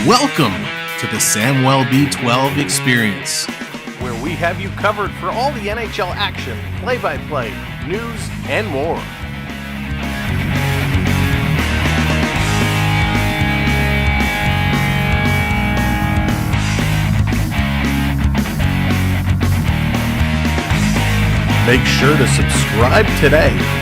Welcome to the Samwelb B12 experience, where we have you covered for all the NHL action, play-by-play, news, and more. Make sure to subscribe today.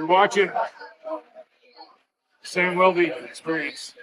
Watching Samwelb experience.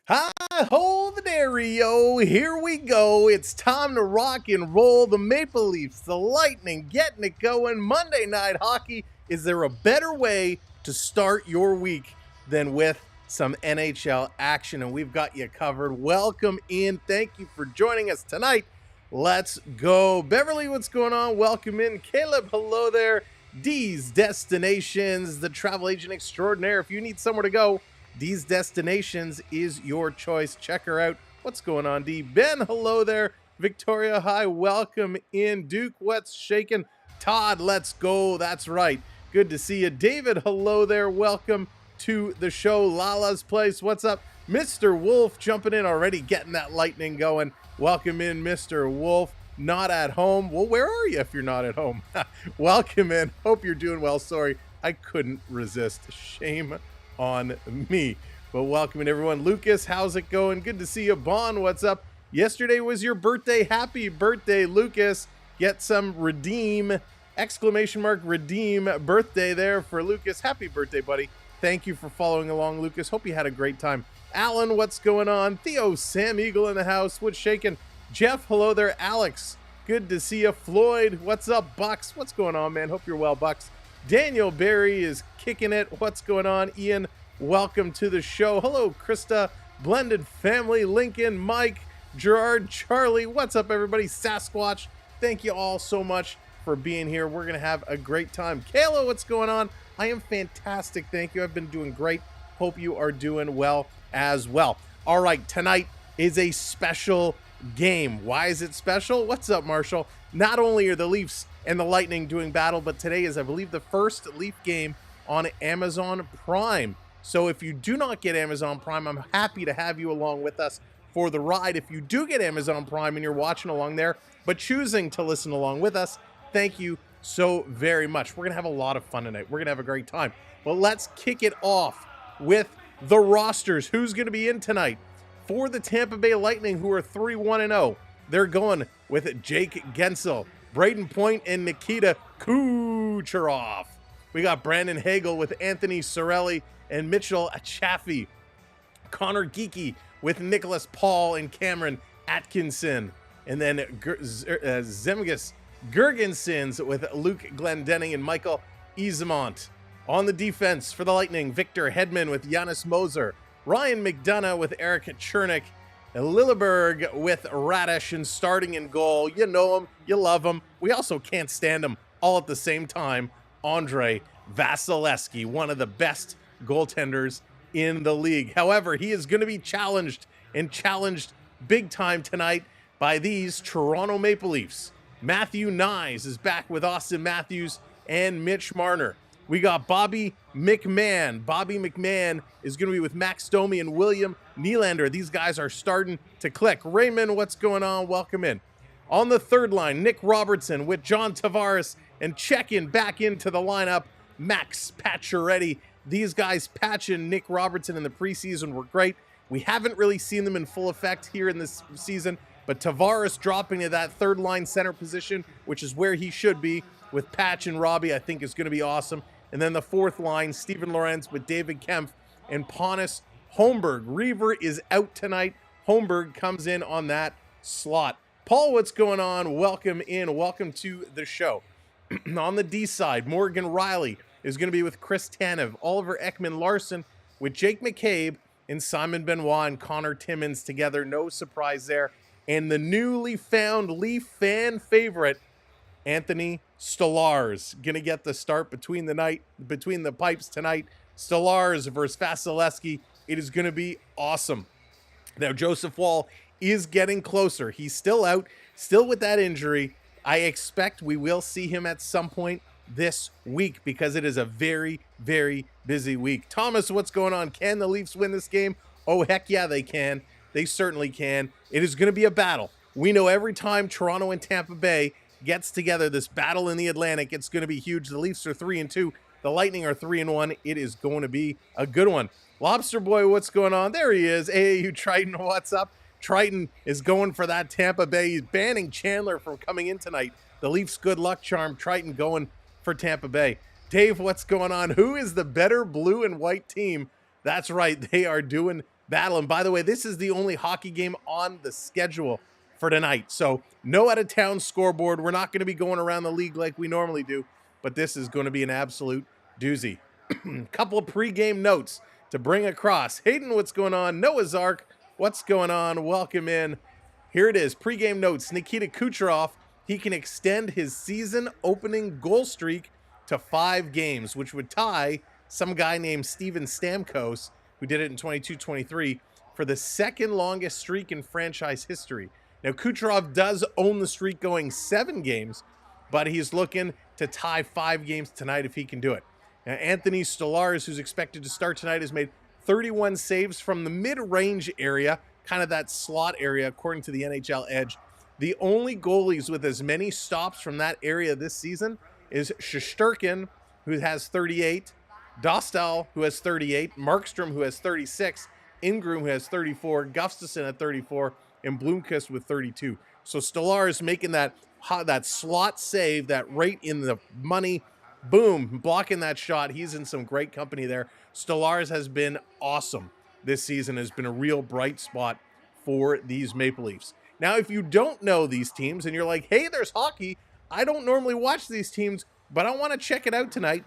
Hi ho the dairy-o, here we go. It's time to rock and roll. The Maple Leafs, the Lightning, getting it going. Monday Night Hockey. Is there a better way to start your week than with some NHL action? And we've got you covered. Welcome in. Thank you for joining us tonight. Let's go. Beverly, what's going on? Welcome in. Caleb, hello there. D's Destinations, the travel agent extraordinaire. If you need somewhere to go, D's Destinations is your choice. Check her out. What's going on, D? Ben, hello there. Victoria, hi. Welcome in. Duke, what's shaking? Todd, let's go. That's right. Good to see you. David, hello there. Welcome to the show. Lala's Place, what's up? Mr. Wolf jumping in already, getting that lightning going. Welcome in, Mr. Wolf. Not at home. Well, where are you if you're not at home? Welcome in. Hope you're doing well. Sorry, I couldn't resist. Shame on me. But welcome in, everyone. Lucas, how's it going? Good to see you. Bon, what's up? Yesterday was your birthday. Happy birthday, Lucas. Get some redeem, exclamation mark, redeem birthday there for Lucas. Happy birthday, buddy. Thank you for following along, Lucas. Hope you had a great time. Alan, what's going on? Theo, Sam Eagle in the house. What's shaking? Jeff, hello there. Alex, good to see you. Floyd, what's up? Bucks, what's going on, man? Hope you're well, Bucks. Daniel Barry is kicking it. What's going on? Ian, welcome to the show. Hello, Krista, Blended Family, Lincoln, Mike, Gerard, Charlie. What's up, everybody? Sasquatch, thank you all so much for being here. We're going to have a great time. Kayla, what's going on? I am fantastic. Thank you. I've been doing great. Hope you are doing well as well. All right, tonight is a special game. Why is it special? What's up, Marshall? Not only are the Leafs and the Lightning doing battle, but today is, I believe, the first Leaf game on Amazon Prime. So if you do not get Amazon Prime, I'm happy to have you along with us for the ride. If you do get Amazon Prime and you're watching along there, but choosing to listen along with us, thank you so very much. We're going to have a lot of fun tonight. We're going to have a great time. But let's kick it off with the rosters. Who's going to be in tonight? For the Tampa Bay Lightning, who are 3-1-0, they're going with Jake Gensel, Braden Point, and Nikita Kucherov. We got Brandon Hagel with Anthony Cirelli and Mitchell Chaffee. Connor Geeky with Nicholas Paul and Cameron Atkinson. And then Zemgus Gergensons with Luke Glendening and Michael Easmont. On the defense for the Lightning, Victor Hedman with Giannis Moser. Ryan McDonough with Eric Chernick, Lilleberg with Radish and starting in goal. You know him, you love him. We also can't stand him all at the same time. Andre Vasilevsky, one of the best goaltenders in the league. However, he is going to be challenged big time tonight by these Toronto Maple Leafs. Matthew Nyes is back with Austin Matthews and Mitch Marner. We got Bobby McMahon. Bobby McMahon is going to be with Max Domi and William Nylander. These guys are starting to click. Raymond, what's going on? Welcome in. On the third line, Nick Robertson with John Tavares and check-in back into the lineup, Max Pacioretty. These guys, Patch and Nick Robertson in the preseason were great. We haven't really seen them in full effect here in this season, but Tavares dropping to that third line center position, which is where he should be, with Patch and Robbie, I think is going to be awesome. And then the fourth line, Steven Lorentz with David Kempf and Pontus Holmberg. Reaver is out tonight. Holmberg comes in on that slot. Paul, what's going on? Welcome in. Welcome to the show. On the D side, Morgan Riley is going to be with Chris Tanev. Oliver Ekman-Larsson with Jake McCabe and Simon Benoit and Connor Timmins together. No surprise there. And the newly found Leaf fan favorite, Anthony Stolarz, going to get the start between the pipes tonight. Stolarz versus Vasilevsky. It is going to be awesome. Now, Joseph Woll is getting closer. He's still out, still with that injury. I expect we will see him at some point this week because it is a very, very busy week. Thomas, what's going on? Can the Leafs win this game? Oh, heck yeah, they can. They certainly can. It is going to be a battle. We know every time Toronto and Tampa Bay gets together, this battle in the Atlantic, it's going to be huge. The Leafs are 3-2. The Lightning are 3-1. It is going to be a good one. Lobster Boy, what's going on? There he is. AAU Triton, what's up? Triton is going for that Tampa Bay. He's banning Chandler from coming in tonight. The Leafs' good luck charm. Triton going for Tampa Bay. Dave, what's going on? Who is the better blue and white team? That's right. They are doing battle. And by the way, this is the only hockey game on the schedule for tonight. So no out-of-town scoreboard. We're not going to be going around the league like we normally do, but this is going to be an absolute doozy. Couple of pregame notes to bring across. Hayden, what's going on? Noah's Ark, what's going on? Welcome in. Here it is. Pregame notes. Nikita Kucherov, he can extend his season opening goal streak to 5 games, which would tie some guy named Steven Stamkos, who did it in 22-23, for the second longest streak in franchise history. Now, Kucherov does own the streak going 7 games, but he's looking to tie 5 games tonight if he can do it. Now, Anthony Stolarz, who's expected to start tonight, has made 31 saves from the mid-range area, kind of that slot area, according to the NHL Edge. The only goalies with as many stops from that area this season is Shesterkin, who has 38, Dostal, who has 38, Markstrom, who has 36, Ingram, who has 34, Gustafsson at 34, and Blomqvist with 32. So Stolarz making that slot save, that right in the money, boom, blocking that shot. He's in some great company there. Stolarz has been awesome this season, has been a real bright spot for these Maple Leafs. Now, if you don't know these teams and you're like, hey, there's hockey, I don't normally watch these teams, but I want to check it out tonight.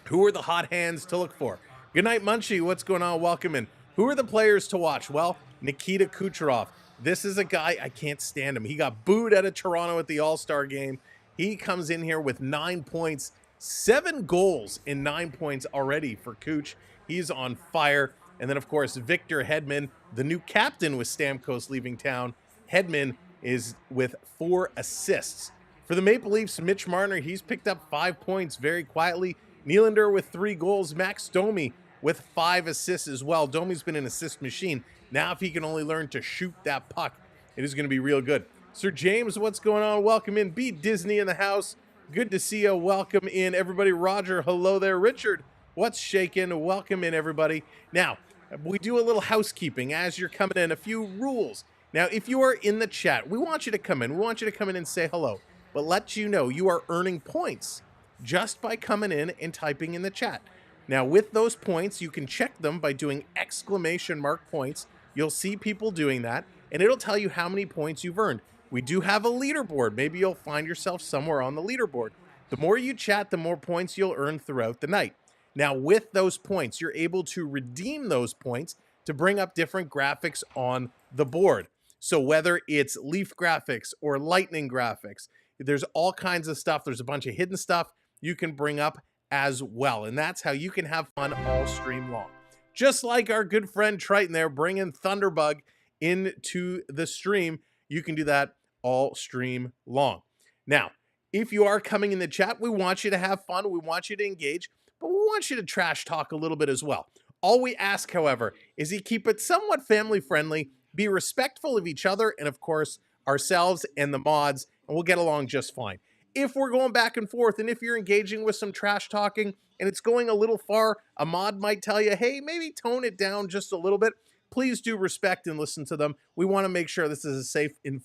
Who are the hot hands to look for? Good night, Munchie. What's going on? Welcome in. Who are the players to watch? Well, Nikita Kucherov. This is a guy, I can't stand him. He got booed out of Toronto at the All-Star game. He comes in here with 9 points, 7 goals in 9 points already for Cooch. He's on fire. And then, of course, Victor Hedman, the new captain with Stamkos leaving town. Hedman is with 4 assists. For the Maple Leafs, Mitch Marner, he's picked up 5 points very quietly. Nylander with 3 goals. Max Domi with 5 assists as well. Domi's been an assist machine. Now, if he can only learn to shoot that puck, it is going to be real good. Sir James, what's going on? Welcome in. Beat Disney in the house. Good to see you. Welcome in, everybody. Roger, hello there. Richard, what's shaking? Welcome in, everybody. Now, we do a little housekeeping as you're coming in. A few rules. Now, if you are in the chat, we want you to come in. We want you to come in and say hello. But let you know you are earning points just by coming in and typing in the chat. Now, with those points, you can check them by doing exclamation mark points. You'll see people doing that, and it'll tell you how many points you've earned. We do have a leaderboard. Maybe you'll find yourself somewhere on the leaderboard. The more you chat, the more points you'll earn throughout the night. Now, with those points, you're able to redeem those points to bring up different graphics on the board. So whether it's Leaf graphics or Lightning graphics, there's all kinds of stuff. There's a bunch of hidden stuff you can bring up as well. And that's how you can have fun all stream long. Just like our good friend Triton there, bringing Thunderbug into the stream, you can do that all stream long. Now, if you are coming in the chat, we want you to have fun. We want you to engage, but we want you to trash talk a little bit as well. All we ask, however, is you keep it somewhat family friendly, be respectful of each other, and of course, ourselves and the mods, and we'll get along just fine. If we're going back and forth, and if you're engaging with some trash talking, and it's going a little far, a mod might tell you, hey, maybe tone it down just a little bit. Please do respect and listen to them. We want to make sure this is a safe and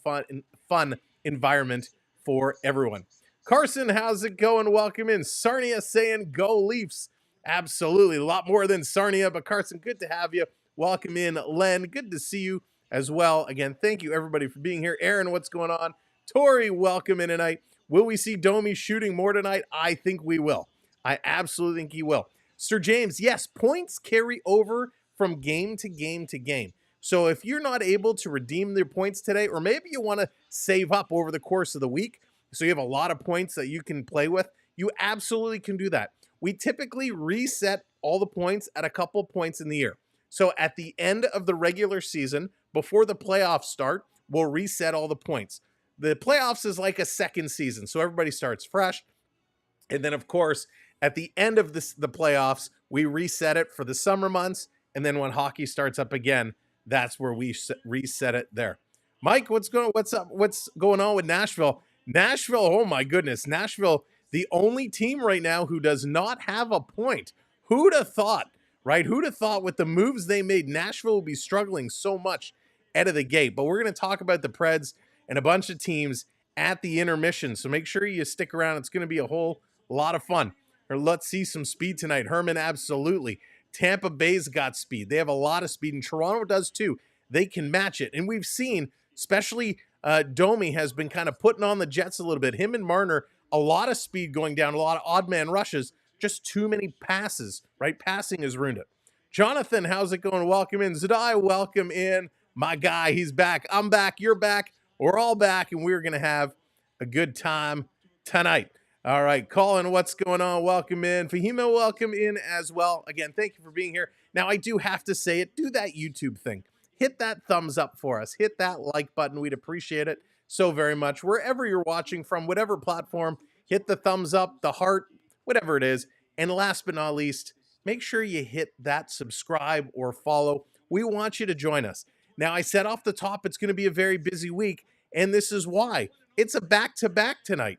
fun environment for everyone. Carson, how's it going? Welcome in. Sarnia saying go Leafs. Absolutely. A lot more than Sarnia, but Carson, good to have you. Welcome in. Len, good to see you as well. Again, thank you everybody for being here. Aaron, what's going on? Tori, welcome in tonight. Will we see Domi shooting more tonight? I think we will. I absolutely think he will. Sir James, yes, points carry over from game to game to game. So if you're not able to redeem their points today, or maybe you want to save up over the course of the week, so you have a lot of points that you can play with, you absolutely can do that. We typically reset all the points at a couple points in the year. So at the end of the regular season, before the playoffs start, we'll reset all the points. The playoffs is like a second season, so everybody starts fresh. And then, of course, at the end of the playoffs, we reset it for the summer months. And then when hockey starts up again, that's where we reset it there. Mike, what's going on with Nashville? Nashville, oh my goodness. Nashville, the only team right now who does not have a point. Who'd have thought, right? Who'd have thought with the moves they made, Nashville will be struggling so much out of the gate. But we're going to talk about the Preds and a bunch of teams at the intermission. So make sure you stick around. It's going to be a whole lot of fun. Or let's see some speed tonight. Herman, absolutely. Tampa Bay's got speed. They have a lot of speed, and Toronto does too. They can match it. And we've seen, especially Domi has been kind of putting on the Jets a little bit. Him and Marner, a lot of speed going down, a lot of odd man rushes, just too many passes, right? Passing has ruined it. Jonathan, how's it going? Welcome in. Zadai, welcome in. My guy, he's back. I'm back. You're back. We're all back, and we're going to have a good time tonight. All right, Colin, what's going on? Welcome in. Fahima, welcome in as well. Again, thank you for being here. Now, I do have to say it. Do that YouTube thing. Hit that thumbs up for us. Hit that like button. We'd appreciate it so very much. Wherever you're watching from, whatever platform, hit the thumbs up, the heart, whatever it is. And last but not least, make sure you hit that subscribe or follow. We want you to join us. Now, I said off the top, it's going to be a very busy week, and this is why. It's a back-to-back tonight.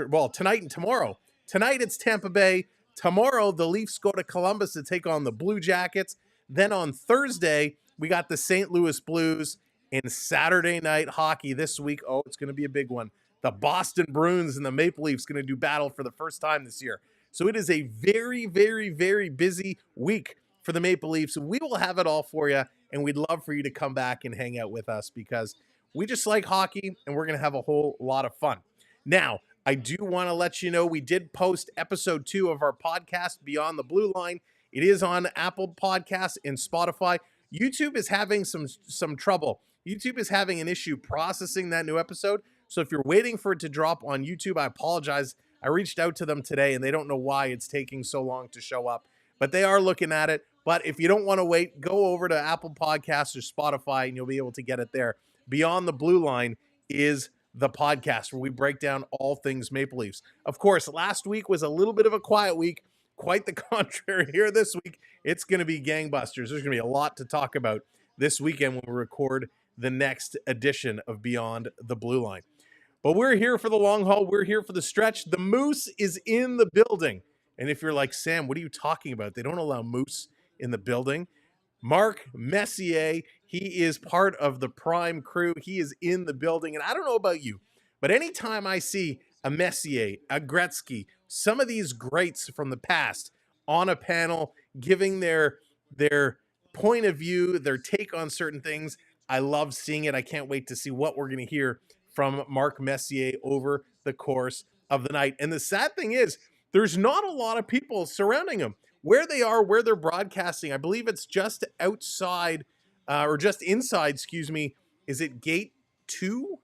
Well, tonight and tomorrow. Tonight, it's Tampa Bay. Tomorrow, the Leafs go to Columbus to take on the Blue Jackets. Then on Thursday, we got the St. Louis Blues. And Saturday night hockey this week, oh, it's going to be a big one. The Boston Bruins and the Maple Leafs going to do battle for the first time this year. So it is a very, very, very busy week for the Maple Leafs. We will have it all for you, and we'd love for you to come back and hang out with us because we just like hockey, and we're going to have a whole lot of fun. Now, I do want to let you know we did post episode 2 of our podcast, Beyond the Blue Line. It is on Apple Podcasts and Spotify. YouTube is having some trouble. YouTube is having an issue processing that new episode. So if you're waiting for it to drop on YouTube, I apologize. I reached out to them today, and they don't know why it's taking so long to show up. But they are looking at it. But if you don't want to wait, go over to Apple Podcasts or Spotify, and you'll be able to get it there. Beyond the Blue Line is the podcast where we break down all things Maple Leafs. Of course, last week was a little bit of a quiet week. Quite the contrary here this week. It's going to be gangbusters. There's going to be a lot to talk about this weekend when we record the next edition of Beyond the Blue Line. But we're here for the long haul. We're here for the stretch. The Moose is in the building. And if you're like, Sam, what are you talking about? They don't allow Moose in the building. Mark Messier, he is part of the Prime crew. He is in the building. And I don't know about you, but anytime I see a Messier, a Gretzky, some of these greats from the past on a panel giving their point of view, their take on certain things, I love seeing it. I can't wait to see what we're going to hear from Mark Messier over the course of the night. And the sad thing is, there's not a lot of people surrounding him. where they are, where they're broadcasting, I believe it's just outside or just inside, excuse me. Is it gate 2?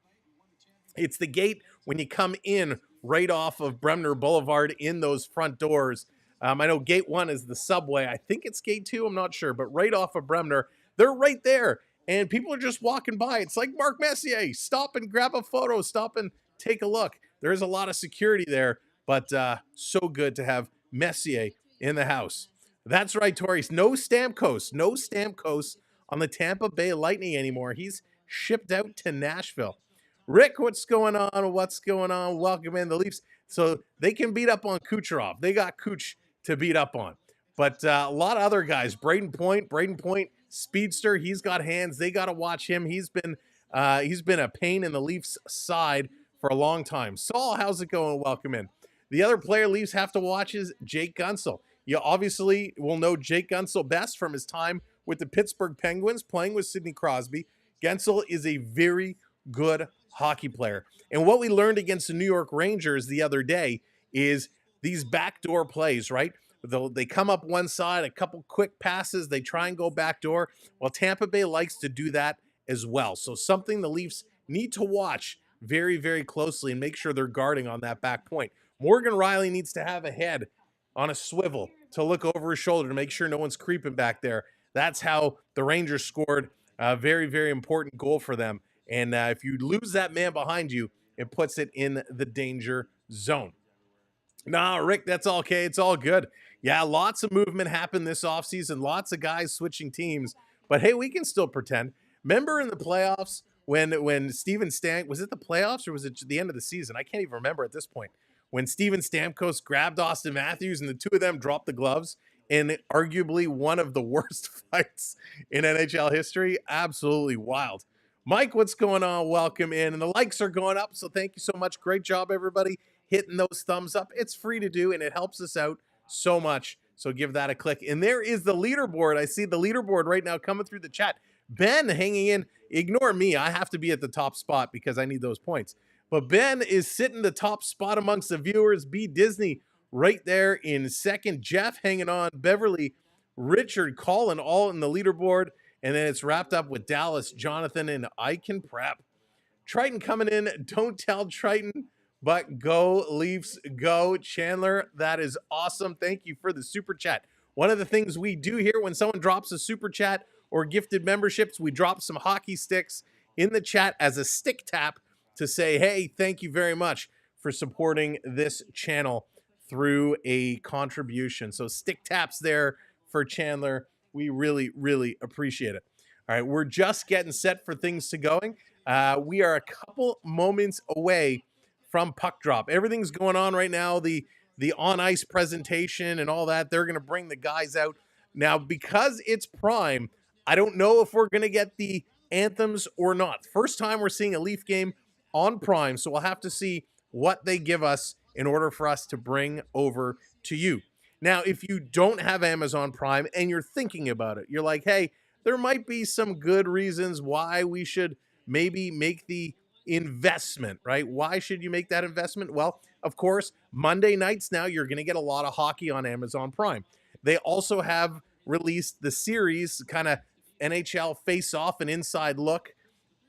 It's the gate when you come in right off of Bremner Boulevard in those front doors. I know gate 1 is the subway. I think it's gate 2. I'm not sure, but right off of Bremner, they're right there. And people are just walking by. It's like Mark Messier. Stop and grab a photo. Stop and take a look. There is a lot of security there, but so good to have Messier in the house. That's right, Tori. No Stamkos. No Stamkos on the Tampa Bay Lightning anymore. He's shipped out to Nashville. Rick, what's going on? What's going on? Welcome in the Leafs. So they can beat up on Kucherov. They got Kuch to beat up on. But a lot of other guys. Braden Point, speedster. He's got hands. They got to watch him. He's been a pain in the Leafs side for a long time. Saul, how's it going? Welcome in. The other player Leafs have to watch is Jake Gunsel. You obviously will know Jake Gunsel best from his time with the Pittsburgh Penguins playing with Sidney Crosby. Gunsel is a very good hockey player. And what we learned against the New York Rangers the other day is these backdoor plays, right? They come up one side, a couple quick passes, they try and go backdoor. Well, Tampa Bay likes to do that as well. So something the Leafs need to watch very, very closely and make sure they're guarding on that back point. Morgan Rielly needs to have a head on a swivel to look over his shoulder to make sure no one's creeping back there. That's how the Rangers scored a very, very important goal for them. And if you lose that man behind you, it puts it in the danger zone. Nah, Rick, that's okay. It's all good. Yeah, lots of movement happened this offseason. Lots of guys switching teams. But, hey, we can still pretend. Remember in the playoffs when Steven Stamkos, was it the playoffs or was it the end of the season? I can't even remember at this point. When Steven Stamkos grabbed Austin Matthews and the two of them dropped the gloves in arguably one of the worst fights in NHL history. Absolutely wild. Mike, what's going on? Welcome in. And the likes are going up, so thank you so much. Great job, everybody, hitting those thumbs up. It's free to do, and it helps us out so much, so give that a click. And there is the leaderboard. I see the leaderboard right now coming through the chat. Ben hanging in. Ignore me. I have to be at the top spot because I need those points. But Ben is sitting the top spot amongst the viewers. B. Disney right there in second. Jeff hanging on. Beverly, Richard, Colin, all in the leaderboard. And then it's wrapped up with Dallas, Jonathan, and I Can Prep. Triton coming in. Don't tell Triton, but go Leafs, go. Chandler, that is awesome. Thank you for the super chat. One of the things we do here when someone drops a super chat or gifted memberships, we drop some hockey sticks in the chat as a stick tap to say, hey, thank you very much for supporting this channel through a contribution. So stick taps there for Chandler. We really, really appreciate it. All right, we're just getting set for things to going. We are a couple moments away from puck drop. Everything's going on right now. The on-ice presentation and all that, they're going to bring the guys out. Now, because it's Prime, I don't know if we're going to get the anthems or not. First time we're seeing a Leaf game on Prime, so we'll have to see what they give us in order for us to bring over to you. Now, if you don't have Amazon Prime and you're thinking about it, you're like, hey, there might be some good reasons why we should maybe make the investment, right? Why should you make that investment? Well, of course, Monday nights now, you're going to get a lot of hockey on Amazon Prime. They also have released the series, kind of NHL face-off, an inside look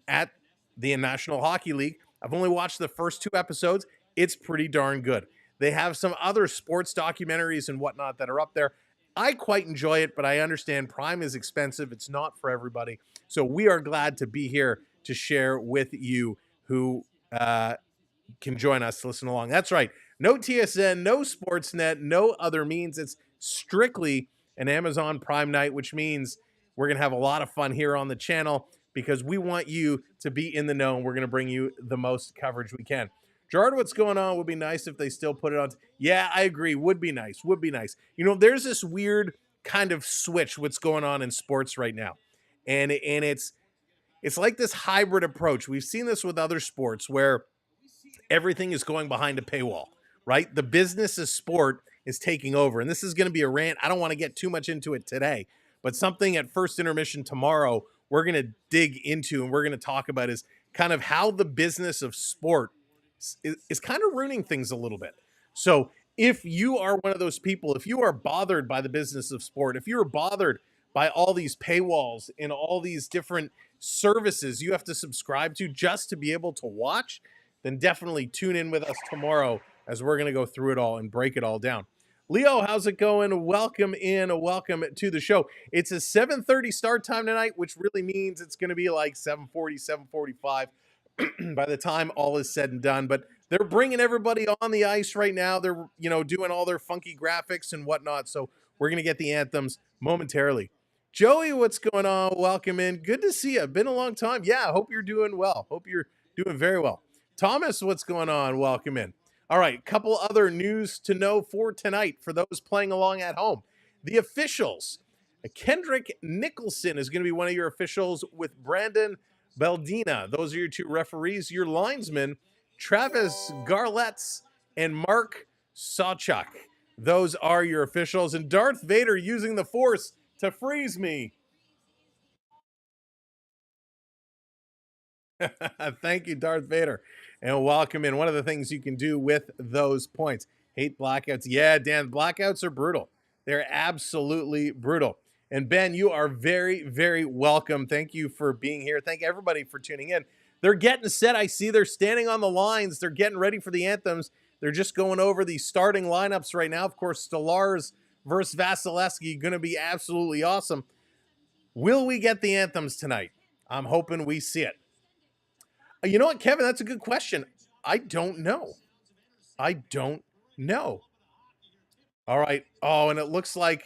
at the National Hockey League. I've only watched the first 2 episodes. It's pretty darn good. They have some other sports documentaries and whatnot that are up there. I quite enjoy it, but I understand Prime is expensive. It's not for everybody. So we are glad to be here to share with you who can join us to listen along. That's right. No TSN, no Sportsnet, no other means. It's strictly an Amazon Prime night, which means we're going to have a lot of fun here on the channel because we want you to be in the know, and we're going to bring you the most coverage we can. Gerard, what's going on? Would be nice if they still put it on. Yeah, I agree. Would be nice. Would be nice. You know, there's this weird kind of switch what's going on in sports right now. And it's like this hybrid approach. We've seen this with other sports where everything is going behind a paywall, right? The business of sport is taking over. And this is going to be a rant. I don't want to get too much into it today, but something at first intermission tomorrow we're going to dig into and we're going to talk about is kind of how the business of sport is kind of ruining things a little bit. So if you are one of those people, if you are bothered by the business of sport, if you're bothered by all these paywalls and all these different services you have to subscribe to just to be able to watch, then definitely tune in with us tomorrow as we're going to go through it all and break it all down. Leo, how's it going? Welcome in. Welcome to the show. It's a 7:30 start time tonight, which really means it's going to be like 7:40, 7:45 by the time all is said and done. But they're bringing everybody on the ice right now. They're, doing all their funky graphics and whatnot. So we're going to get the anthems momentarily. Joey, what's going on? Welcome in. Good to see you. Been a long time. Yeah, hope you're doing well. Hope you're doing very well. Thomas, what's going on? Welcome in. All right, couple other news to know for tonight for those playing along at home. The officials. Kendrick Nicholson is going to be one of your officials with Brandon Baldina. Those are your two referees. Your linesmen, Travis Garletz and Mark Sawchuk. Those are your officials. And Darth Vader using the Force to freeze me. Thank you, Darth Vader. And welcome in. One of the things you can do with those points. Hate blackouts. Yeah, Dan, blackouts are brutal. They're absolutely brutal. And Ben, you are very, very welcome. Thank you for being here. Thank everybody for tuning in. They're getting set. I see they're standing on the lines. They're getting ready for the anthems. They're just going over the starting lineups right now. Of course, Stolarz versus Vasilevsky, going to be absolutely awesome. Will we get the anthems tonight? I'm hoping we see it. You know what, Kevin? That's a good question. I don't know. All right. Oh, and it looks like...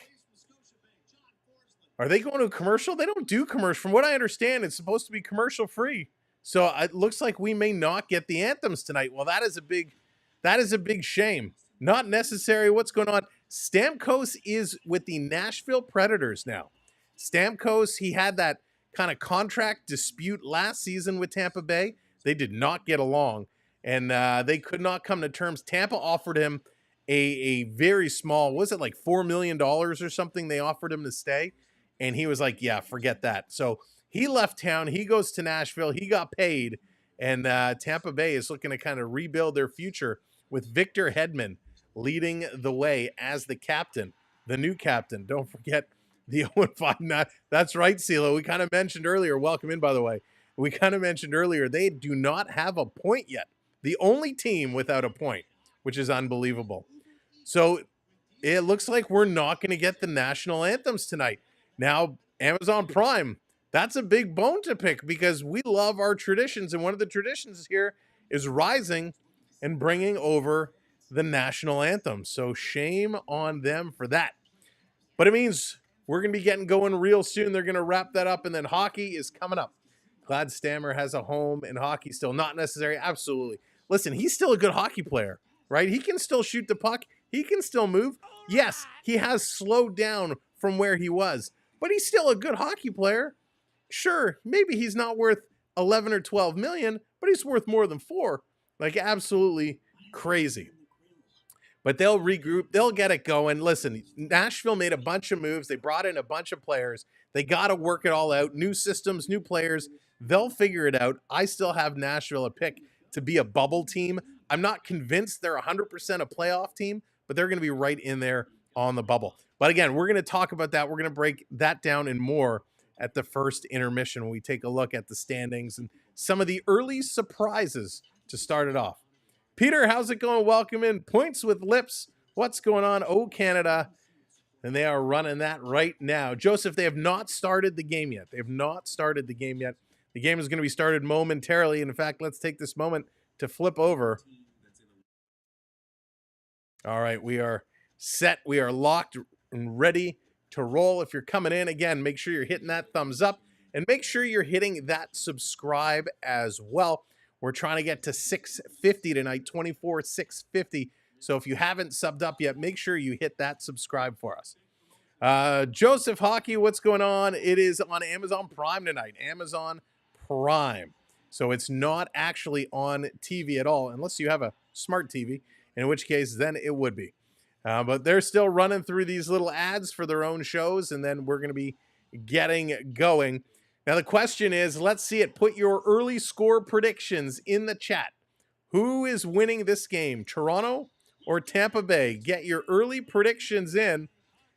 Are they going to a commercial? They don't do commercial. From what I understand, it's supposed to be commercial free. So it looks like we may not get the anthems tonight. Well, that is a big shame. Not necessary. What's going on? Stamkos is with the Nashville Predators now. Stamkos, he had that kind of contract dispute last season with Tampa Bay. They did not get along, and they could not come to terms. Tampa offered him a very small, was it like $4 million or something they offered him to stay? And he was like, yeah, forget that. So he left town. He goes to Nashville. He got paid. And Tampa Bay is looking to kind of rebuild their future with Victor Hedman leading the way as the captain, the new captain. Don't forget the 0-5. That's right, CeeLo. We kind of mentioned earlier. Welcome in, by the way. We kind of mentioned earlier, they do not have a point yet. The only team without a point, which is unbelievable. So it looks like we're not going to get the national anthems tonight. Now, Amazon Prime, that's a big bone to pick because we love our traditions. And one of the traditions here is rising and bringing over the national anthem. So shame on them for that. But it means we're going to be getting going real soon. They're going to wrap that up. And then hockey is coming up. Glad Stammer has a home in hockey still. Not necessary. Absolutely. Listen, he's still a good hockey player, right? He can still shoot the puck. He can still move. Yes, he has slowed down from where he was. But he's still a good hockey player. Sure, maybe he's not worth 11 or 12 million, but he's worth more than 4. Like, absolutely crazy. But they'll regroup. They'll get it going. Listen, Nashville made a bunch of moves. They brought in a bunch of players. They got to work it all out. New systems, new players. They'll figure it out. I still have Nashville a pick to be a bubble team. I'm not convinced they're 100% a playoff team, but they're going to be right in there on the bubble. But again, we're going to talk about that. We're going to break that down and more at the first intermission when we take a look at the standings and some of the early surprises to start it off. Peter, how's it going? Welcome in. Points with Lips. What's going on? Oh, Canada. And they are running that right now. Joseph, they have not started the game yet. The game is going to be started momentarily. And in fact, let's take this moment to flip over. All right, we are set. We are locked and ready to roll. If you're coming in, again, make sure you're hitting that thumbs up and make sure you're hitting that subscribe as well. We're trying to get to 650 tonight, 24,650. So if you haven't subbed up yet, make sure you hit that subscribe for us. Joseph Hockey, what's going on? It is on Amazon Prime tonight. Amazon Prime. So it's not actually on TV at all, unless you have a smart TV, in which case then it would be. But they're still running through these little ads for their own shows, and then we're going to be getting going. Now, the question is, let's see it. Put your early score predictions in the chat. Who is winning this game, Toronto or Tampa Bay? Get your early predictions in.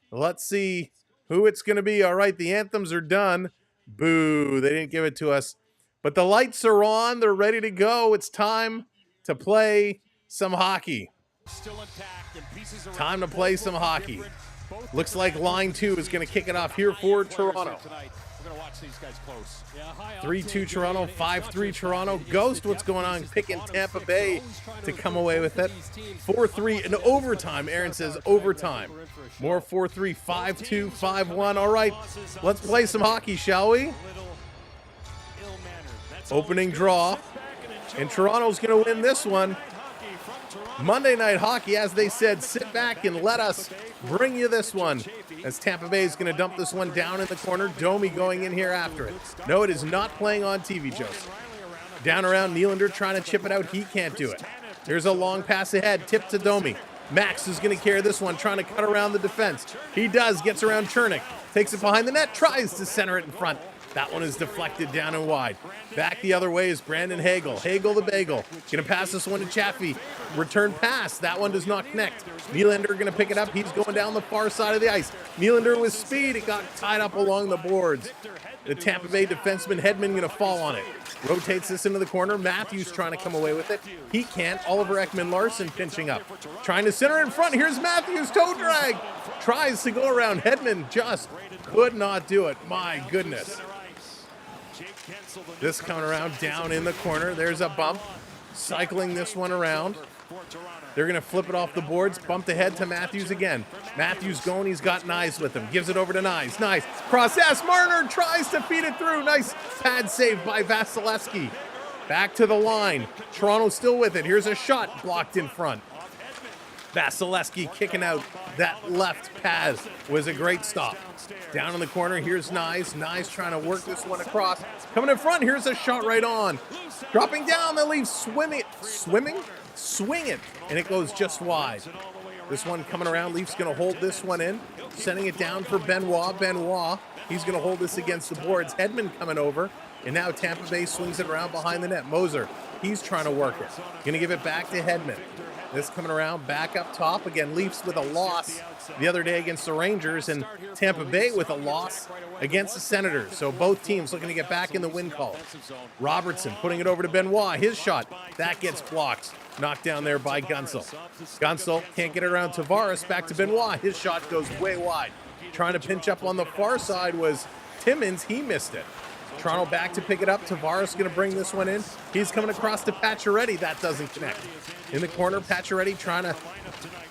Let's see who it's going to be. All right, the anthems are done. Boo, they didn't give it to us. But the lights are on. They're ready to go. It's time to play some hockey. Time to play some hockey. Looks like line 2 is going to kick it off here for Toronto. 3-2 Toronto, 5-3 Toronto. Ghost, what's going on? Picking Tampa Bay to come away with it. 4-3 in overtime. Aaron says overtime. More 4-3, 5-2, 5-1. All right, let's play some hockey, shall we? Opening draw. And Toronto's going to win this one. Monday Night Hockey, as they said, sit back and let us bring you this one. As Tampa Bay is going to dump this one down in the corner. Domi going in here after it. No, it is not playing on TV, Joseph. Down around Nylander trying to chip it out. He can't do it. There's a long pass ahead. Tip to Domi. Max is going to carry this one, trying to cut around the defense. He does. Gets around Chernik. Takes it behind the net. Tries to center it in front. That one is deflected down and wide. Back the other way is Brandon Hagel. Hagel the bagel. Going to pass this one to Chaffee. Return pass. That one does not connect. Nylander going to pick it up. He's going down the far side of the ice. Nylander with speed. It got tied up along the boards. The Tampa Bay defenseman Hedman going to fall on it. Rotates this into the corner. Matthews trying to come away with it. He can't. Oliver Ekman-Larsson pinching up. Trying to center in front. Here's Matthews. Toe drag. Tries to go around. Hedman just could not do it. My goodness. This coming around down in the corner. There's a bump. Cycling this one around. They're going to flip it off the boards. Bump the head to Matthews again. Matthews going. He's got Nyes with him. Gives it over to Nyes. Nyes. Cross S. Marner tries to feed it through. Nice pad save by Vasilevsky. Back to the line. Toronto still with it. Here's a shot blocked in front. Vasilevsky kicking out. That left pass was a great stop. Down in the corner, here's Nyes. Nyes trying to work this one across. Coming in front, here's a shot right on. Dropping down, the Leafs swing it, and it goes just wide. This one coming around, Leafs going to hold this one in. Sending it down for Benoit. Benoit, he's going to hold this against the boards. Hedman coming over, and now Tampa Bay swings it around behind the net. Moser, he's trying to work it. Going to give it back to Hedman. This coming around back up top. Again, Leafs with a loss the other day against the Rangers, and Tampa Bay with a loss against the Senators. So both teams looking to get back in the win column. Robertson putting it over to Benoit. His shot, that gets blocked. Knocked down there by Gunsel. Gunsel can't get it around Tavares. Back to Benoit. His shot goes way wide. Trying to pinch up on the far side was Timmins. He missed it. Toronto back to pick it up. Tavares going to bring this one in. He's coming across to Pacioretty. That doesn't connect. In the corner, Pacioretty trying to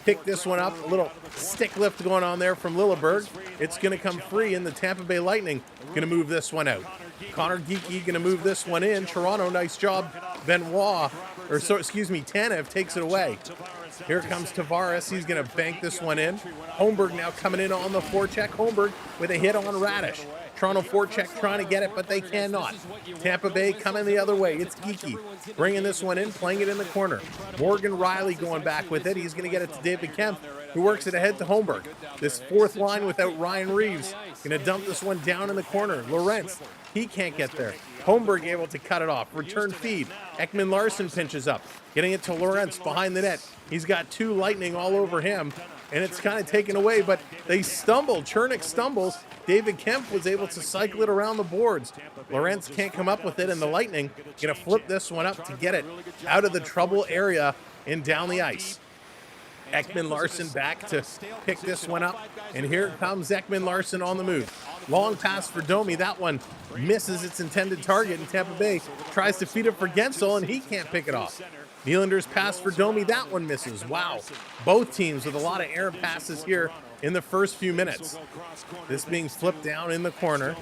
pick this one up. A little stick lift going on there from Lilleberg. It's going to come free, and the Tampa Bay Lightning going to move this one out. Connor Geekie going to move this one in. Toronto, nice job. Tanev takes it away. Here comes Tavares. He's going to bank this one in. Holmberg now coming in on the forecheck. Holmberg with a hit on Radish. Toronto forecheck trying to get it, but they cannot. Tampa Bay coming the other way. It's Geekie bringing this one in, playing it in the corner. Morgan Riley going back with it. He's going to get it to David Kemp, who works it ahead to Holmberg. This fourth line without Ryan Reeves. Going to dump this one down in the corner. Lorentz, he can't get there. Holmberg able to cut it off. Return feed. Ekman-Larsson pinches up. Getting it to Lorentz behind the net. He's got two Lightning all over him, and it's kind of taken away, but they stumble. Chernik stumbles. David Kemp was able to cycle it around the boards. Lorentz can't come up with it, and the Lightning going to flip this one up to get it out of the trouble area and down the ice. Ekman-Larsson back to pick this one up, and here comes Ekman-Larsson on the move. Long pass for Domi. That one misses its intended target, and Tampa Bay tries to feed it for Gensel, and he can't pick it off. Nylander's pass for Domi. That one misses. Wow. Both teams with a lot of errant passes here in the first few minutes. This being flipped down in the corner.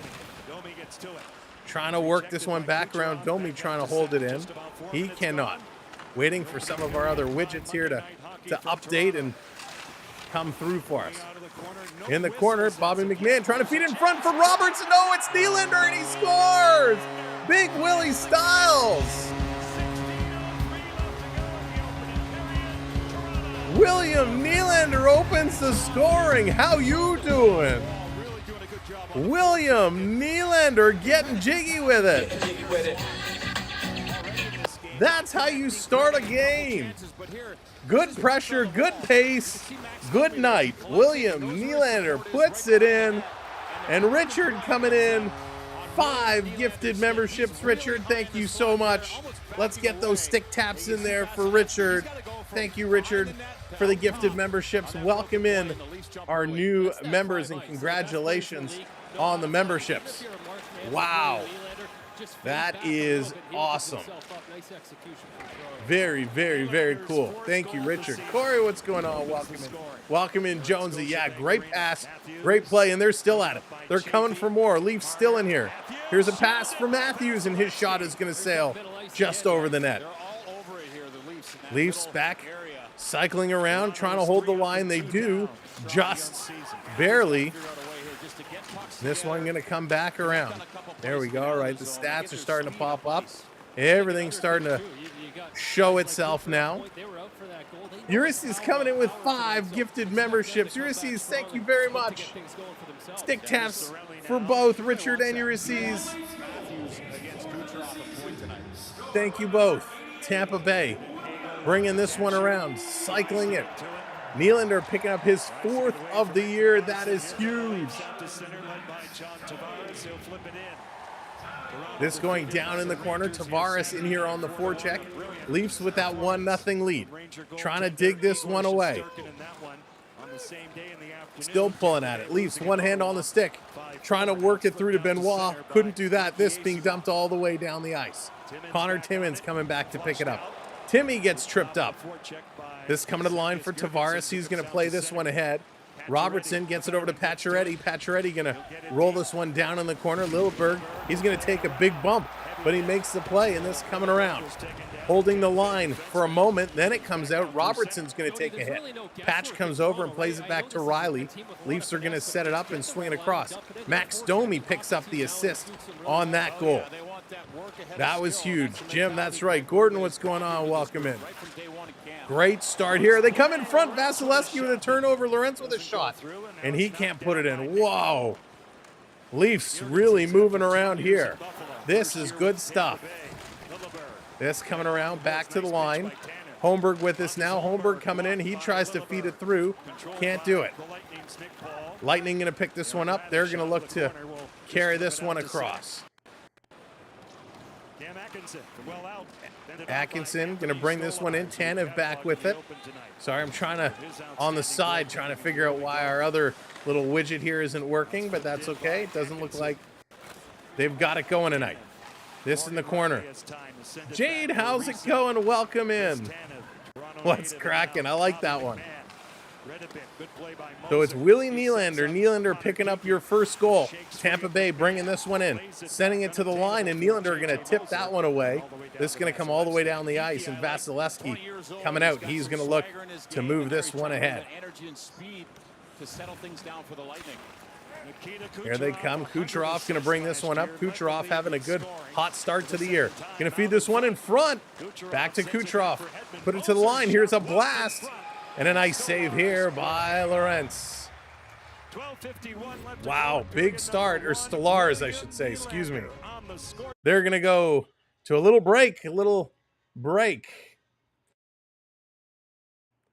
Trying to work this one back around. Domi trying to hold it in. He cannot. Waiting for some of our other widgets here to update and come through for us. In the corner, Bobby McMahon trying to feed in front for Robertson. No, it's Nylander, and he scores! Big Willie Styles! William Nylander opens the scoring. How you doing? William Nylander getting jiggy with it. That's how you start a game. Good pressure, good pace, good night. William Nylander puts it in, and Richard coming in. 5 gifted memberships. Richard, thank you so much. Let's get those stick taps in there for Richard. Thank you, Richard, for the gifted memberships. Welcome in our new members, and congratulations on the memberships. Wow. That is awesome. Very, very, very cool. Thank you, Richard. Corey, what's going on? Welcome in. Welcome in, Jonesy. Yeah, great pass, great play, and they're still at it. They're coming for more. Leafs still in here. Here's a pass for Matthews, and his shot is going to sail just over the net. Leafs back, cycling around, trying to hold the line. They do, just barely. This one going to come back around. There we go. All right, the stats are starting to pop up. Everything's starting to show itself now. Ulysses coming in with 5 gifted memberships. Ulysses, thank you very much. Stick taps for both Richard and Ulysses. Thank you both. Tampa Bay bringing this one around, cycling it. Nylander picking up his 4th of the year. That is huge. This going down in the corner. Tavares in here on the forecheck. Leafs with that 1-0 lead. Trying to dig this one away. Still pulling at it. Leafs one hand on the stick. Trying to work it through to Benoit. Couldn't do that. This being dumped all the way down the ice. Connor Timmins coming back to pick it up. Timmy gets tripped up. This coming to the line for Tavares. He's going to play this one ahead. Robertson gets it over to Pacioretty. Pacioretty going to roll this one down in the corner. Lilleberg, he's going to take a big bump, but he makes the play, and this coming around. Holding the line for a moment, then it comes out. Robertson's going to take a hit. Patch comes over and plays it back to Riley. Leafs are going to set it up and swing it across. Max Domi picks up the assist on that goal. That was huge. Jim, that's right. Gordon, what's going on? Welcome in. Great start here. They come in front. Vasilevsky with a turnover. Lorentz with a shot. And he can't put it in. Whoa. Leafs really moving around here. This is good stuff. This coming around back to the line. Holmberg with this now. Holmberg coming in. He tries to feed it through. Can't do it. Lightning going to pick this one up. They're going to look to carry this one across. Atkinson going to bring this one in. Tanev back with it. Sorry, I'm trying to, on the side, trying to figure out why our other little widget here isn't working, but that's okay. It doesn't look like they've got it going tonight. This in the corner. Jade, how's it going? Welcome in. What's cracking? I like that one. So it's Willie Nylander. Nylander picking up your first goal. Tampa Bay bringing this one in. Sending it to the line, and Nylander going to tip that one away. This is going to come all the way down the ice, and Vasilevsky coming out. He's going to look to move this one ahead. Here they come. Kucherov going to bring this one up. Kucherov having a good hot start to the year. Going to feed this one in front. Back to Kucherov. Put it to the line. Here's a blast. And a nice save here by Lorentz. Wow, big start, or Stellars, I should say. Excuse me. They're going to go to a little break.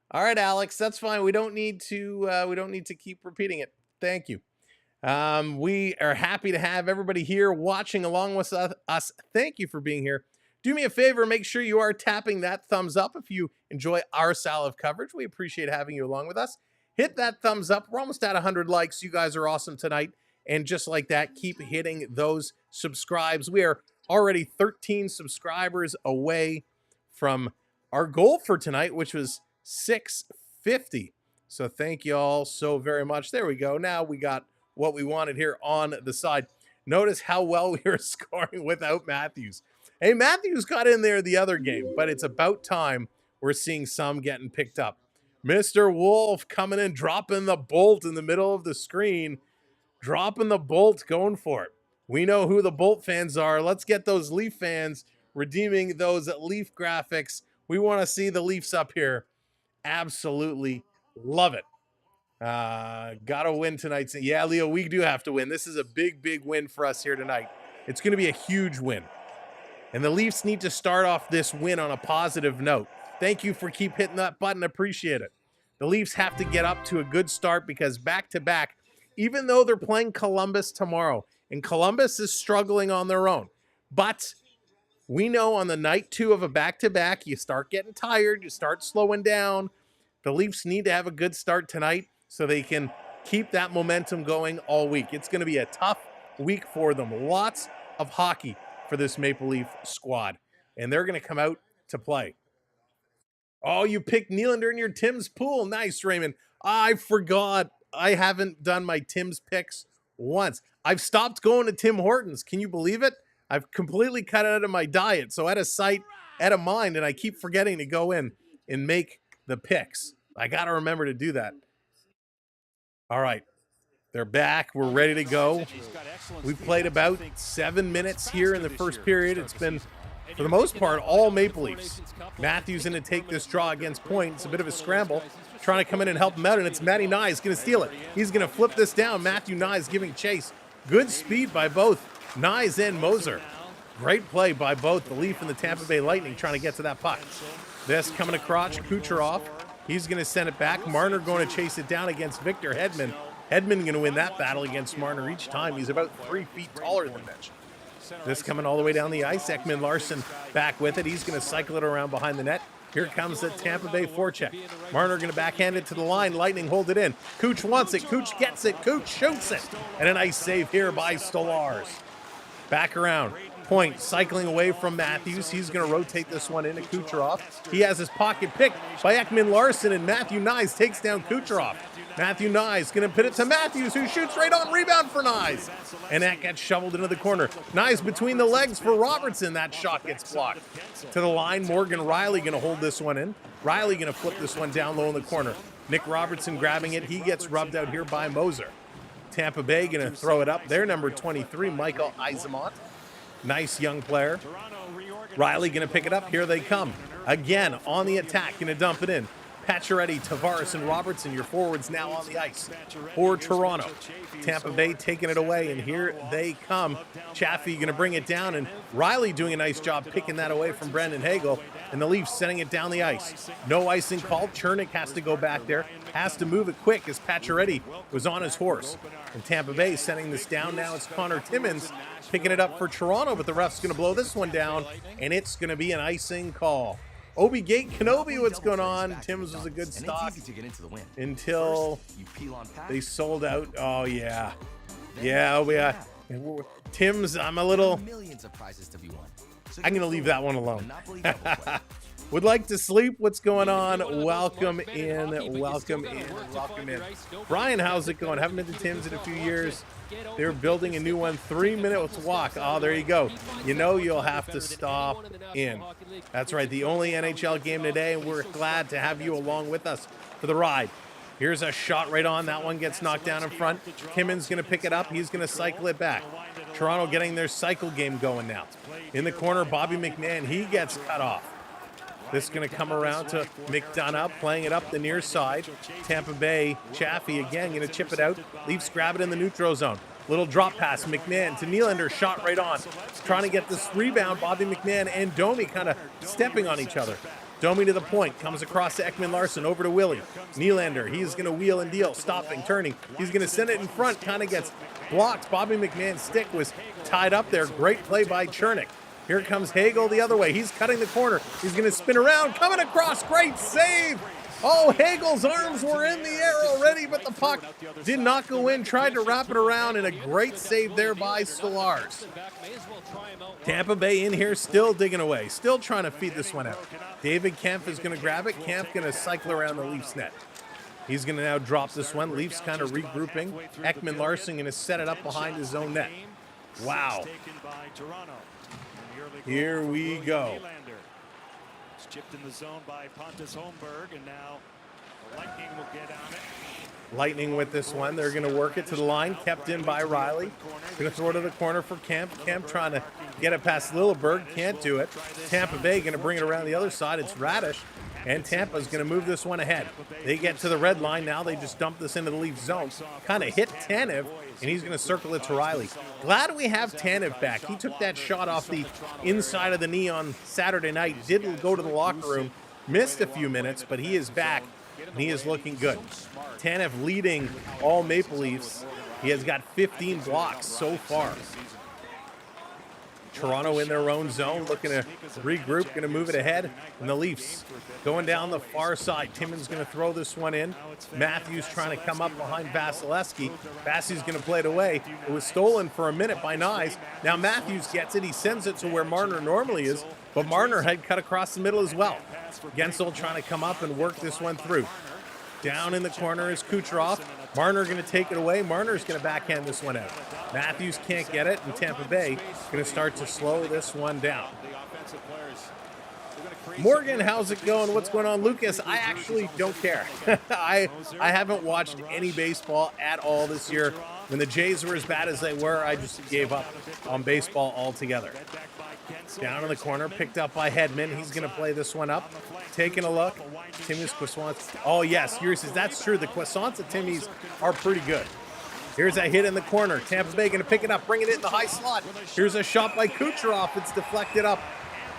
All right, Alex, that's fine. We don't need to keep repeating it. Thank you. We are happy to have everybody here watching along with us. Thank you for being here. Do me a favor, make sure you are tapping that thumbs up if you enjoy our style of coverage. We appreciate having you along with us. Hit that thumbs up. We're almost at 100 likes. You guys are awesome tonight. And just like that, keep hitting those subscribes. We are already 13 subscribers away from our goal for tonight, which was 650. So thank you all so very much. There we go. Now we got what we wanted here on the side. Notice how well we are scoring without Matthews. Hey, Matthews got in there the other game, but it's about time we're seeing some getting picked up. Mr. Wolf coming in, dropping the bolt in the middle of the screen. Dropping the bolt, going for it. We know who the Bolt fans are. Let's get those Leaf fans redeeming those Leaf graphics. We want to see the Leafs up here. Absolutely love it. Gotta win tonight. Yeah, Leo, we do have to win. This is a big, big win for us here tonight. It's going to be a huge win. And the Leafs need to start off this win on a positive note. Thank you for keep hitting that button. Appreciate it. The Leafs have to get up to a good start because back-to-back, even though they're playing Columbus tomorrow, and Columbus is struggling on their own. But we know on the night 2 of a back-to-back, you start getting tired, you start slowing down. The Leafs need to have a good start tonight so they can keep that momentum going all week. It's going to be a tough week for them. Lots of hockey for this Maple Leaf squad, and they're going to come out to play. Oh, you picked Nylander in your Tim's pool. Nice, Raymond. I forgot. I haven't done my Tim's picks once. I've stopped going to Tim Hortons. Can you believe it? I've completely cut it out of my diet. So out of sight, out of mind, and I keep forgetting to go in and make the picks. I got to remember to do that. All right. They're back. We're ready to go. We've played about 7 minutes here in the first period. It's been, for the most part, all Maple Leafs. Matthews going to take this draw against Point. It's a bit of a scramble. Trying to come in and help him out, and it's Matty Nye going to steal it. He's going to flip this down. Matthew Nye giving chase. Good speed by both Nye and Moser. Great play by both the Leaf and the Tampa Bay Lightning trying to get to that puck. This coming across Kucherov. He's going to send it back. Marner going to chase it down against Victor Hedman. Hedman going to win that battle against Marner each time. He's about 3 feet taller than Mitch. This coming all the way down the ice. Ekman Larson back with it. He's going to cycle it around behind the net. Here comes the Tampa Bay forecheck. Marner going to backhand it to the line. Lightning hold it in. Cooch wants it. Cooch gets it. Cooch shoots it. And a nice save here by Stolarz. Back around. Point cycling away from Matthews. He's going to rotate this one into Kucherov. He has his pocket picked by Ekman Larson, and Matthew Nyes takes down Kucherov. Matthew Nyes going to put it to Matthews, who shoots right on. Rebound for Nyes. And that gets shoveled into the corner. Nyes between the legs for Robertson. That shot gets blocked. To the line, Morgan Riley going to hold this one in. Riley going to flip this one down low in the corner. Nick Robertson grabbing it. He gets rubbed out here by Moser. Tampa Bay going to throw it up. Their number 23, Michael Eismont. Nice young player. Riley going to pick it up. Here they come. Again, on the attack, going to dump it in. Pacioretty, Tavares, and Robertson, your forwards now on the ice for Toronto. Tampa Bay taking it away, and here they come. Chaffee going to bring it down, and Riley doing a nice job picking that away from Brendan Hagel, and the Leafs sending it down the ice. No icing called. Chernik has to go back there, has to move it quick as Pacioretty was on his horse. And Tampa Bay sending this down. Now it's Connor Timmins picking it up for Toronto, but the ref's going to blow this one down, and it's going to be an icing call. Obi Gate Kenobi, what's going on? Tim's was a good stock until they sold out. Oh, yeah. Yeah. Tim's, I'm going to leave that one alone. Would like to sleep? What's going on? Welcome in. Brian, how's it going? Haven't been to Tim's in a few years. They're building a new one, 3 minutes walk. Oh, there you go. You know you'll have to stop in. That's right, the only NHL game today, and we're glad to have you along with us for the ride. Here's a shot right on. That one gets knocked down in front. Timmins going to pick it up. He's going to cycle it back. Toronto getting their cycle game going now. In the corner, Bobby McMahon. He gets cut off. This is going to come around to McDonough, playing it up the near side. Tampa Bay, Chaffee again, going to chip it out. Leafs grab it in the neutral zone. Little drop pass, McMahon to Nylander, shot right on. Trying to get this rebound, Bobby McMahon and Domi kind of stepping on each other. Domi to the point, comes across to Ekman Larson, over to Willie. Nylander, he's going to wheel and deal, stopping, turning. He's going to send it in front, kind of gets blocked. Bobby McMahon's stick was tied up there. Great play by Chernik. Here comes Hagel the other way. He's cutting the corner. He's going to spin around, coming across. Great save. Oh, Hagel's arms were in the air already, but the puck did not go in. Tried to wrap it around, and a great save there by Stolarz. Tampa Bay in here still digging away, still trying to feed this one out. David Kempf is going to grab it. Kempf going to cycle around the Leafs net. He's going to now drop this one. Leafs kind of regrouping. Ekman Larson going to set it up behind his own net. Wow. Here we go. It's chipped in the zone by Pontus Holmberg, and now the Lightning will get on it. Lightning with this one. They're going to work it to the line. Kept in by Riley. Going to throw it to the corner for Kemp. Kemp trying to get it past Lilleberg. Can't do it. Tampa Bay going to bring it around the other side. It's Radish. And Tampa's going to move this one ahead. They get to the red line. Now they just dump this into the Leafs zone. Kind of hit Tanev, and he's going to circle it to Riley. Glad we have Tanev back. He took that shot off the inside of the knee on Saturday night. Didn't go to the locker room. Missed a few minutes, but he is back, and he is looking good. Tanev leading all Maple Leafs. He has got 15 blocks so far. Toronto in their own zone, looking to regroup, going to move it ahead. And the Leafs going down the far side. Timmins going to throw this one in. Matthews trying to come up behind Vasilevsky. Vasilevsky's going to play it away. It was stolen for a minute by Nyes. Now Matthews gets it. He sends it to where Marner normally is, but Marner had cut across the middle as well. Gensel trying to come up and work this one through. Down in the corner is Kucherov. Marner going to take it away. Marner's going to backhand this one out. Matthews can't get it, and Tampa Bay going to start to slow this one down. Morgan, how's it going? What's going on? Lucas, I actually don't care. I haven't watched any baseball at all this year. When the Jays were as bad as they were, I just gave up on baseball altogether. Down in the corner, picked up by Hedman. He's going to play this one up. Taking a look. Timmy's croissants. Oh, yes. Yours says that's true. The croissants at Timmy's are pretty good. Here's a hit in the corner. Tampa Bay going to pick it up, bringing it in the high slot. Here's a shot by Kucherov. It's deflected up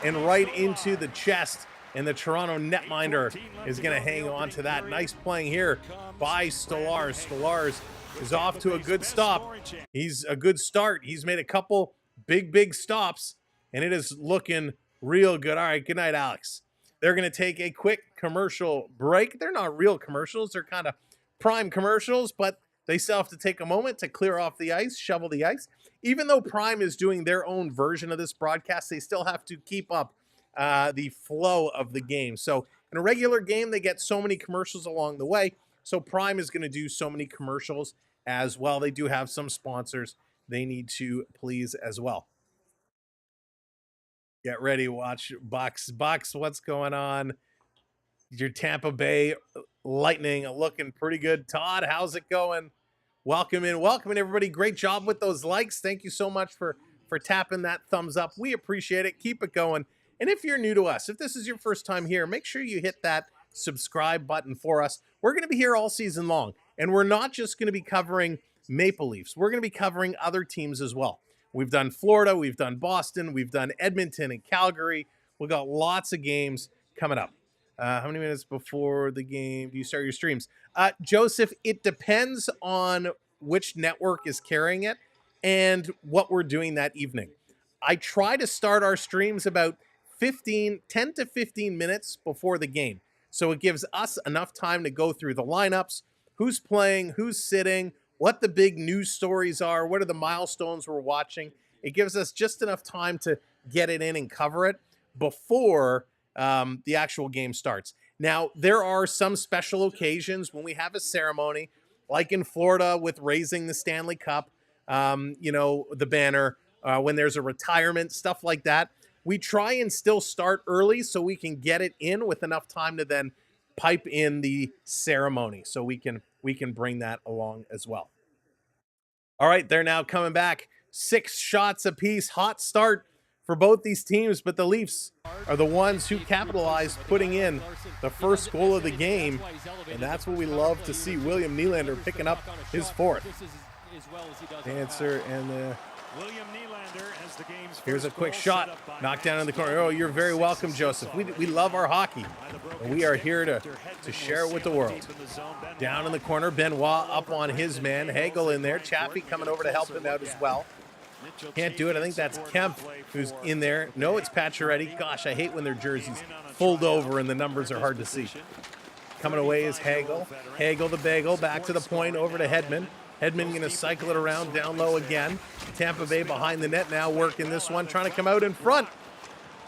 and right into the chest. And the Toronto netminder is going to hang on to that. Nice playing here by Stolarz. Stolarz is off to a good stop. He's a good start. He's made a couple big stops, and it is looking real good. All right, good night, Alex. They're going to take a quick commercial break. They're not real commercials. They're kind of Prime commercials, but they still have to take a moment to clear off the ice, shovel the ice. Even though Prime is doing their own version of this broadcast, they still have to keep up the flow of the game. So in a regular game, they get so many commercials along the way. So Prime is going to do so many commercials as well. They do have some sponsors they need to please as well. Get ready, watch Bucks. Bucks, what's going on? Your Tampa Bay Lightning looking pretty good. Todd, how's it going? Welcome in, everybody. Great job with those likes. Thank you so much for tapping that thumbs up. We appreciate it. Keep it going. And if you're new to us, if this is your first time here, make sure you hit that subscribe button for us. We're going to be here all season long, and we're not just going to be covering Maple Leafs. We're going to be covering other teams as well. We've done Florida, we've done Boston, we've done Edmonton and Calgary. We've got lots of games coming up. How many minutes before the game do you start your streams? Joseph, it depends on which network is carrying it and what we're doing that evening. I try to start our streams about 10 to 15 minutes before the game. So it gives us enough time to go through the lineups, who's playing, who's sitting, what the big news stories are, what are the milestones we're watching. It gives us just enough time to get it in and cover it before the actual game starts. Now, there are some special occasions when we have a ceremony, like in Florida with raising the Stanley Cup, the banner, when there's a retirement, stuff like that. We try and still start early so we can get it in with enough time to then pipe in the ceremony so we can bring that along as well. All right, they're now coming back. 6 shots apiece. Hot start for both these teams, but the Leafs are the ones who capitalized, putting in the first goal of the game, and that's what we love to see. William Nylander picking up his 4th. Answer and William Nylander has the game's here's a quick shot, knocked down in the corner. Oh, you're very welcome, Joseph. We love our hockey, and we are here to share it with the world. Down in the corner, Benoit up on his man. Hagel in there. Chappie coming over to help him out as well. Can't do it. I think that's Kemp who's in there. No, it's Pacioretty. Gosh, I hate when their jerseys fold over and the numbers are hard to see. Coming away is Hagel. Hagel the bagel, back to the point, over to Hedman. Hedman going to cycle it around, down low again. Tampa Bay behind the net now, working this one, trying to come out in front.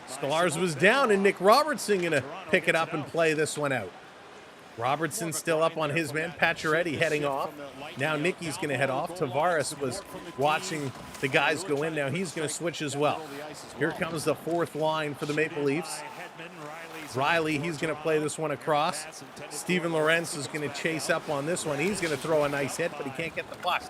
Stolarz was down, and Nick Robertson going to pick it up and play this one out. Robertson still up on his man. Pacioretty heading off. Now Nicky's going to head off. Tavares was watching the guys go in. Now he's going to switch as well. Here comes the 4th line for the Maple Leafs. Riley, he's going to play this one across. Steven Lorentz is going to chase up on this one. He's going to throw a nice hit, but he can't get the puck.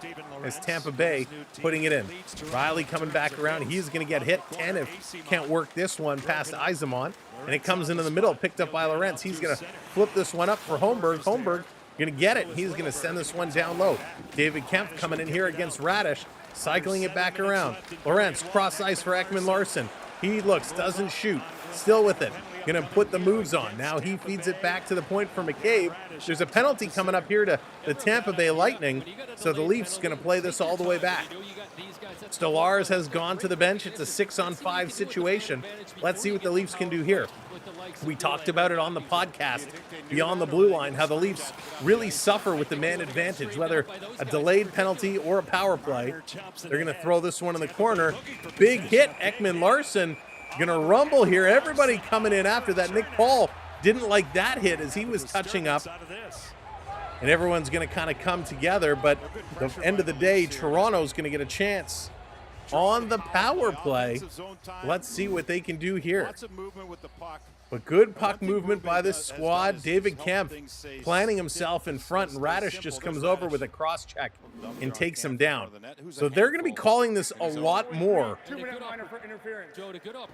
As Tampa Bay putting it in. Riley coming back around. He's going to get hit. Tanev can't work this one past Yzerman. And it comes into the middle, picked up by Lorentz. He's going to flip this one up for Holmberg. Holmberg going to get it. He's going to send this one down low. David Kemp coming in here against Radish, cycling it back around. Lorentz cross ice for Ekman Larson. He looks, doesn't shoot, still with it. Going to put the moves on. Now he feeds it back to the point for McCabe. There's a penalty coming up here to the Tampa Bay Lightning, so the Leafs going to play this all the way back. Stolarz has gone to the bench. It's a 6-on-5 situation. Let's see what the Leafs can do here. We talked about it on the podcast, Beyond the Blue Line, how the Leafs really suffer with the man advantage, whether a delayed penalty or a power play. They're going to throw this one in the corner. Big hit, Ekman Larson. Going to rumble here. Everybody coming in after that. Nick Paul didn't like that hit as he was touching up. And everyone's going to kind of come together. But at the end of the day, Toronto's going to get a chance on the power play. Let's see what they can do here. But good puck movement by this squad. David Kemp planning himself in front, and Radish just comes over with a cross check and takes him down. So they're going to be calling this a lot more.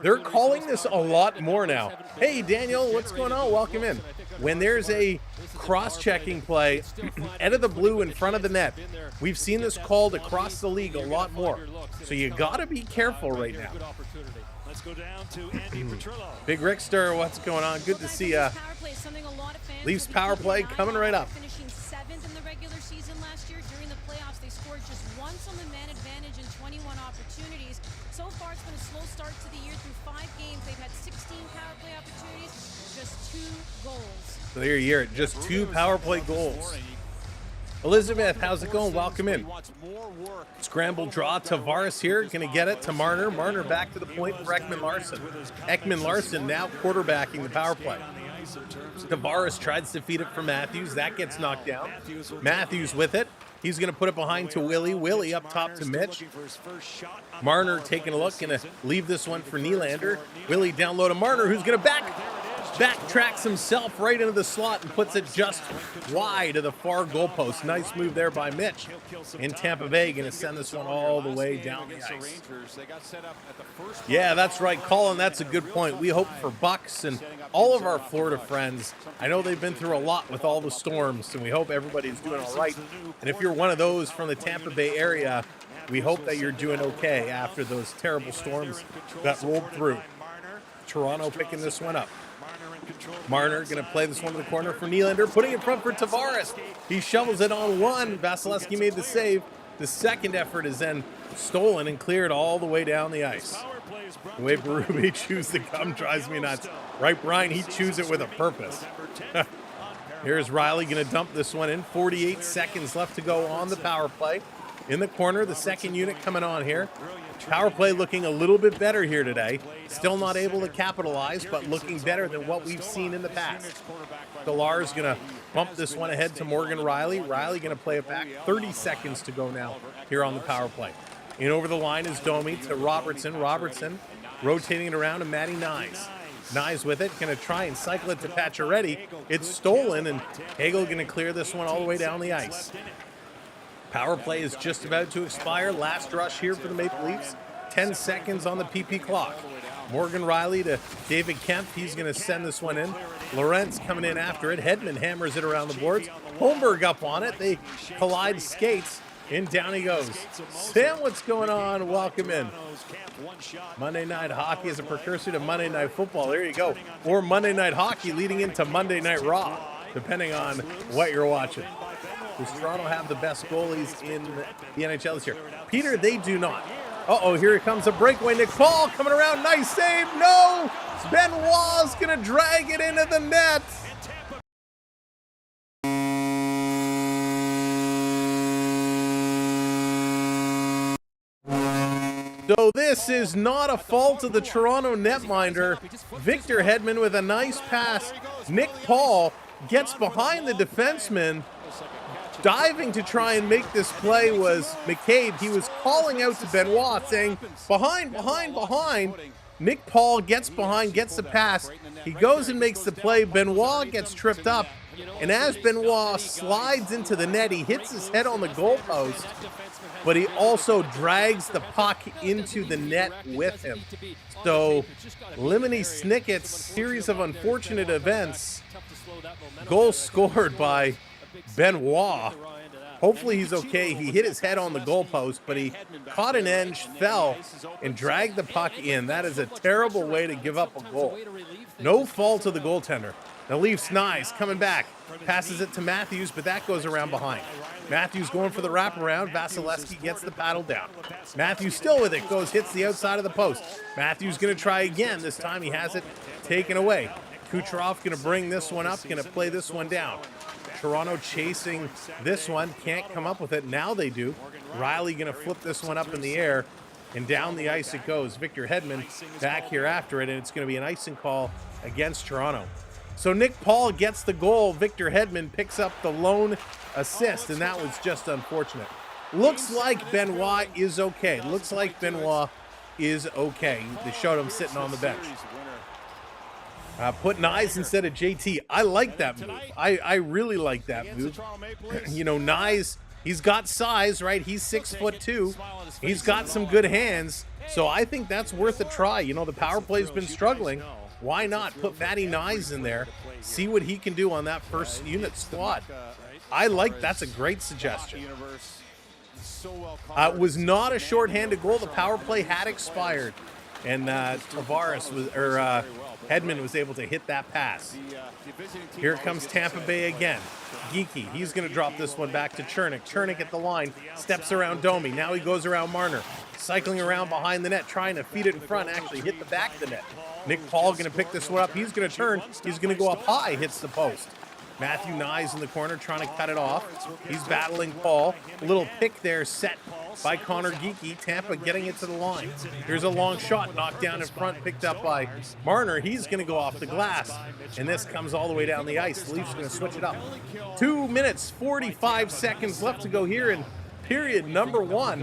They're calling this a lot more now. Hey, Daniel, what's going on? Welcome in. When there's a cross-checking play out of the blue in front of the net, we've seen this called across the league a lot more. So you got to be careful right now. Let's go down to Andy Petrillo. Big Rickster, what's going on? Good to see ya. Leafs power play coming right up. Finishing 7th in the regular season last year. During the playoffs, they scored just once on the man advantage in 21 opportunities. So far, it's been a slow start to the year. Through 5 games, they've had 16 power play opportunities, just 2 goals. So there you hear it, just 2 power play goals. Elizabeth, how's it going? Welcome in. Scramble draw. Tavares here, going to get it to Marner. Marner back to the point for Ekman Larson. Ekman Larson now quarterbacking the power play. Tavares tries to feed it for Matthews. That gets knocked down. Matthews with it. He's going to put it behind to Willie. Willie up top to Mitch. Marner taking a look, going to leave this one for Nylander. Willie down low to Marner, who's going to backtracks himself right into the slot and puts it just wide of the far goalpost. Nice move there by Mitch. In Tampa Bay, going to send this one all the way down the ice. Yeah, that's right, Colin. That's a good point. We hope for Bucks and all of our Florida friends. I know they've been through a lot with all the storms, and we hope everybody's doing all right. And if you're one of those from the Tampa Bay area, we hope that you're doing okay after those terrible storms that rolled through. Toronto picking this one up. Marner going to play this one in the corner for Nylander, putting it in front for Tavares. He shovels it on one. Vasilevsky made the save. The second effort is then stolen and cleared all the way down the ice. The way Berube chews the gum drives me nuts. Right, Brian? He chews it with a purpose. Here's Riley going to dump this one in. 48 seconds left to go on the power play. In the corner, the second unit coming on here. Power play looking a little bit better here today. Still not able to capitalize, but looking better than what we've seen in the past. Stolarz going to bump this one ahead to Morgan Riley. Riley going to play it back. 30 seconds to go now here on the power play. In over the line is Domi to Robertson. Robertson rotating it around to Matty Nyes. Nyes with it, going to try and cycle it to Pacioretty. It's stolen, and Hagel going to clear this one all the way down the ice. Power play is just about to expire. Last rush here for the Maple Leafs. 10 seconds on the PP clock. Morgan Riley to David Kemp. He's going to send this one in. Lorentz coming in after it. Hedman hammers it around the boards. Holmberg up on it. They collide skates, and down he goes. Sam, what's going on? Welcome in. Monday Night Hockey is a precursor to Monday Night Football. There you go. Or Monday Night Hockey leading into Monday Night Raw, depending on what you're watching. Does Toronto have the best goalies in the NHL this year? Peter, they do not. Uh-oh, here comes a breakaway. Nick Paul coming around. Nice save. No! Benoit's going to drag it into the net. So this is not a fault of the Toronto netminder. Victor Hedman with a nice pass. Nick Paul gets behind the defenseman. Diving to try and make this play was McCabe. He was calling out to Benoit saying, behind, behind, behind. Nick Paul gets behind, gets the pass. He goes and makes the play. Benoit gets tripped up. And as Benoit slides into the net, he hits his head on the goalpost, but he also drags the puck into the net with him. So, Lemony Snicket's series of unfortunate events, goal scored by Benoit. Hopefully he's okay. He hit his head on the goalpost, but he caught an edge, fell, and dragged the puck in. That is a terrible way to give up a goal. No fault of the goaltender. The Leafs nice, coming back, passes it to Matthews, but that goes around behind. Matthews going for the wraparound. Vasilevsky gets the paddle down. Matthews still with it, hits the outside of the post. Matthews going to try again. This time he has it taken away. Kucherov going to bring this one up, going to play this one down. Toronto chasing this one, can't come up with it. Now they do. Riley going to flip this one up in the air, and down the ice it goes. Victor Hedman back here after it, and it's going to be an icing call against Toronto. So Nick Paul gets the goal. Victor Hedman picks up the lone assist, and that was just unfortunate. Looks like Benoit is okay. They showed him sitting on the bench. Put Nyes instead of JT. I like that move. I really like that move. You know, Nyes, he's got size, right? He's 6'2". He's got some good hands. So I think that's worth a try. You know, the power play's been struggling. Why not put Matty Nyes in there? See what he can do on that first unit squad. That's a great suggestion. It was not a shorthanded goal. The power play had expired. And Hedman was able to hit that pass. Here comes Tampa Bay again. Geeky, he's going to drop this one back to Chernik. Chernik at the line, steps around Domi. Now he goes around Marner, cycling around behind the net, trying to feed it in front, actually hit the back of the net. Nick Paul going to pick this one up. He's going to turn. He's going to go up high, hits the post. Matthew Nyes in the corner trying to cut it off. He's battling Paul. A little pick there set by Connor Geeky. Tampa getting it to the line. Here's a long shot knocked down in front, picked up by Marner. He's going to go off the glass, and this comes all the way down the ice. The Leafs going to switch it up. 2 minutes, 45 seconds left to go here in period number 1.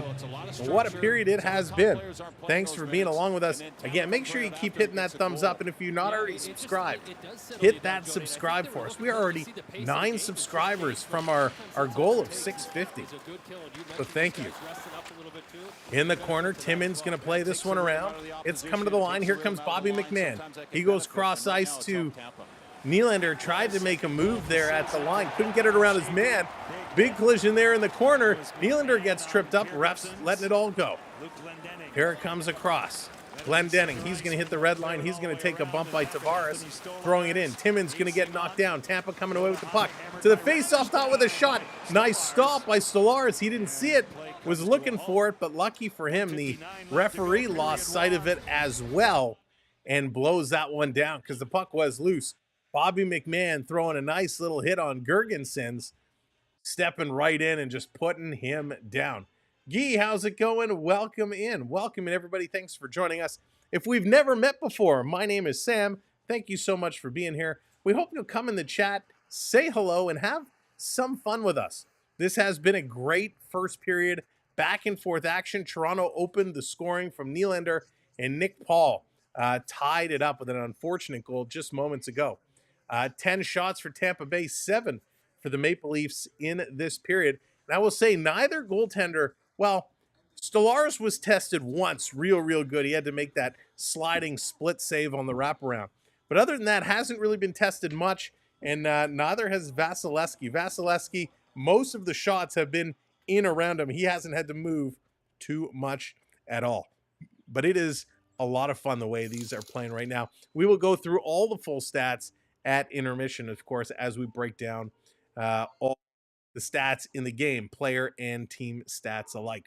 What a period it has been. Thanks for being along with us. Again, make sure you keep hitting that thumbs up, and if you're not already subscribed, hit that subscribe for us. We are already 9 subscribers from our goal of 650. So thank you. In the corner, Timmins going to play this one around. It's coming to the line. Here comes Bobby McMahon. He goes cross ice to Nylander, tried to make a move there at the line. Couldn't get it around his man. Big collision there in the corner. Nylander gets tripped up. Refs letting it all go. Here it comes across. Glendening, he's going to hit the red line. He's going to take a bump by Tavares, throwing it in. Timmins going to get knocked down. Tampa coming away with the puck. To the face-off dot with a shot. Nice stop by Stellaris. He didn't see it. Was looking for it, but lucky for him, the referee lost sight of it as well and blows that one down because the puck was loose. Bobby McMahon throwing a nice little hit on Gergensons, stepping right in and just putting him down. Guy, how's it going? Welcome in. Welcome in, everybody. Thanks for joining us. If we've never met before, my name is Sam. Thank you so much for being here. We hope you'll come in the chat, say hello, and have some fun with us. This has been a great first period, back and forth action. Toronto opened the scoring from Nylander, and Nick Paul tied it up with an unfortunate goal just moments ago. 10 shots for Tampa Bay, 7 for the Maple Leafs in this period. And I will say neither goaltender, well, Stellaris was tested once real good. He had to make that sliding split save on the wraparound. But other than that, hasn't really been tested much, and neither has Vasilevsky. Vasilevsky, most of the shots have been in around him. He hasn't had to move too much at all. But it is a lot of fun the way these are playing right now. We will go through all the full stats at intermission, of course, as we break down all the stats in the game, player and team stats alike.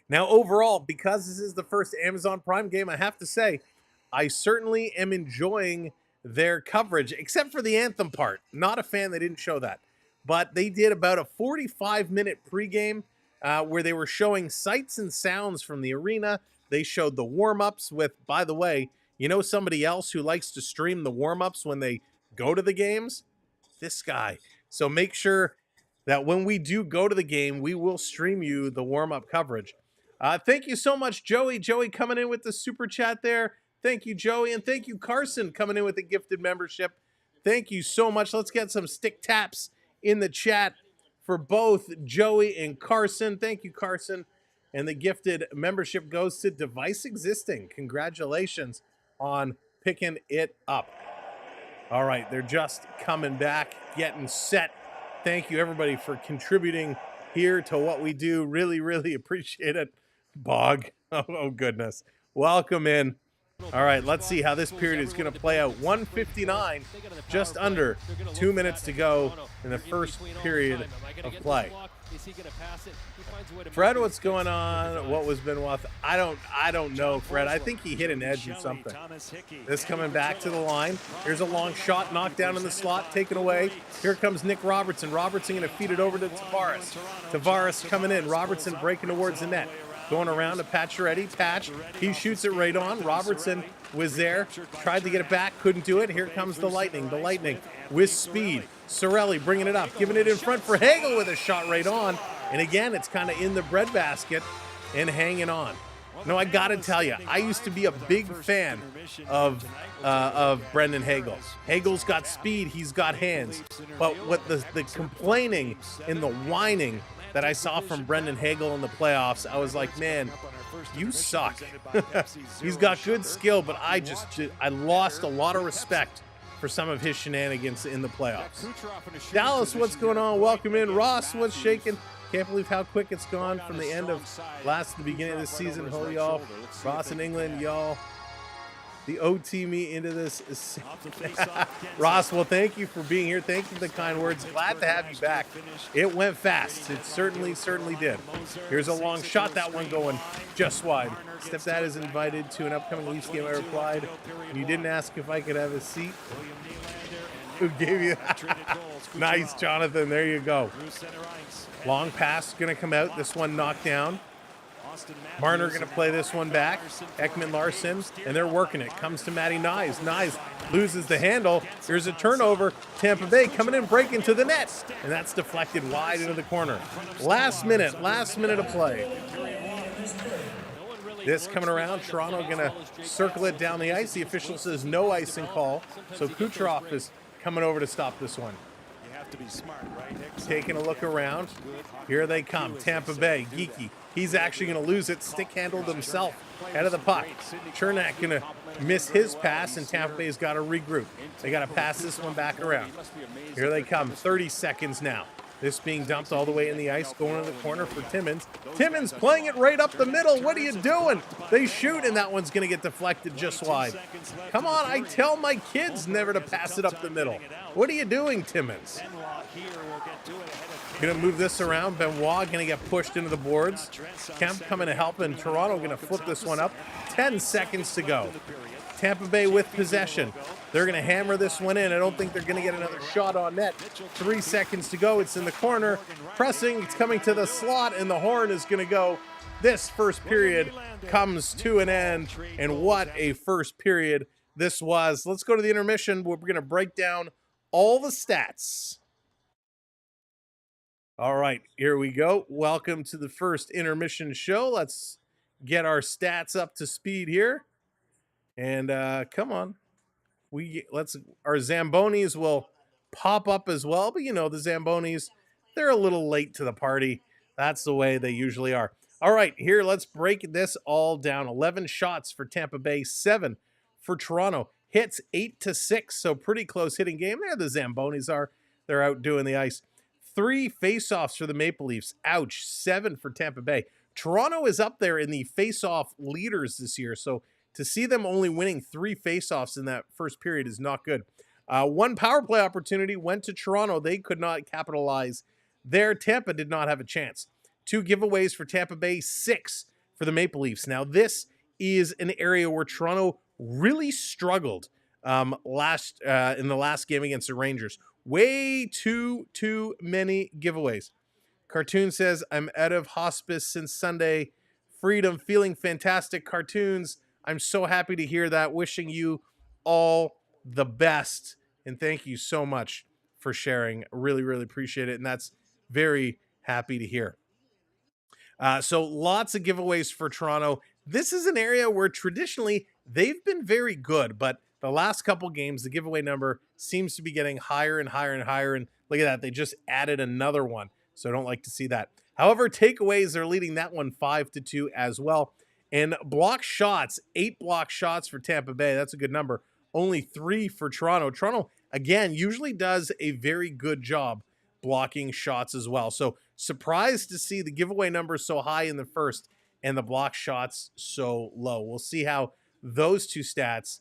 Now, overall, because this is the first Amazon Prime game, I have to say, I certainly am enjoying their coverage, except for the anthem part. Not a fan, they didn't show that. But they did about a 45-minute pregame where they were showing sights and sounds from the arena. They showed the warm-ups with, by the way, you know somebody else who likes to stream the warm-ups when they go to the games? This guy. So make sure that when we do go to the game, we will stream you the warm-up coverage. Thank you so much, Joey. Joey coming in with the super chat there. Thank you, Joey. And thank you, Carson, coming in with a gifted membership. Thank you so much. Let's get some stick taps in the chat for both Joey and Carson. Thank you, Carson. And the gifted membership goes to Device Existing. Congratulations on picking it up. All right, they're just coming back, getting set. Thank you, everybody, for contributing here to what we do. Really, really appreciate it. Bog. Oh goodness. Welcome in. All right, let's see how this period is going to play out. 1:59, just under 2 minutes to go in the first period of play. Fred, what's going on? What was Benoit? I don't know, Fred. I think he hit an edge or something. This coming back to the line. Here's a long shot, knocked down in the slot, taken away. Here comes Nick Robertson. Robertson going to feed it over to Tavares. Tavares coming in. Robertson breaking towards the net. Going around to Pacioretty. Patch, he shoots it right on. Robertson was there, tried to get it back, couldn't do it. Here comes the Lightning. The Lightning with speed. Sorelli bringing it up, giving it in front for Hagel with a shot right on. And again, it's kind of in the breadbasket and hanging on. No, I got to tell you, I used to be a big fan of Brendan Hagel. Hagel's got speed, he's got hands. But what the complaining and the whining that I saw from Brendan Hagel in the playoffs, I was like, man, you suck. He's got good skill, but I lost a lot of respect for some of his shenanigans in the playoffs. Dallas, what's going on? Welcome in. Ross, what's shaking? Can't believe how quick it's gone from the end of to the beginning of this season. Ho, y'all. Ross in England, y'all. The OT me into this. Ross, well, thank you for being here. Thank you for the kind words. Glad to have you back. It went fast. It certainly did. Here's a long shot. That one going just wide. Stepdad is invited to an upcoming Leafs game. I replied, you didn't ask if I could have a seat. Who gave you that? Nice, Jonathan. There you go. Long pass going to come out. This one knocked down. Marner going to play this one back. Ekman Larson, and they're working it. Comes to Matty Nyes. Nyes loses the handle. Here's a turnover. Tampa Bay coming in, breaking to the net. And that's deflected wide into the corner. Last minute of play. This coming around. Toronto going to circle it down the ice. The official says no icing call. So Kucherov is coming over to stop this one. To be smart, right? Taking a look around. Here they come. Tampa Bay. Geeky. He's actually going to lose it. Stick handled himself. Head of the puck. Chernak going to miss his pass, and Tampa Bay's got to regroup. They got to pass this one back around. Here they come. 30 seconds now. This being dumped all the way in the ice, going to the corner for Timmins. Timmins playing it right up the middle. What are you doing? They shoot, and that one's going to get deflected just wide. Come on, I tell my kids never to pass it up the middle. What are you doing, Timmins? Going to move this around. Benoit going to get pushed into the boards. Kemp coming to help, and Toronto going to flip this one up. 10 seconds to go. Tampa Bay with possession. They're going to hammer this one in. I don't think they're going to get another shot on net. 3 seconds to go. It's in the corner. Pressing. It's coming to the slot, and the horn is going to go. This first period comes to an end, and what a first period this was. Let's go to the intermission. We're going to break down all the stats. All right, here we go. Welcome to the first intermission show. Let's get our stats up to speed here. And come on. Our Zambonis will pop up as well, but you know, the Zambonis, they're a little late to the party. That's the way they usually are. All right, here, let's break this all down. 11 shots for Tampa Bay, 7 for Toronto. Hits 8-6, so pretty close hitting game. There the Zambonis are. They're out doing the ice. 3 faceoffs for the Maple Leafs. Ouch, 7 for Tampa Bay. Toronto is up there in the faceoff leaders this year, so to see them only winning 3 faceoffs in that first period is not good. 1 power play opportunity went to Toronto. They could not capitalize there. Tampa did not have a chance. 2 giveaways for Tampa Bay, 6 for the Maple Leafs. Now, this is an area where Toronto really struggled in the last game against the Rangers. Way too many giveaways. Cartoon says, I'm out of hospice since Sunday. Freedom, feeling fantastic. Cartoons, I'm so happy to hear that. Wishing you all the best. And thank you so much for sharing. Really, really appreciate it. And that's very happy to hear. So lots of giveaways for Toronto. This is an area where traditionally they've been very good, but the last couple games, the giveaway number seems to be getting higher and higher and higher. And look at that, they just added another one. So I don't like to see that. However, takeaways are leading that one 5-2 as well. And block shots, 8 block shots for Tampa Bay. That's a good number. Only 3 for Toronto. Toronto, again, usually does a very good job blocking shots as well. So surprised to see the giveaway number so high in the first and the block shots so low. We'll see how those two stats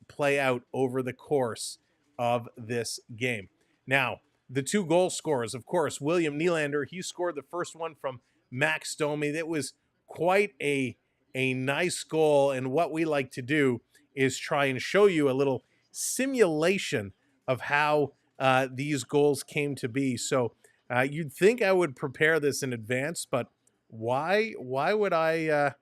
play out over the course of this game. Now, the 2 goal scorers, of course, William Nylander, he scored the first one from Max Domi. That was quite a nice goal, and what we like to do is try and show you a little simulation of how these goals came to be. So you'd think I would prepare this in advance, but why would I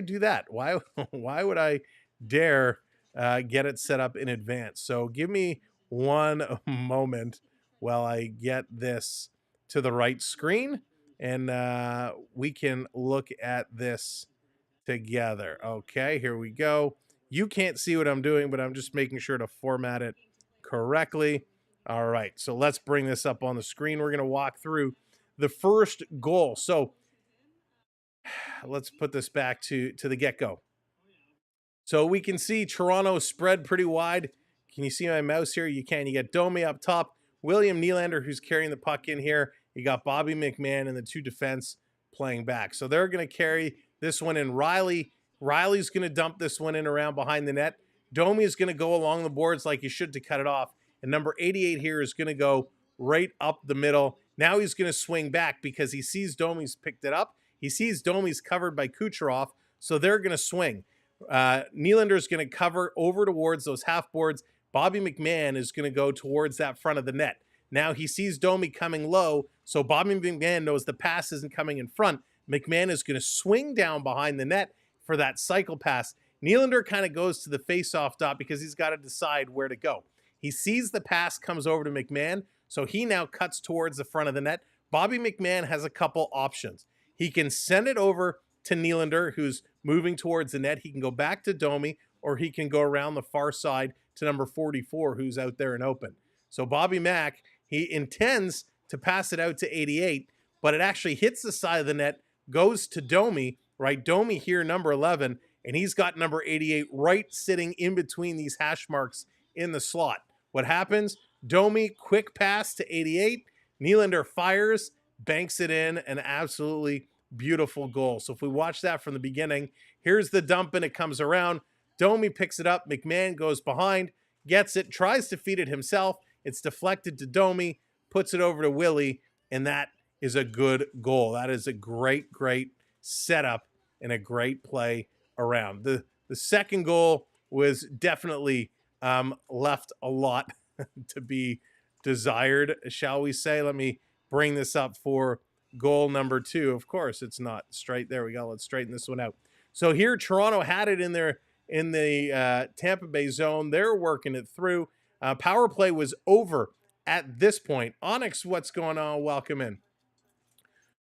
do that? Why would I dare get it set up in advance? So give me one moment while I get this to the right screen, and we can look at this together. Okay, here we go. You can't see what I'm doing, but I'm just making sure to format it correctly. All right, so let's bring this up on the screen. We're going to walk through the first goal. So let's put this back to the get-go. So we can see Toronto spread pretty wide. Can you see my mouse here? You can. You get Domi up top, William Nylander, who's carrying the puck in here. You got Bobby McMahon and the 2 defense playing back. So they're going to carry this one in. Riley's going to dump this one in around behind the net. Domi is going to go along the boards like he should to cut it off. And number 88 here is going to go right up the middle. Now he's going to swing back because he sees Domi's picked it up. He sees Domi's covered by Kucherov, so they're going to swing. Nylander's going to cover over towards those half boards. Bobby McMahon is going to go towards that front of the net. Now he sees Domi coming low, so Bobby McMahon knows the pass isn't coming in front. McMahon is going to swing down behind the net for that cycle pass. Nylander kind of goes to the face-off dot because he's got to decide where to go. He sees the pass comes over to McMahon, so he now cuts towards the front of the net. Bobby McMahon has a couple options. He can send it over to Nylander, who's moving towards the net. He can go back to Domi, or he can go around the far side to number 44, who's out there and open. So Bobby Mack, he intends to pass it out to 88, but it actually hits the side of the net, goes to Domi, right? Domi here, number 11, and he's got number 88 right sitting in between these hash marks in the slot. What happens? Domi, quick pass to 88. Nylander fires, banks it in, an absolutely beautiful goal. So if we watch that from the beginning, here's the dump and it comes around. Domi picks it up. McMahon goes behind, gets it, tries to feed it himself. It's deflected to Domi, puts it over to Willie, and that is a good goal. That is a great, great setup and a great play around. The second goal was definitely left a lot to be desired, shall we say. Let me bring this up for goal number 2. Of course, it's not straight. There we go. Let's straighten this one out. So here, Toronto had it in the Tampa Bay zone. They're working it through. Power play was over at this point. Onyx, what's going on? Welcome in.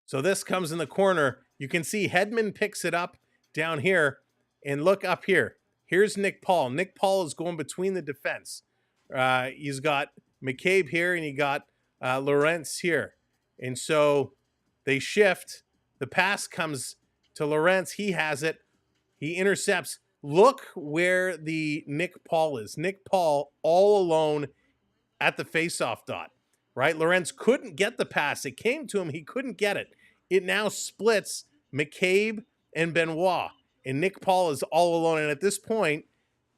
So this comes in the corner. You can see Hedman picks it up down here, and look up here. Here's Nick Paul. Nick Paul is going between the defense. He's got McCabe here, and he got Lorentz here. And so they shift. The pass comes to Lorentz. He has it. He intercepts. Look where the Nick Paul is. Nick Paul all alone at the faceoff dot, right? Lorentz couldn't get the pass. It came to him. He couldn't get it. It now splits McCabe and Benoit. And Nick Paul is all alone. And at this point,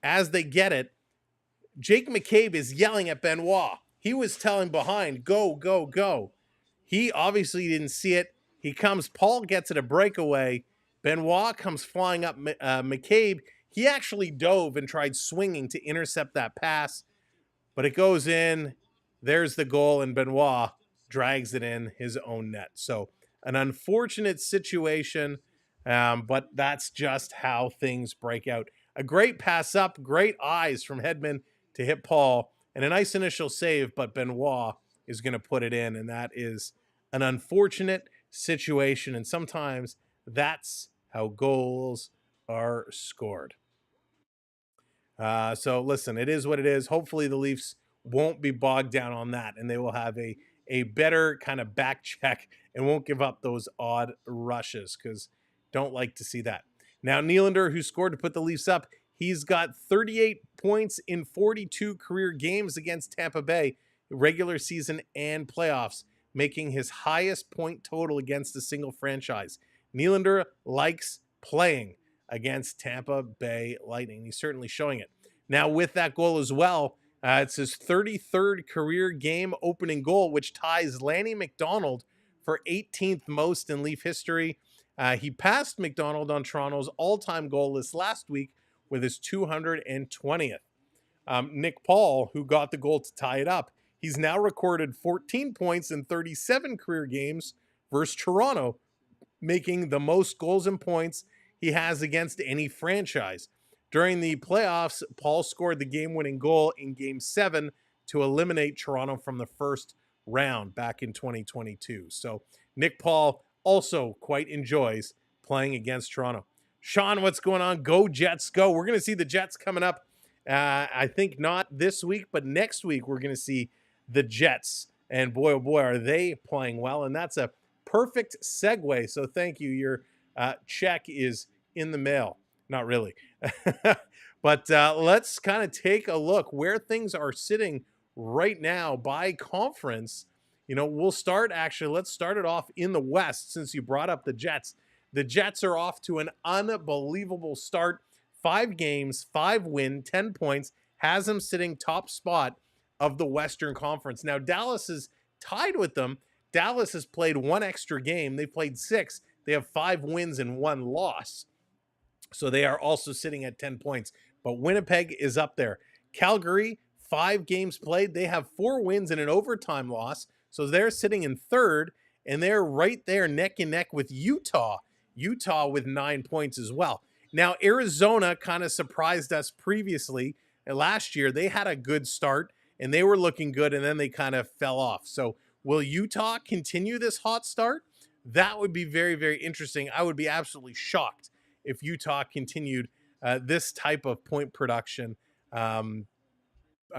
as they get it, Jake McCabe is yelling at Benoit. He was telling behind, go, go, go. He obviously didn't see it. He comes, Paul gets it a breakaway. Benoit comes flying up McCabe. He actually dove and tried swinging to intercept that pass, but it goes in. There's the goal, and Benoit drags it in his own net. So an unfortunate situation, but that's just how things break out. A great pass up, great eyes from Hedman to hit Paul, and a nice initial save, but Benoit is going to put it in, and that is an unfortunate situation, and sometimes that's how goals are scored. So listen, it is what it is. Hopefully the Leafs won't be bogged down on that, and they will have a better kind of back check and won't give up those odd rushes, because don't like to see that. Now Nylander, who scored to put the Leafs up, he's got 38 points in 42 career games against Tampa Bay, regular season and playoffs, making his highest point total against a single franchise. Nylander likes playing against Tampa Bay Lightning. He's certainly showing it. Now, with that goal as well, it's his 33rd career game opening goal, which ties Lanny McDonald for 18th most in Leaf history. He passed McDonald on Toronto's all-time goal list last week with his 220th. Nick Paul, who got the goal to tie it up, he's now recorded 14 points in 37 career games versus Toronto, making the most goals and points he has against any franchise. During the playoffs, Paul scored the game-winning goal in Game 7 to eliminate Toronto from the first round back in 2022. So Nick Paul also quite enjoys playing against Toronto. Sean, what's going on? Go Jets, go. We're going to see the Jets coming up. I think not this week, but next week we're going to see the Jets. And boy, oh boy, are they playing well. And that's a perfect segue. So thank you. Your check is in the mail. Not really. But let's kind of take a look where things are sitting right now by conference. You know, let's start it off in the West, since you brought up the Jets. The Jets are off to an unbelievable start. 5 games, 5 win, 10 points, has them sitting top spot of the Western Conference. Now, Dallas is tied with them. Dallas has played 1 extra game. They played 6. They have 5 wins and 1 loss. So they are also sitting at 10 points. But Winnipeg is up there. Calgary, 5 games played. They have 4 wins and an overtime loss. So they're sitting in 3rd, and they're right there neck and neck with Utah. Utah with 9 points as well. Now, Arizona kind of surprised us previously. Last year, they had a good start, and they were looking good, and then they kind of fell off. So will Utah continue this hot start? That would be very, very interesting. I would be absolutely shocked if Utah continued this type of point production. I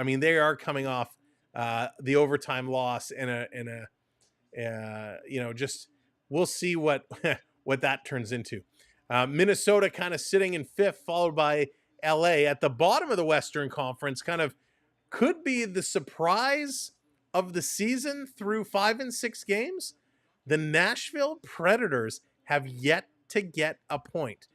mean, they are coming off the overtime loss and just we'll see what what that turns into. Minnesota kind of sitting in 5th, followed by LA at the bottom of the Western Conference. Kind of could be the surprise of the season through 5 and 6 games. The Nashville Predators have yet to get a point.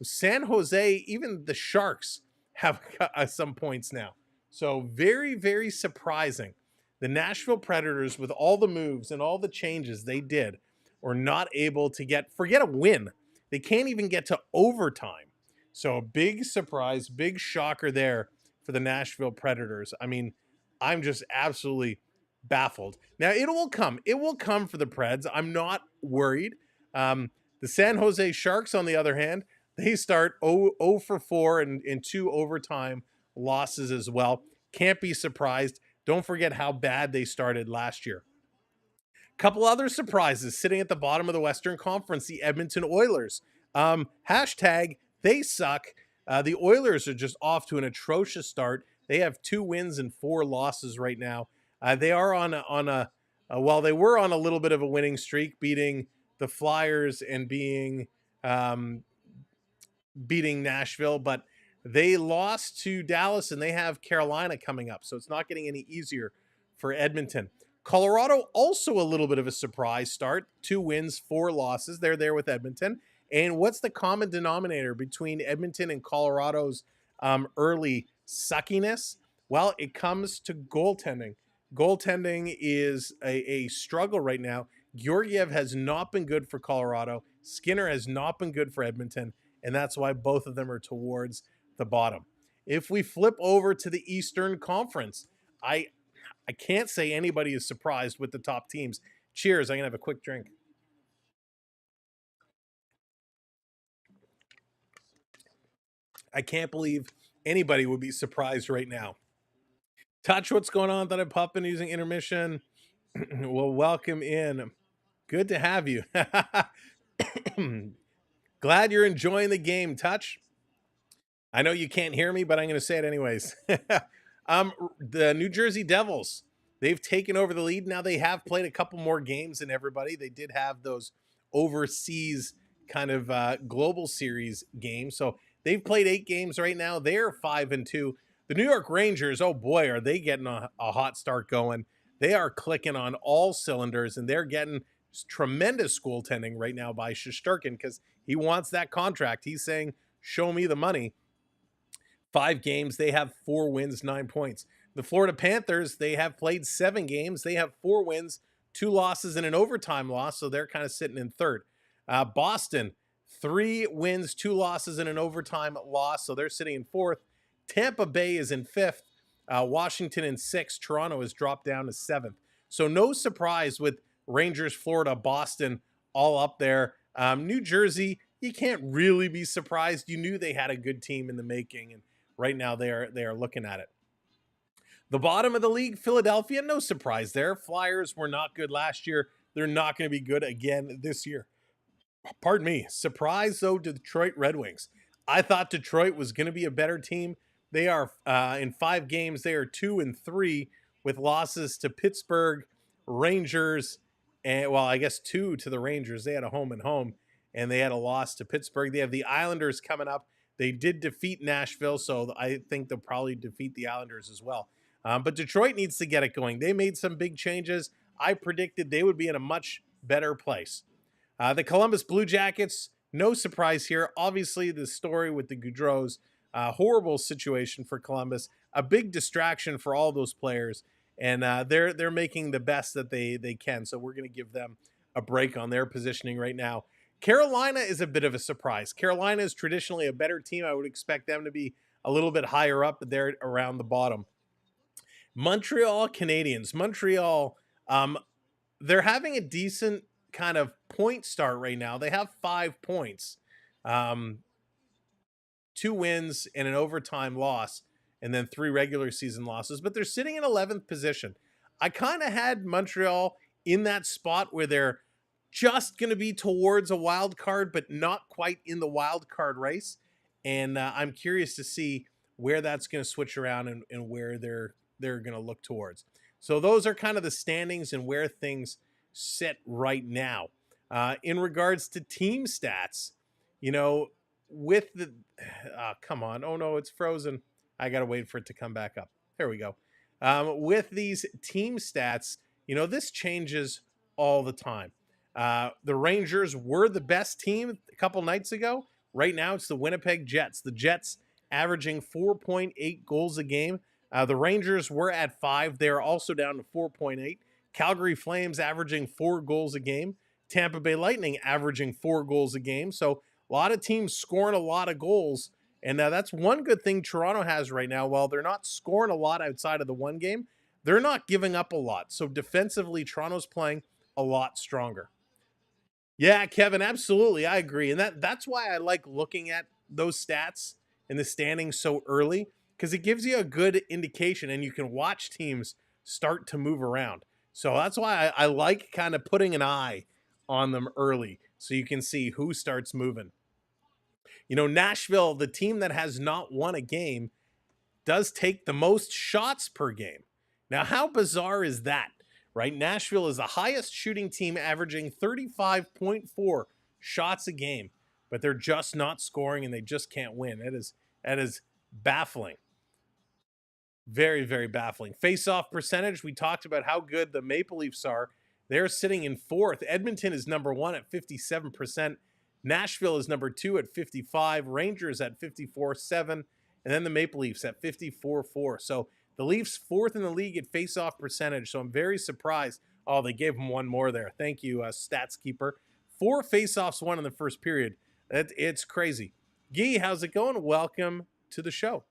San Jose, even the Sharks have some points now. So very, very surprising. The Nashville Predators, with all the moves and all the changes they did, are not able to forget a win. They can't even get to overtime. So a big surprise, big shocker there for the Nashville Predators. I mean, I'm just absolutely baffled. Now, it will come. It will come for the Preds. I'm not worried. The San Jose Sharks, on the other hand, they start 0 for 4 and 2 overtime losses as well. Can't be surprised. Don't forget how bad they started last year. Couple other surprises sitting at the bottom of the Western Conference, the Edmonton Oilers. Hashtag they suck. The Oilers are just off to an atrocious start. They have 2 wins and 4 losses right now. They are while they were on a little bit of a winning streak, beating the Flyers and beating Nashville, but they lost to Dallas and they have Carolina coming up. So it's not getting any easier for Edmonton. Colorado, also a little bit of a surprise start. 2 wins, 4 losses. They're there with Edmonton. And what's the common denominator between Edmonton and Colorado's early suckiness? Well, it comes to goaltending. Goaltending is a struggle right now. Georgiev has not been good for Colorado. Skinner has not been good for Edmonton. And that's why both of them are towards the bottom. If we flip over to the Eastern Conference, I can't say anybody is surprised with the top teams. Cheers. I'm going to have a quick drink. I can't believe anybody would be surprised right now. Touch, what's going on? That I'm popping using intermission. Well, welcome in. Good to have you. Glad you're enjoying the game, Touch. I know you can't hear me, but I'm going to say it anyways. The New Jersey Devils, they've taken over the lead. Now they have played a couple more games than everybody. They did have those overseas kind of global series games. So they've played 8 games right now. They're 5-2. The New York Rangers, oh boy, are they getting a hot start going. They are clicking on all cylinders, and they're getting tremendous goaltending right now by Shesterkin because he wants that contract. He's saying, show me the money. 5 games, they have 4 wins, 9 points. The Florida Panthers, they have played 7 games. They have 4 wins, 2 losses, and an overtime loss, so they're kind of sitting in third. Boston, 3 wins, 2 losses, and an overtime loss, so they're sitting in fourth. Tampa Bay is in fifth. Washington in sixth. Toronto has dropped down to seventh. So no surprise with Rangers, Florida, Boston all up there. New Jersey, you can't really be surprised. You knew they had a good team in the making, and right now they are looking at it. The bottom of the league, Philadelphia, no surprise there. Flyers were not good last year. They're not going to be good again this year. Pardon me. Surprise, though, to Detroit Red Wings. I thought Detroit was going to be a better team. They are, in 5 games, they are 2-3 with losses to Pittsburgh, Rangers, and, well, I guess 2 to the Rangers. They had a home and home, and they had a loss to Pittsburgh. They have the Islanders coming up. They did defeat Nashville, so I think they'll probably defeat the Islanders as well. But Detroit needs to get it going. They made some big changes. I predicted they would be in a much better place. The Columbus Blue Jackets, no surprise here. Obviously, the story with the Gaudreaus, horrible situation for Columbus, a big distraction for all those players, and they're making the best that they can. So we're going to give them a break on their positioning right now. Carolina is a bit of a surprise. Carolina is traditionally a better team. I would expect them to be a little bit higher up, but they're around the bottom. Montreal Canadiens. Montreal, they're having a decent kind of point start right now. They have 5 points, 2 wins and an overtime loss, and then 3 regular season losses, but they're sitting in 11th position. I kind of had Montreal in that spot where they're just going to be towards a wild card, but not quite in the wild card race. And I'm curious to see where that's going to switch around and where they're going to look towards. So those are kind of the standings and where things sit right now. In regards to team stats, you know, with the, come on. Oh no, it's frozen. I got to wait for it to come back up. There we go. With these team stats, you know, this changes all the time. The Rangers were the best team a couple nights ago. Right now, it's the Winnipeg Jets. The Jets averaging 4.8 goals a game. The Rangers were at 5. They're also down to 4.8. Calgary Flames averaging 4 goals a game. Tampa Bay Lightning averaging 4 goals a game. So a lot of teams scoring a lot of goals. And that's one good thing Toronto has right now. While they're not scoring a lot outside of the one game, they're not giving up a lot. So defensively, Toronto's playing a lot stronger. Yeah, Kevin, absolutely. I agree. And that's why I like looking at those stats in the standings so early, because it gives you a good indication and you can watch teams start to move around. So that's why I like kind of putting an eye on them early so you can see who starts moving. You know, Nashville, the team that has not won a game, does take the most shots per game. Now, how bizarre is that? Right? Nashville is the highest shooting team, averaging 35.4 shots a game, but they're just not scoring and they just can't win. That is baffling. Very, very baffling. Face-off percentage, we talked about how good the Maple Leafs are. They're sitting in 4th. Edmonton is number 1 at 57%. Nashville is number 2 at 55%. Rangers at 54.7%. And then the Maple Leafs at 54.4%. So the Leafs 4th in the league at face-off percentage, so I'm very surprised. Oh, they gave them one more there. Thank you, Stats Keeper. 4 face-offs won in the first period. It's crazy. Guy, how's it going? Welcome to the show.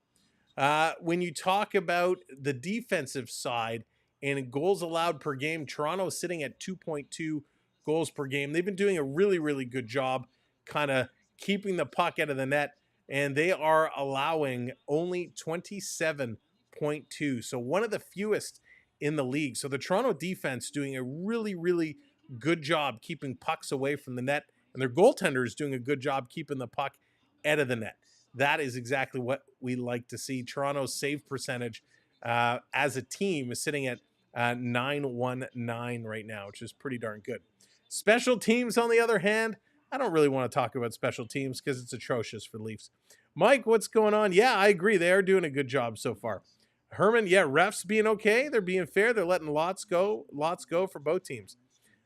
When you talk about the defensive side and goals allowed per game, Toronto is sitting at 2.2 goals per game. They've been doing a really, really good job kind of keeping the puck out of the net, and they are allowing only 27.2, so one of the fewest in the league. So the Toronto defense doing a really, really good job keeping pucks away from the net, and their goaltender is doing a good job keeping the puck out of the net. That is exactly what we like to see. Toronto's save percentage as a team is sitting at 919 right now, which is pretty darn good. Special teams, on the other hand, I don't really want to talk about special teams because it's atrocious for the Leafs. Mike, what's going on? Yeah, I agree. They are doing a good job so far. Herman, yeah, refs being okay. They're being fair. They're letting lots go for both teams.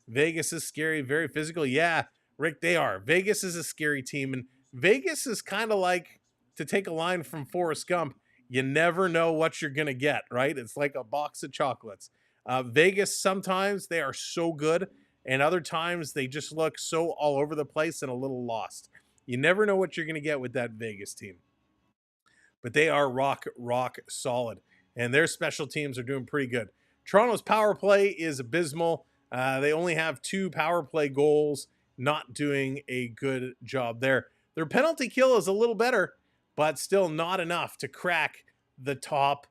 Vegas is scary, very physical. Yeah, Rick, they are. Vegas is a scary team, and Vegas is kind of like, to take a line from Forrest Gump, you never know what you're going to get, right? It's like a box of chocolates. Vegas, sometimes they are so good, and other times they just look so all over the place and a little lost. You never know what you're going to get with that Vegas team. But they are rock solid, and their special teams are doing pretty good. Toronto's power play is abysmal. They only have 2 power play goals, not doing a good job there. Their penalty kill is a little better, but still not enough to crack the top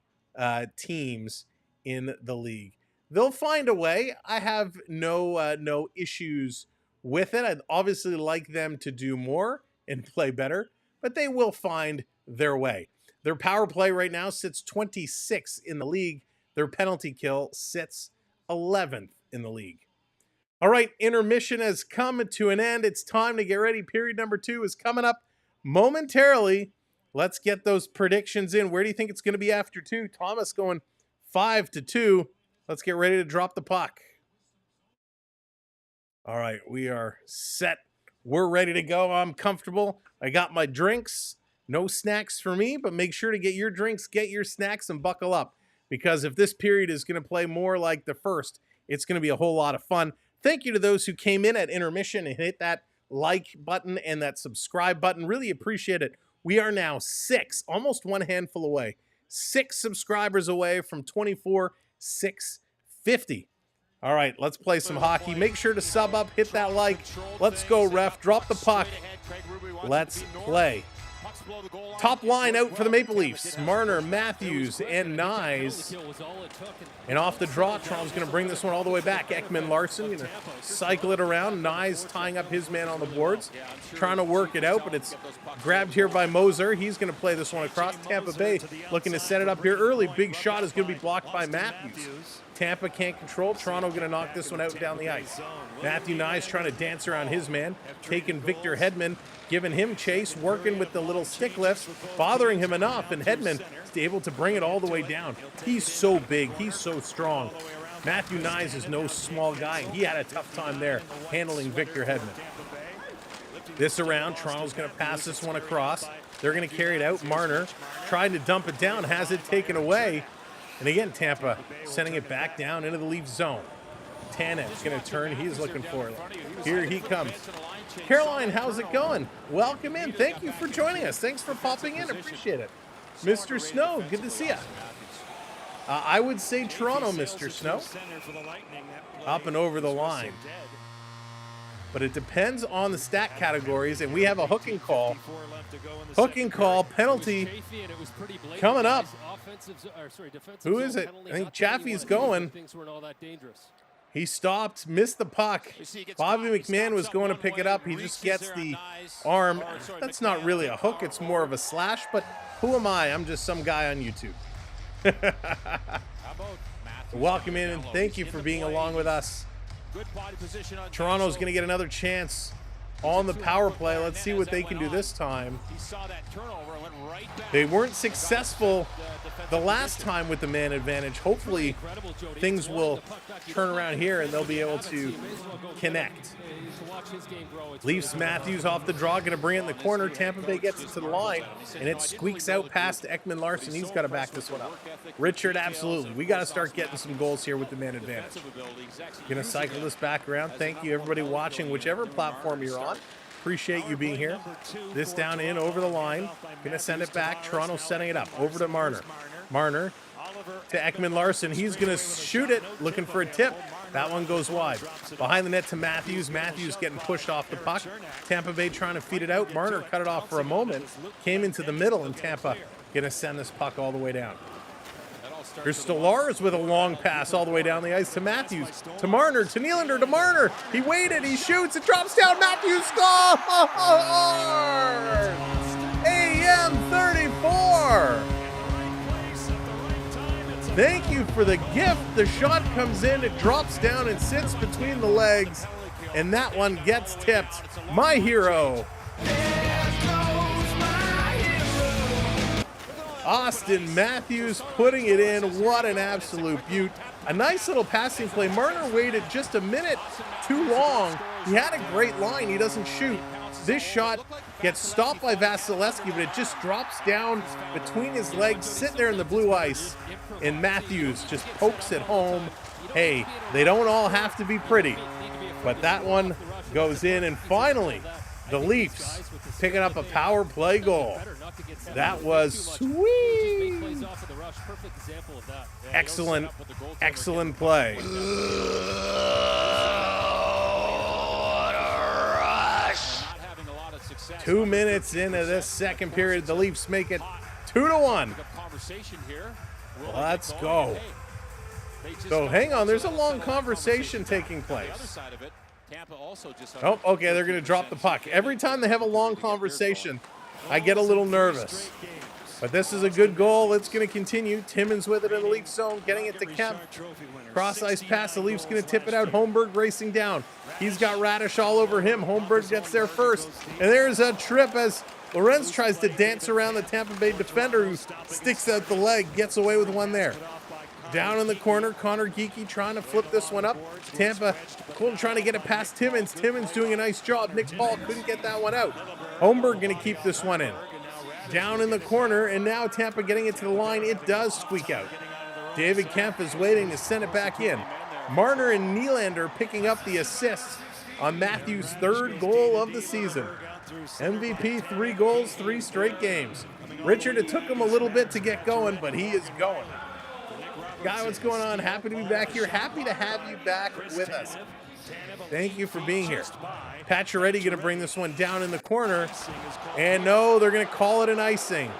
teams in the league. They'll find a way. I have no issues with it. I'd obviously like them to do more and play better, but they will find their way. Their power play right now sits 26th in the league. Their penalty kill sits 11th in the league. All right, intermission has come to an end. It's time to get ready. Period number 2 is coming up momentarily. Let's get those predictions in. Where do you think it's going to be after 2? Thomas going 5-2. Let's get ready to drop the puck. All right, we are set. We're ready to go. I'm comfortable. I got my drinks. No snacks for me, but make sure to get your drinks, get your snacks, and buckle up. Because if this period is going to play more like the first, it's going to be a whole lot of fun. Thank you to those who came in at intermission and hit that like button and that subscribe button. Really appreciate it. We are now 6, almost one handful away. 6 subscribers away from 24,650. All right, let's play some hockey. Make sure to sub up, hit that like. Let's go, ref. Drop the puck. Let's play. Top line out for the Maple Leafs. Marner, Matthews, and Nyes. And off the draw, Toronto's going to bring this one all the way back. Ekman Larson going to cycle it around. Nyes tying up his man on the boards. Trying to work it out, but it's grabbed here by Moser. He's going to play this one across. Tampa Bay looking to set it up here early. Big shot is going to be blocked by Matthews. Tampa can't control. Toronto going to knock this one out down the ice. Matthew Nyes trying to dance around his man. Taking Victor Hedman, giving him chase, working with the little stick lifts, bothering him enough, and Hedman is able to bring it all the way down. He's so big. He's so strong. Matthew Nyes is no small guy, and he had a tough time there handling Victor Hedman. This around, Toronto's going to pass this one across. They're going to carry it out. Marner trying to dump it down, has it taken away. And again, Tampa sending it back down into the Leaf zone. Tanev's going to turn. He's looking for it. Here he comes. Caroline, how's it going? Welcome in. Thank you for joining us. Thanks for popping in. Appreciate it. Mr. Snow, good to see you. I would say Toronto, Mr. Snow. Up and over the line. But it depends on the stat categories, and we have a hook and call. Hook and call penalty coming up. Who is it? I think Chaffee's going. He stopped, missed the puck. Bobby McMahon was going to pick it up. He just gets the arm. That's not really a hook. It's more of a slash, but who am I? I'm just some guy on YouTube. Welcome in, and thank you for being along with us. Toronto's going to get another chance on the power play. Let's see what they can do this time. They weren't successful the last time with the man advantage. Hopefully things will turn around here and they'll be able to connect. Leafs Matthews off the draw, going to bring it in the corner. Tampa Bay gets it to the line, and it squeaks out past Ekman Larson. He's got to back this one up. Richard, absolutely. We got to start getting some goals here with the man advantage. Going to cycle this back around. Thank you, everybody watching, whichever platform you're on. Appreciate you being here. This down in over the line. Going to send it back. Toronto setting it up. Over to Marner. Marner to Ekman Larson. He's going to shoot it, looking for a tip. That one goes wide. Behind the net to Matthews. Matthews getting pushed off the puck. Tampa Bay trying to feed it out. Marner cut it off for a moment. Came into the middle, and Tampa going to send this puck all the way down. Here's Stolarz with a long pass all the way down the ice to Matthews. To Marner. To Nylander. To Marner. He waited. He shoots. It drops down. Matthews scores! Hey, Ecamm 34. Thank you for the gift. The shot comes in, it drops down and sits between the legs, and that one gets tipped. My hero. Austin Matthews putting it in. What an absolute beaut. A nice little passing play. Marner waited just a minute too long. He had a great line. He doesn't shoot. This shot gets stopped by Vasilevsky, but it just drops down between his legs, sit there in the blue ice, and Matthews just pokes it home. Hey, they don't all have to be pretty, but that one goes in, and finally, the Leafs picking up a power play goal. That was sweet. Excellent, excellent play. 2 minutes into this second period, the Leafs make it 2-1. Let's go. So hang on, there's a long conversation taking place. Oh, okay, they're going to drop the puck. Every time they have a long conversation, I get a little nervous. But this is a good goal. It's going to continue. Timmins with it in the Leafs zone, getting it to Kemp. Cross-ice pass. The Leafs going to tip it out. Holmberg racing down. He's got Radish all over him. Holmberg gets there first. And there's a trip as Lorenz tries to dance around the Tampa Bay defender who sticks out the leg, gets away with one there. Down in the corner, Connor Geekie trying to flip this one up. Tampa trying to get it past Timmins. Timmins doing a nice job. Nick Paul couldn't get that one out. Holmberg going to keep this one in. Down in the corner, and now Tampa getting it to the line. It does squeak out. David Kemp is waiting to send it back in. Marner and Nylander picking up the assist on Matthews' third goal of the season. MVP, 3 goals, 3 straight games. Richard, it took him a little bit to get going, but he is going. Guy, what's going on? Happy to be back here. Happy to have you back with us. Thank you for being here. Pacioretty going to bring this one down in the corner. And no, they're going to call it an icing.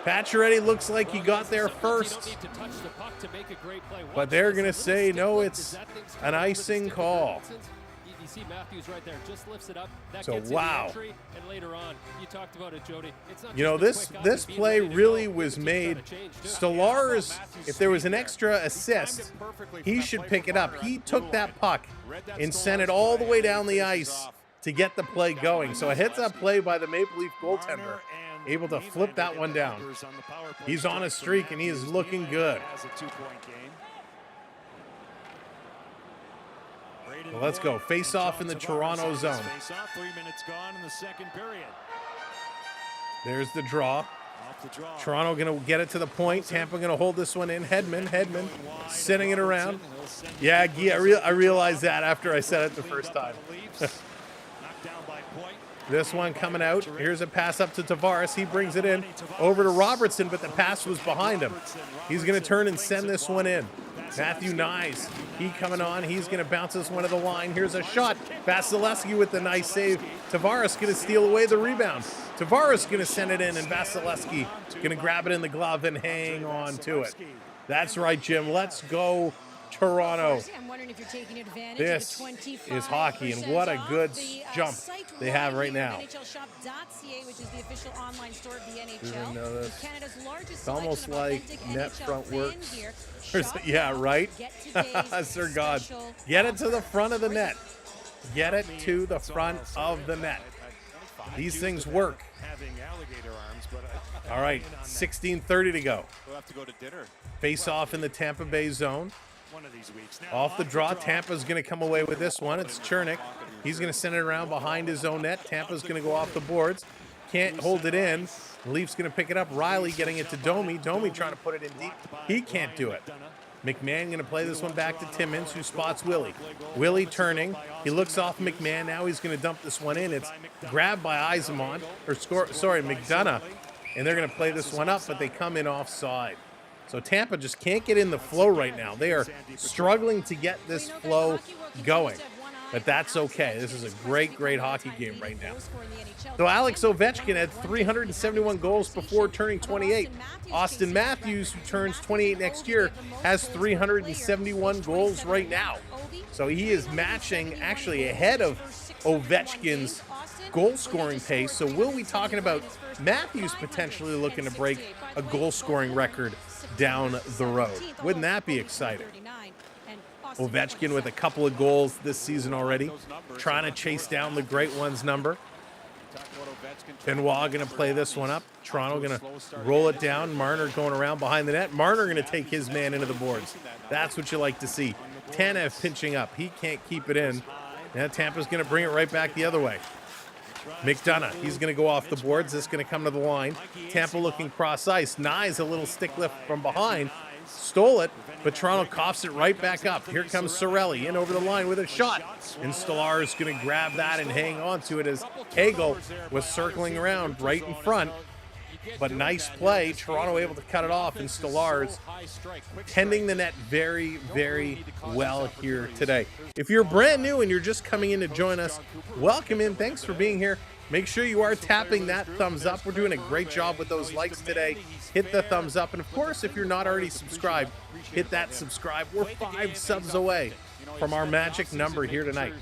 Pacioretty looks like he got there first. But they're going to say, no, it's an icing call. You see Matthews right there, just lifts it up. That so gets wow. Entry, and later on, you talked about it, Jody. It's not this play really was made. Stolarz, if there was an extra assist, he should pick it up. He took that puck and sent it all the way down the ice to get the play going. So a heads-up play by the Maple Leaf goaltender, able to flip that one down. He's on a streak and he is looking good. Well, let's go. Face off in the Toronto zone. 3 minutes gone in the second period. There's the draw. Toronto going to get it to the point. Tampa going to hold this one in. Hedman sending it around. Yeah, I realized that after I said it the first time. This one coming out. Here's a pass up to Tavares. He brings it in over to Robertson, but the pass was behind him. He's going to turn and send this one in. Matthew Nyes, he coming on. He's going to bounce this one to the line. Here's a shot. Vasilevsky with the nice save. Tavares going to steal away the rebound. Tavares going to send it in, and Vasilevsky going to grab it in the glove and hang on to it. That's right, Jim. Let's go, Toronto. This is hockey, and what a good jump they have right now. Which is the official online store of the NHL. Didn't know this. Canada's largest It's almost like net front works. Here. Yeah, right? Sir God. Get it to the front of the net. Get it to the front of the net. These things work. All right, 16:30 to go. Face off in the Tampa Bay zone. Off the draw, Tampa's going to come away with this one. It's Chernik. He's going to send it around behind his own net. Tampa's going to go off the boards. Can't hold it in. The Leafs going to pick it up. Riley getting it to Domi. Domi trying to put it in deep. He can't do it. McMahon going to play this one back to Timmins, who spots Willie. Willie turning. He looks off McMahon. Now he's going to dump this one in. It's grabbed by McDonough. And they're going to play this one up, but they come in offside. So Tampa just can't get in the flow right now. They are struggling to get this flow going. But that's okay. This is a great, great hockey game right now. So Alex Ovechkin had 371 goals before turning 28. Austin Matthews, who turns 28 next year, has 371 goals right now. So he is matching, actually ahead of Ovechkin's goal scoring pace. So we'll be talking about Matthews potentially looking to break a goal-scoring record down the road. Wouldn't that be exciting? Ovechkin with a couple of goals this season already, trying to chase down the great ones number. Benoit going to play this one up. Toronto going to roll it down. Marner going around behind the net. Marner going to take his man into the boards. That's what you like to see. Tanev pinching up. He can't keep it in. Now Tampa's going to bring it right back the other way. McDonough, he's going to go off the boards. This is going to come to the line. Tampa looking cross ice. Nyes a little stick lift from behind. Stole it, but Toronto coughs it right back up. Here comes Cirelli in over the line with a shot. And Stolar is going to grab that and hang on to it as Hagel was circling around right in front. But nice play. Toronto able to cut it off, and Stolar's tending the net very, very well here today. If you're brand new and you're just coming in to join us, welcome in. Thanks for being here. Make sure you are tapping that thumbs up. We're doing a great job with those likes today. Hit the thumbs up. And of course, if you're not already subscribed, hit that subscribe. We're 5 subs away from our magic number here tonight.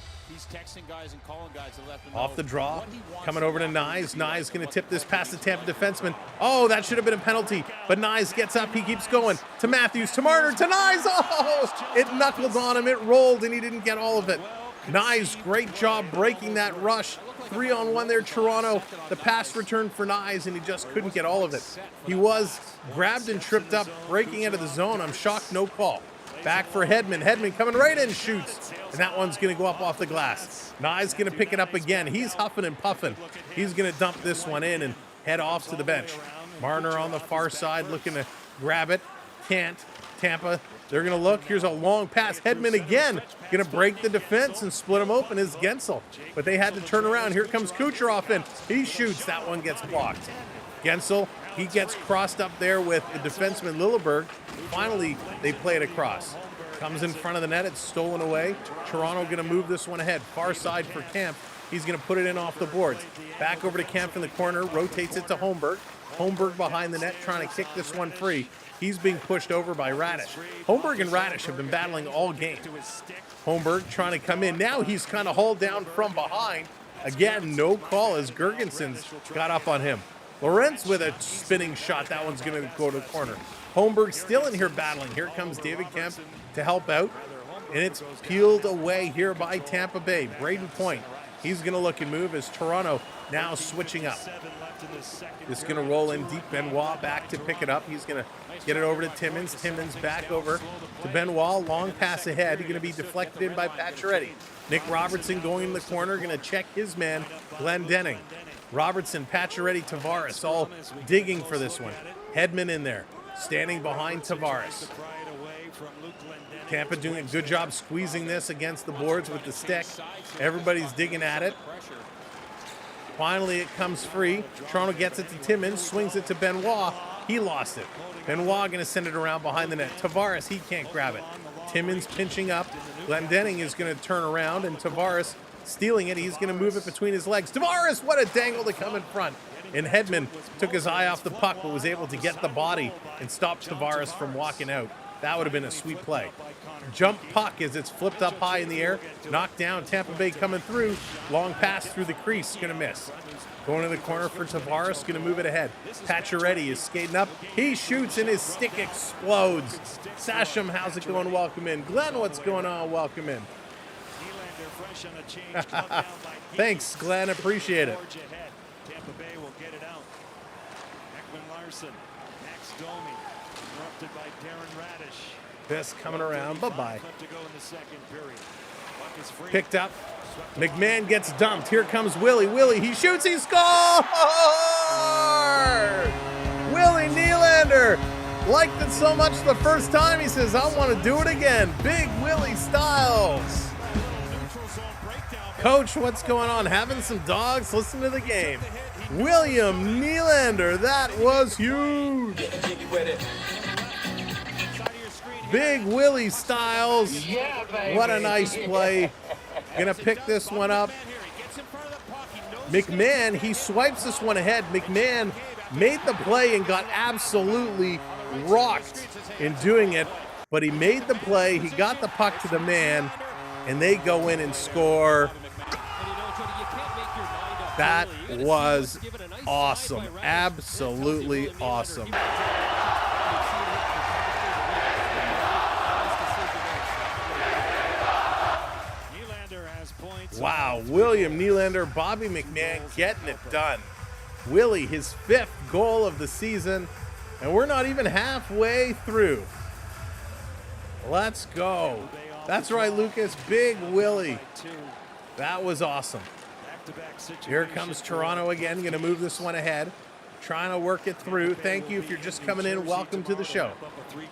Off the draw, coming over to Nyes. Nyes going to tip this past the Tampa defenseman. Oh, that should have been a penalty. But Nyes gets up. He keeps going. To Matthews, to Marner, to Nyes. Oh, it knuckled on him. It rolled, and he didn't get all of it. Nyes, great job breaking that rush. 3-on-1 there, Toronto. The pass returned for Nyes, and he just couldn't get all of it. He was grabbed and tripped up, breaking out of the zone. I'm shocked, no call. Back for Hedman. Hedman coming right in, shoots. And that one's going to go up off the glass. Nyes going to pick it up again. He's huffing and puffing. He's going to dump this one in and head off to the bench. Marner on the far side looking to grab it. Can't. Tampa, they're going to look. Here's a long pass. Hedman again. Going to break the defense and split him open is Gensel. But they had to turn around. Here comes Kucherov in. He shoots. That one gets blocked. Gensel, he gets crossed up there with the defenseman Lilleberg. Finally, they play it across. Comes in front of the net. It's stolen away. Toronto going to move this one ahead. Far side for Kemp. He's going to put it in off the boards. Back over to Kemp in the corner. Rotates it to Holmberg. Holmberg behind the net trying to kick this one free. He's being pushed over by Radish. Holmberg and Radish have been battling all game. Holmberg trying to come in. Now he's kind of hauled down from behind. Again, no call as Gergensen's got up on him. Lorentz with a spinning shot. That one's going to go to the corner. Holmberg still in here battling. Here comes David Kemp to help out. And it's peeled away here by Tampa Bay. Braden Point. He's going to look and move as Toronto now switching up. It's going to roll in deep. Benoit back to pick it up. He's going to get it over to Timmins. Timmins back over to Benoit. Long pass ahead. He's going to be deflected in by Pacioretty. Nick Robertson going in the corner. Going to check his man, Glenn Denning. Robertson, Pacioretty, Tavares all digging for this one. Hedman in there, standing behind Tavares. Tampa doing a good job squeezing this against the boards with the stick. Everybody's digging at it. Finally, it comes free. Toronto gets it to Timmins, swings it to Benoit. He lost it. Benoit going to send it around behind the net. Tavares, he can't grab it. Timmins pinching up. Glendening is going to turn around, and Tavares stealing it. He's going to move it between his legs. Tavares, what a dangle to come in front. And Hedman took his eye off the puck, but was able to get the body and stop Tavares from walking out. That would have been a sweet play. Jump puck as it's flipped up high in the air. Knocked down. Tampa Bay coming through. Long pass through the crease. Going to miss. Going to the corner for Tavares. Going to move it ahead. Pacioretty is skating up. He shoots and his stick explodes. Sasham, how's it going? Welcome in. Glenn, what's going on? Welcome in. Thanks, Glenn. Appreciate it. Tampa Bay will get it out. Ekman Larson. Max Domi. Interrupted by Darren Radish. This coming around. Bye-bye. To go in the second period. Puck is free. Picked up. McMahon gets dumped. Here comes Willie. Willie, he shoots. He scores! Willie Nylander liked it so much the first time. He says, I want to do it again. Big Willie Styles. Coach, what's going on? Having some dogs? Listen to the game. William Nylander, that was huge. Big Willie Styles. What a nice play. Gonna pick this one up. McMahon, he swipes this one ahead. McMahon made the play and got absolutely rocked in doing it, but he made the play. He got the puck to the man, and they go in and score. That was awesome. Absolutely awesome. Wow, William Nylander, Bobby McMahon getting it done. Willie, his 5th goal of the season, and we're not even halfway through. Let's go. That's right, Lucas. Big Willie. That was awesome. Here comes Toronto again. Going to move this one ahead. Trying to work it through. Thank you if you're just coming in. Welcome to the show.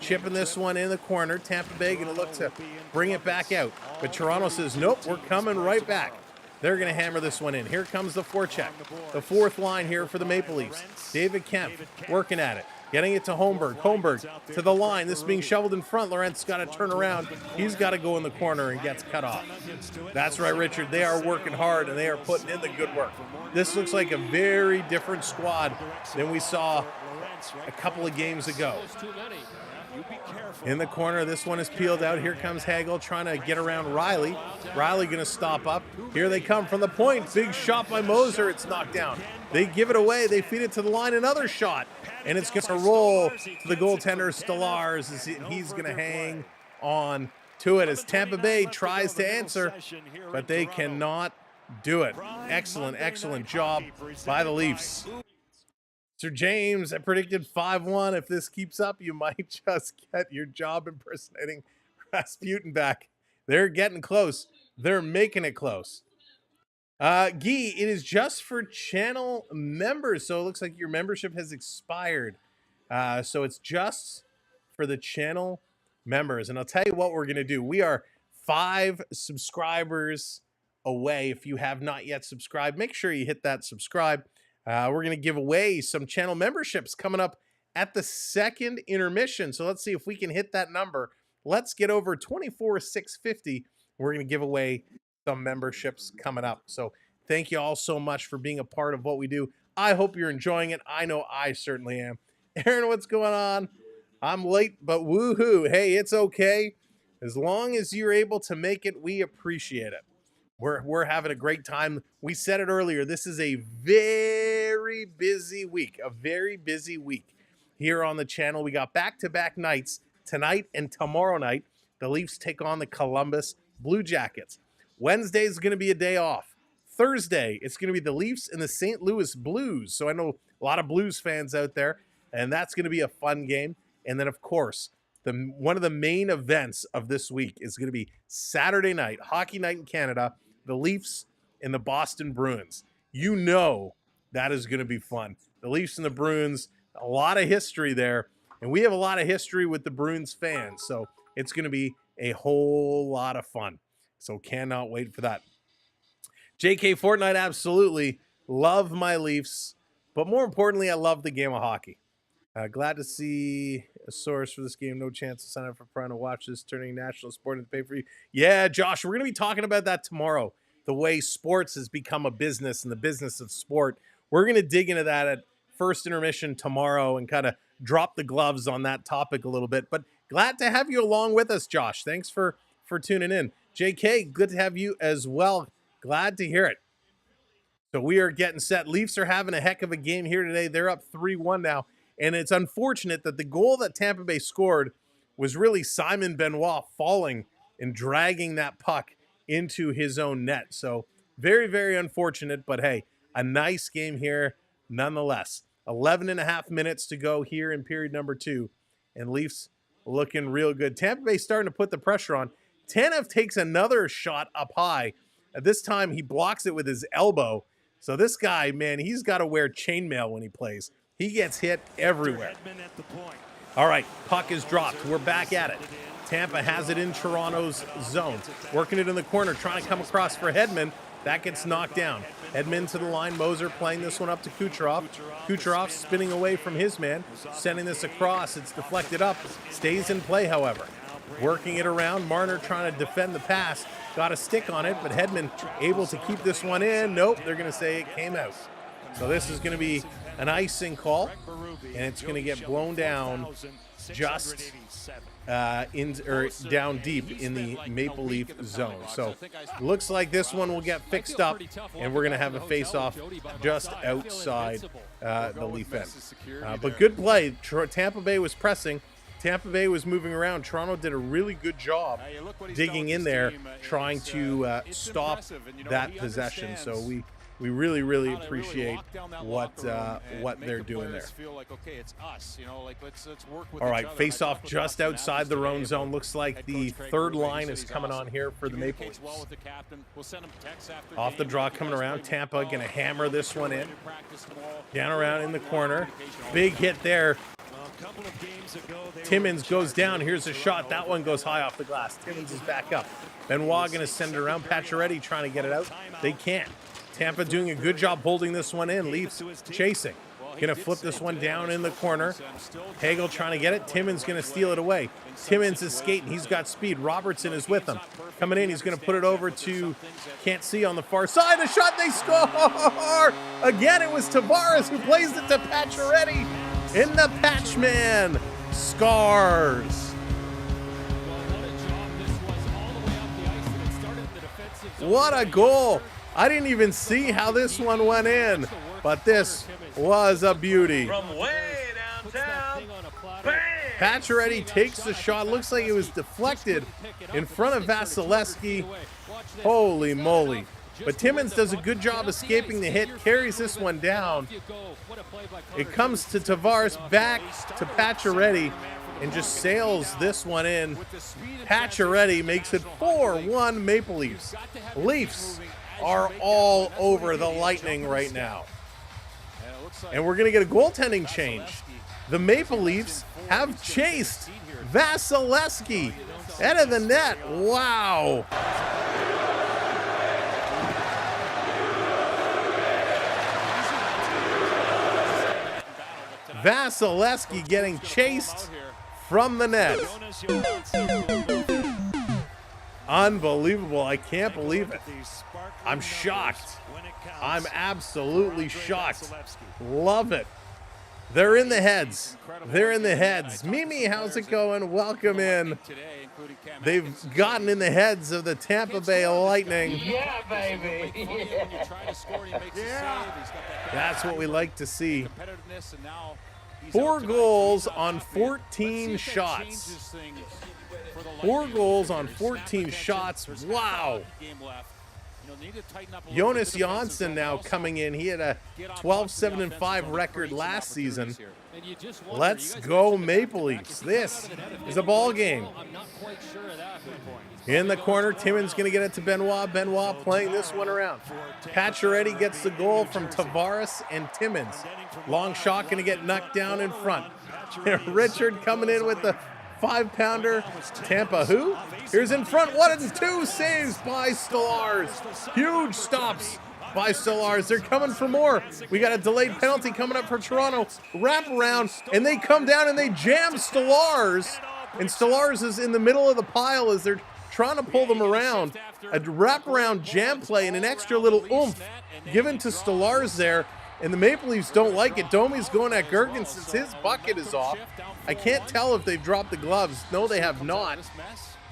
Chipping this one in the corner. Tampa Bay going to look to bring it back out. But Toronto says, nope, we're coming right back. They're going to hammer this one in. Here comes the forecheck. The 4th line here for the Maple Leafs. David Kemp working at it. Getting it to Holmberg. Holmberg to the line. This being shoveled in front. Laurent's got to turn around. He's got to go in the corner and gets cut off. That's right, Richard. They are working hard, and they are putting in the good work. This looks like a very different squad than we saw a couple of games ago. In the corner, this one is peeled out. Here comes Hagel trying to get around Riley. Riley going to stop up. Here they come from the point. Big shot by Moser. It's knocked down. They give it away. They feed it to the line. Another shot. And it's going to roll to the goaltender, Stolarz. He's going to hang on to it as Tampa Bay tries to answer, but they cannot do it. Excellent, excellent job by the Leafs. Sir James, I predicted 5-1. If this keeps up, you might just get your job impersonating Rasputin back. They're getting close. They're making it close. Guy, it is just for channel members, so it looks like your membership has expired. So it's just for the channel members. And I'll tell you what we're going to do. We are 5 subscribers away. If you have not yet subscribed, make sure you hit that subscribe. We're going to give away some channel memberships coming up at the 2nd intermission. So let's see if we can hit that number. Let's get over 24,650. We're going to give away some memberships coming up. So thank you all so much for being a part of what we do. I hope you're enjoying it. I know I certainly am. Aaron, what's going on? I'm late, but woohoo. Hey, it's okay. As long as you're able to make it, we appreciate it. We're having a great time. We said it earlier. This is a very busy week, here on the channel. We got back-to-back nights tonight and tomorrow night. The Leafs take on the Columbus Blue Jackets. Wednesday is going to be a day off. Thursday, it's going to be the Leafs and the St. Louis Blues. So I know a lot of Blues fans out there, and that's going to be a fun game. And then, of course, one of the main events of this week is going to be Saturday night, Hockey Night in Canada, the Leafs and the Boston Bruins. You know that is going to be fun. The Leafs and the Bruins, a lot of history there. And we have a lot of history with the Bruins fans. So it's going to be a whole lot of fun. So cannot wait for that. JK Fortnite, absolutely. Love my Leafs. But more importantly, I love the game of hockey. Glad to see a source for this game. No chance to sign up for Prime to watch this, turning national sport into pay-per-view. Yeah, Josh, we're going to be talking about that tomorrow. The way sports has become a business and the business of sport. We're going to dig into that at first intermission tomorrow and kind of drop the gloves on that topic a little bit. But glad to have you along with us, Josh. Thanks for tuning in. JK, good to have you as well. Glad to hear it. So we are getting set. Leafs are having a heck of a game here today. They're up 3-1 now. And it's unfortunate that the goal that Tampa Bay scored was really Simon Benoit falling and dragging that puck into his own net. So very, very unfortunate. But hey, a nice game here nonetheless. 11 and a half minutes to go here in period number 2. And Leafs looking real good. Tampa Bay starting to put the pressure on. Tanev takes another shot up high. At this time, he blocks it with his elbow. So this guy, man, he's got to wear chainmail when he plays. He gets hit everywhere. All right, puck is dropped. We're back at it. Tampa has it in Toronto's zone. Working it in the corner, trying to come across for Hedman. That gets knocked down. Hedman to the line. Moser playing this one up to Kucherov. Kucherov spinning away from his man. Sending this across. It's deflected up. Stays in play, however. Working it around. Marner trying to defend the pass. Got a stick on it, but Hedman able to keep this one in. Nope, they're going to say it came out. So this is going to be an icing call, and it's going to get blown down just down deep in the Maple Leaf zone. So looks like this one will get fixed up, and we're going to have a face-off just outside the Leaf end. But good play. Tampa Bay was pressing. Tampa Bay was moving around. Toronto did a really good job digging in there, trying to stop that possession. So we really, really appreciate what they're doing there. All right, face-off just outside the own zone. Looks like the third line is coming on here for the Maple Leafs. Off the draw coming around. Tampa going to hammer this one in. Down around in the corner. Big hit there. Timmins goes down. Here's a shot. That one goes high off the glass. Timmins is back up. Benoit going to send it around. Pacioretty trying to get it out. They can't. Tampa doing a good job holding this one in. Leafs chasing. Going to flip this one down in the corner. Hagel trying to get it. Timmins going to steal it away. Timmins is skating. He's got speed. Robertson is with him. Coming in. He's going to put it over to, can't see on the far side. A shot. They score! Again, it was Tavares who plays it to Pacioretty. In the patch man. Scars. What a goal. I didn't even see how this one went in, but this was a beauty. From way downtown, bam! Pacioretty takes the shot. Looks like it was deflected in front of Vasilevsky. Holy moly. But Timmins does a good job escaping the hit, carries this one down. It comes to Tavares, back to Pacioretty, and just sails this one in. Pacioretty makes it 4-1 Maple Leafs. Leafs are all over the Lightning right now. And we're going to get a goaltending change. The Maple Leafs have chased Vasilevsky out of the net. Wow. Vasilevsky getting chased from the net. Unbelievable. I can't believe it. I'm shocked. I'm absolutely shocked. Love it. They're in the heads. They're in the heads. Mimi, how's it going? Welcome in. They've gotten in the heads of the Tampa Bay Lightning. Yeah, baby. Yeah. That's what we like to see. 4 goals on 14 shots. 4 goals on 14 shots. Wow. Jonas Jonsson now coming in. He had a 12-7-5 record last season. Let's go Maple Leafs. This is a ball game. In the corner, Timmins going to get it to Benoit. Benoit playing this one around. Pacioretty gets the goal from Tavares and Timmins. Long shot going to get knocked down in front. Richard coming in with the 5-pounder. Tampa who? Here's in front. 1 and 2 saves by Stolarz. Huge stops by Stolarz. They're coming for more. We got a delayed penalty coming up for Toronto. Wrap around, and they come down and they jam Stolarz. And Stolarz is in the middle of the pile as they're trying to pull them around. A wraparound jam play and an extra little oomph given to Stolarz there. And the Maple Leafs don't like it. Domi's going at Gergen since his bucket is off. I can't tell if they've dropped the gloves. No, they have not.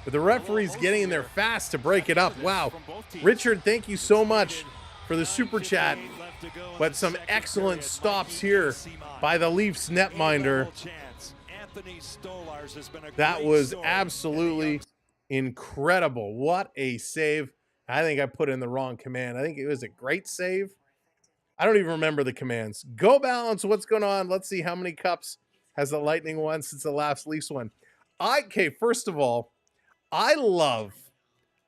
But the referee's getting in there fast to break it up. Wow. Richard, thank you so much for the super chat. But some excellent stops here by the Leafs netminder. That was absolutely incredible. What a save. I think I put in the wrong command. I think it was a great save. I don't even remember the commands. Go Balance, what's going on? Let's see how many cups has the Lightning won since the last Leafs one. Okay, first of all, I love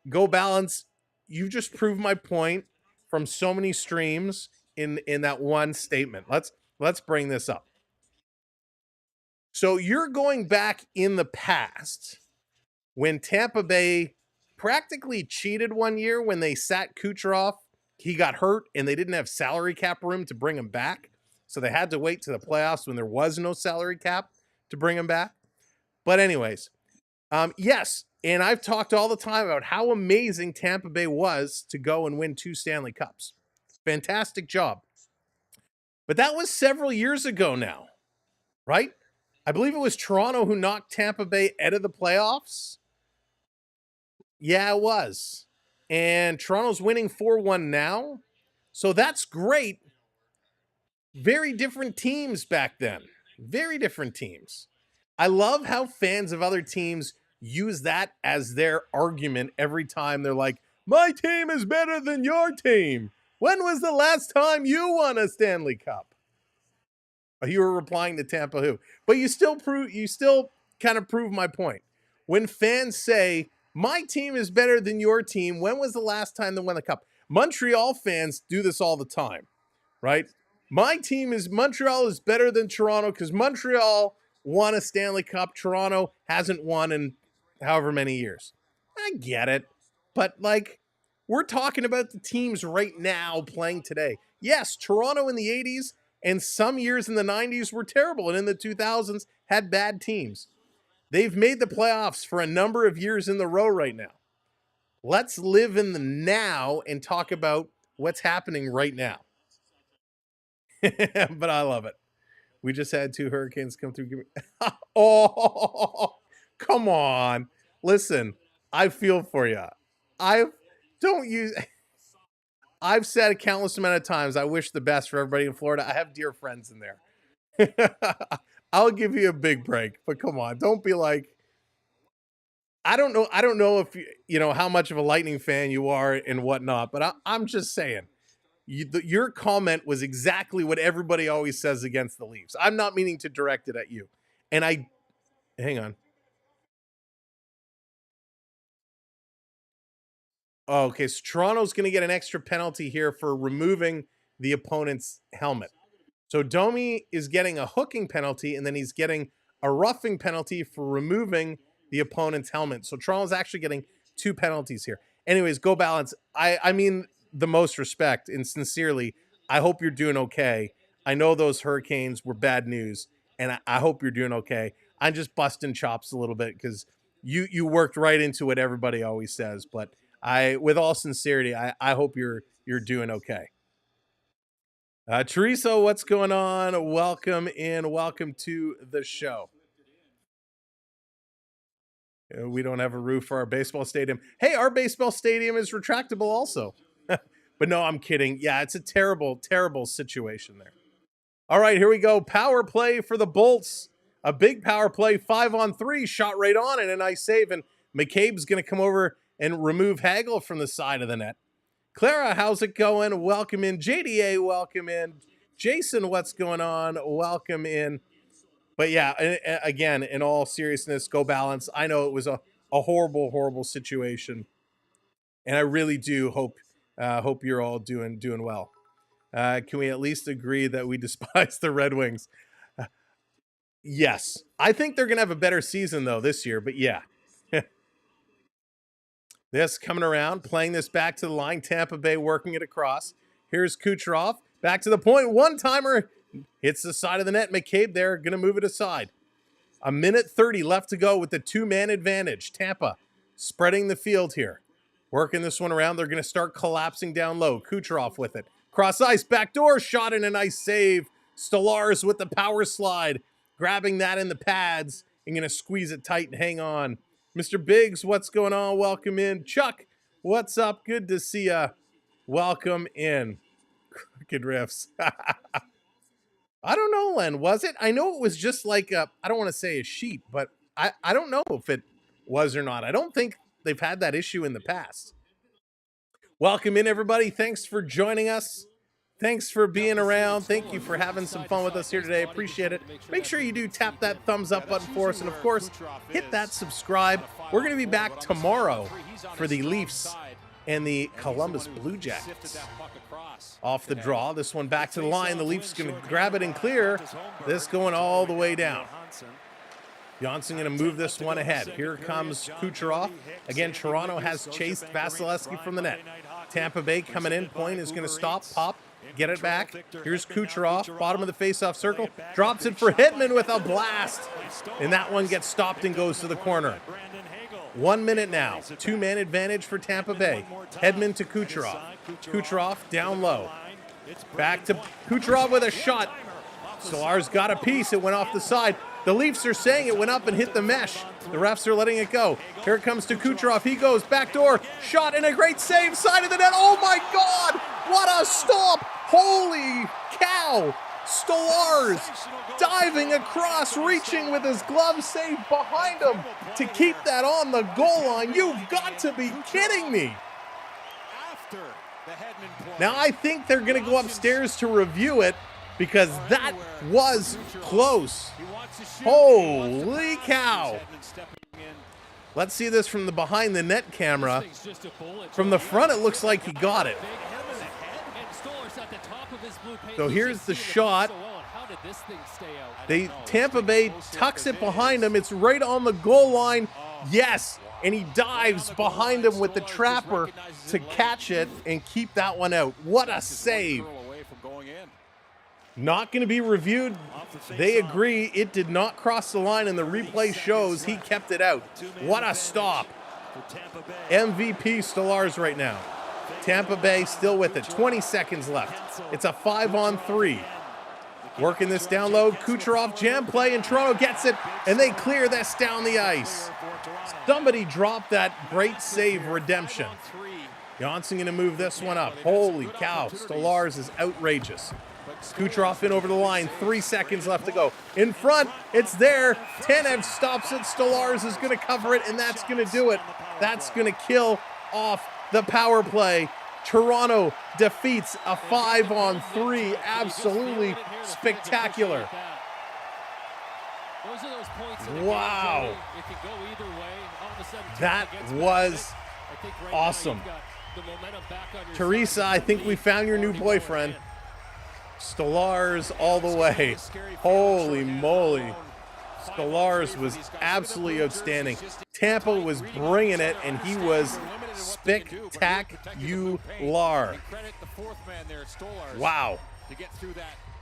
Go Balance. You've just proved my point from so many streams in that one statement. Let's bring this up. So you're going back in the past when Tampa Bay practically cheated one year when they sat Kucherov. He got hurt, and they didn't have salary cap room to bring him back. So they had to wait to the playoffs when there was no salary cap to bring him back. But anyways, yes, and I've talked all the time about how amazing Tampa Bay was to go and win 2 Stanley Cups. Fantastic job. But that was several years ago now, right? I believe it was Toronto who knocked Tampa Bay out of the playoffs. Yeah, it was. And Toronto's winning 4-1 now. So that's great. Very different teams back then. Very different teams. I love how fans of other teams use that as their argument every time they're like, my team is better than your team. When was the last time you won a Stanley Cup? You were replying to Tampa who. But you still kind of prove my point. When fans say, my team is better than your team, when was the last time they won the cup? Montreal fans do this all the time, right? Montreal is better than Toronto because Montreal won a Stanley Cup. Toronto hasn't won in however many years. I get it. But, like, we're talking about the teams right now playing today. Yes, Toronto in the 80s and some years in the 90s were terrible, and in the 2000s had bad teams. They've made the playoffs for a number of years in the row right now. Let's live in the now and talk about what's happening right now. But I love it. We just had 2 hurricanes come through. Oh, come on. Listen, I feel for you. I've said a countless amount of times, I wish the best for everybody in Florida. I have dear friends in there. I'll give you a big break, but come on, don't be like, I don't know if you know how much of a Lightning fan you are and whatnot, but I'm just saying, your comment was exactly what everybody always says against the Leafs. I'm not meaning to direct it at you. And hang on. Oh, okay, so Toronto's going to get an extra penalty here for removing the opponent's helmet. So Domi is getting a hooking penalty, and then he's getting a roughing penalty for removing the opponent's helmet. So Toronto's actually getting 2 penalties here. Anyways, go Balance. I mean the most respect, and sincerely, I hope you're doing okay. I know those hurricanes were bad news, and I hope you're doing okay. I'm just busting chops a little bit because you worked right into what everybody always says. But with all sincerity, I hope you're doing okay. Teresa, what's going on? Welcome in. Welcome to the show. We don't have a roof for our baseball stadium. Hey, our baseball stadium is retractable also. But no, I'm kidding. Yeah, it's a terrible, terrible situation there. All right, here we go. Power play for the Bolts. A big power play, 5-on-3, shot right on, and a nice save. And McCabe's going to come over and remove Hagel from the side of the net. Clara, how's it going? Welcome in. JDA, welcome in. Jason, what's going on? Welcome in. But yeah, again, in all seriousness, go Balance. I know it was a horrible, horrible situation. And I really do hope you're all doing well. Can we at least agree that we despise the Red Wings? Yes. I think they're going to have a better season, though, this year. But yeah. This coming around, playing this back to the line. Tampa Bay working it across. Here's Kucherov. Back to the point. One-timer. Hits the side of the net. McCabe there. Going to move it aside. 1:30 left to go with the 2-man advantage. Tampa spreading the field here. Working this one around. They're going to start collapsing down low. Kucherov with it. Cross ice. Backdoor shot and a nice save. Stolarz with the power slide. Grabbing that in the pads. And going to squeeze it tight and hang on. Mr. Biggs, what's going on? Welcome in. Chuck, what's up? Good to see ya. Welcome in. Crooked riffs. I don't know, Len. Was it? I know it was just like I don't want to say a sheep, but I don't know if it was or not. I don't think they've had that issue in the past. Welcome in, everybody. Thanks for joining us. Thanks for being around. Thank you for having some fun with us here today. Appreciate it. Make sure you do tap that thumbs up button for us. And, of course, hit that subscribe. We're going to be back tomorrow for the Leafs and the Columbus Blue Jackets. Off the draw. This one back to the line. The Leafs going to grab it and clear. This going all the way down. Johnson going to move this one ahead. Here comes Kucherov. Again, Toronto has chased Vasilevsky from the net. Tampa Bay coming in. Point is going to stop, pop, get it back. Here's Kucherov, bottom of the faceoff circle. Drops it for Hitman with a blast. And that one gets stopped and goes to the corner. 1 minute now. 2-man advantage for Tampa Bay. Hedman to Kucherov. Kucherov down low. Back to Kucherov with a shot. Stolarz got a piece. It went off the side. The Leafs are saying it went up and hit the mesh. The refs are letting it go. Here it comes to Kucherov. He goes backdoor. Shot and a great save. Side of the net. Oh my God. What a stop. Holy cow. Stolarz diving across, reaching with his glove safe behind him to keep that on the goal line. You've got to be kidding me. Now I think they're going to go upstairs to review it because that was close. Holy cow. Let's see this from the behind the net camera. From the front, it looks like he got it. So here's the shot. Tampa Bay tucks it behind him. It's right on the goal line. Yes, and he dives behind him with the trapper to catch it and keep that one out. What a save. Not going to be reviewed. They agree it did not cross the line, and the replay shows he kept it out. What a stop. MVP Stolarz right now. Tampa Bay still with it. 20 seconds left. It's a 5-on-3. Working this down low. Kucherov jam play, and Toronto gets it, and they clear this down the ice. Somebody dropped that great save redemption. Johnson going to move this one up. Holy cow. Stolarz is outrageous. Kucherov in over the line. 3 seconds left to go. In front. It's there. Tanev stops it. Stolarz is going to cover it, and that's going to do it. That's going to kill off the power play. Toronto defeats a 5-on-3. Absolutely spectacular. Wow. That was awesome. Teresa, I think we found your new boyfriend. Stolarz all the way. Holy moly. Stolarz was absolutely outstanding. Tampa was bringing it, and he was spectacular. Wow.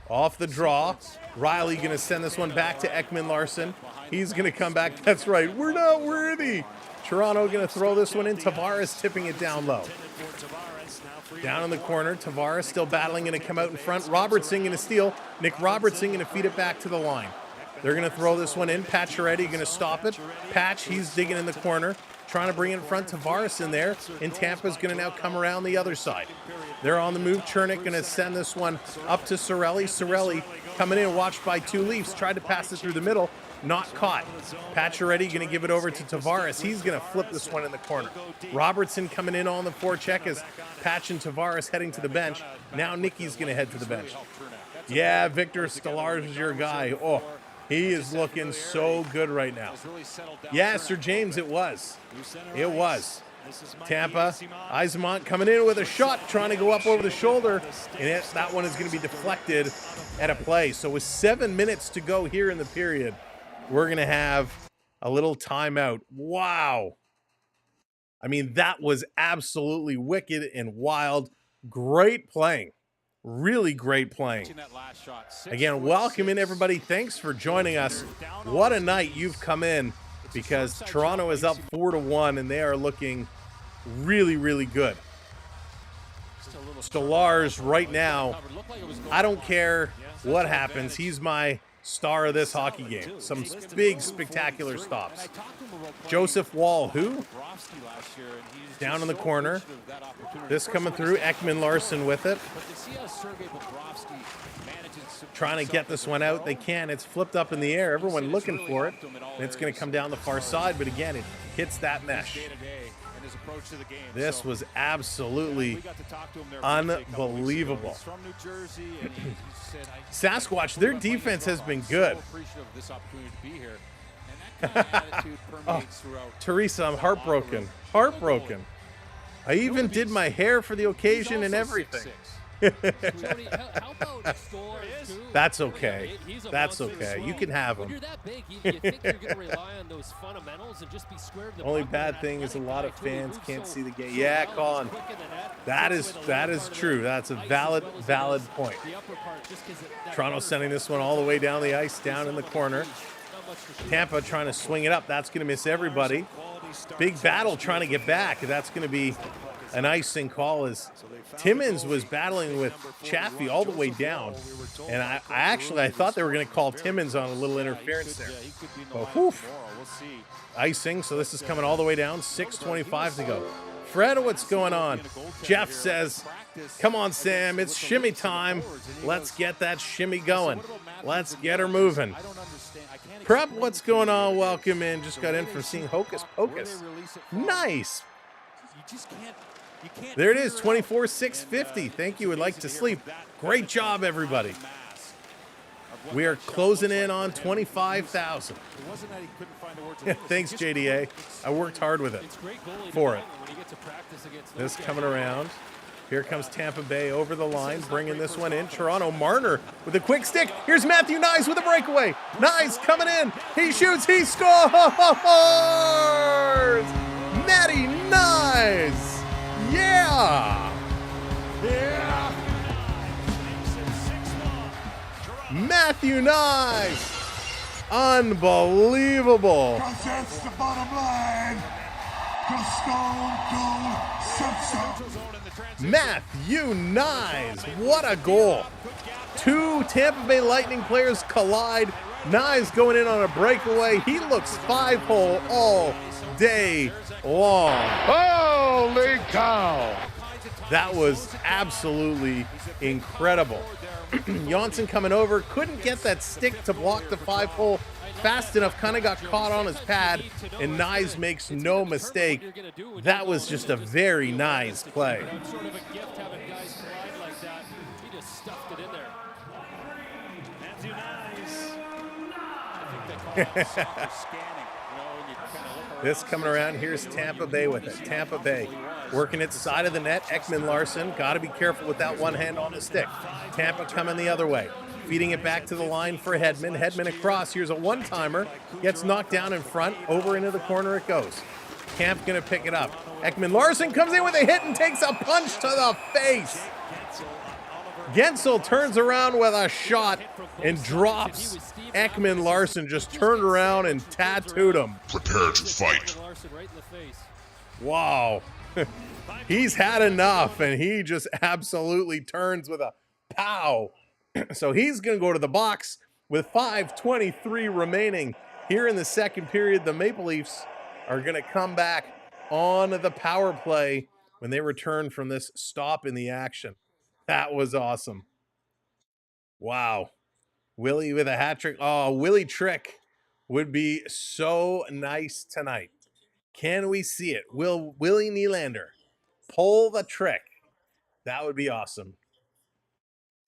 Off the draw. Riley going to send this one back to Ekman-Larsson. He's going to come back. That's right. We're not worthy. Toronto going to throw this one in. Tavares tipping it down low. Down in the corner. Tavares still battling, going to come out in front. Robertson going to steal. Nick Robertson going to feed it back to the line. They're going to throw this one in. Pacioretty going to stop it. Patch, he's digging in the corner, trying to bring it in front. Tavares in there, and Tampa's going to now come around the other side. They're on the move. Chernik going to send this one up to Cirelli. Cirelli coming in, watched by two Leafs. Tried to pass it through the middle. Not caught. Pacioretty going to give it over to Tavares. He's going to flip this one in the corner. Robertson coming in on the forecheck as Patch and Tavares heading to the bench. Now Nicky's going to head to the bench. Yeah, Victor Stolarz is your guy. Oh, he is looking so good right now. Yeah, Sir James, it was. It was. Tampa, Eisenmont coming in with a shot, trying to go up over the shoulder, and that one is going to be deflected at a play. So with 7 minutes to go here in the period, we're going to have a little timeout. Wow. I mean, that was absolutely wicked and wild. Great playing. Really great playing. Again, welcome in, everybody. Thanks for joining us. What a night you've come in, because Toronto is up 4-1, and they are looking really, really good. Stolarz right now, I don't care what happens. He's my star of this hockey game. Some big, spectacular stops. Joseph Wall, who? Down in the corner. This coming through. Ekman-Larsson with it. Trying to get this one out. They can. It's flipped up in the air. Everyone looking for it. And it's going to come down the far side. But again, it hits that mesh. This was absolutely unbelievable. Sasquatch, their defense has been good. Oh, Teresa, I'm heartbroken. Heartbroken. I even did my hair for the occasion and everything. That's okay. That's okay. You can have them. Only bad thing is a lot of fans can't see the game. Yeah, Colin. That is true. That's a valid point. Toronto sending this one all the way down the ice, down in the corner. Tampa trying to swing it up. That's going to miss everybody. Big battle trying to get back. That's going to be an icing call as Timmins was battling with Chaffee all the way down. And I thought they were going to call Timmins on a little interference there. But whew, icing, so this is coming all the way down, 6:25 to go. Fred, what's going on? Jeff says, come on, Sam, it's shimmy time. Let's get that shimmy going. Let's get her moving. Prep, what's going on? Welcome in. Just got in from seeing Hocus Pocus. Nice. There it is, 24,650. Thank you. Would like to sleep. Great job, everybody. We are closing in on 25,000. Thanks, JDA. I worked hard with it for it. This coming around. Here comes Tampa Bay over the line, bringing this one in. Toronto, Marner with a quick stick. Here's Matthew Nyes with a breakaway. Nyes coming in. He shoots. He scores. Matty Nyes. Yeah. Yeah. Matthew Nyes. Unbelievable. Because that's the bottom line. The Stone Cold Simpson. Matthew Nyes, what a goal. Two Tampa Bay Lightning players collide. Nyes going in on a breakaway. He looks 5-hole all day long. Holy cow. That was absolutely incredible. Janssen coming over, couldn't get that stick to block the 5-hole fast enough, kind of got caught on his pad, and Nyes makes no mistake. That was just a very nice play. This coming around, here's Tampa Bay with it. Tampa Bay working it side of the net. Ekman Larson, got to be careful with that one hand on his stick. Tampa coming the other way. Feeding it back to the line for Hedman. Hedman across. Here's a one-timer. Gets knocked down in front. Over into the corner it goes. Camp going to pick it up. Ekman Larson comes in with a hit and takes a punch to the face. Gensel turns around with a shot and drops. Ekman Larson just turned around and tattooed him. Prepare to fight. Wow. He's had enough, and he just absolutely turns with a pow. So he's going to go to the box with 5:23 remaining here in the second period. The Maple Leafs are going to come back on the power play when they return from this stop in the action. That was awesome. Wow. Willie with a hat trick. Oh, Willie trick would be so nice tonight. Can we see it? Will Willie Nylander pull the trick? That would be awesome.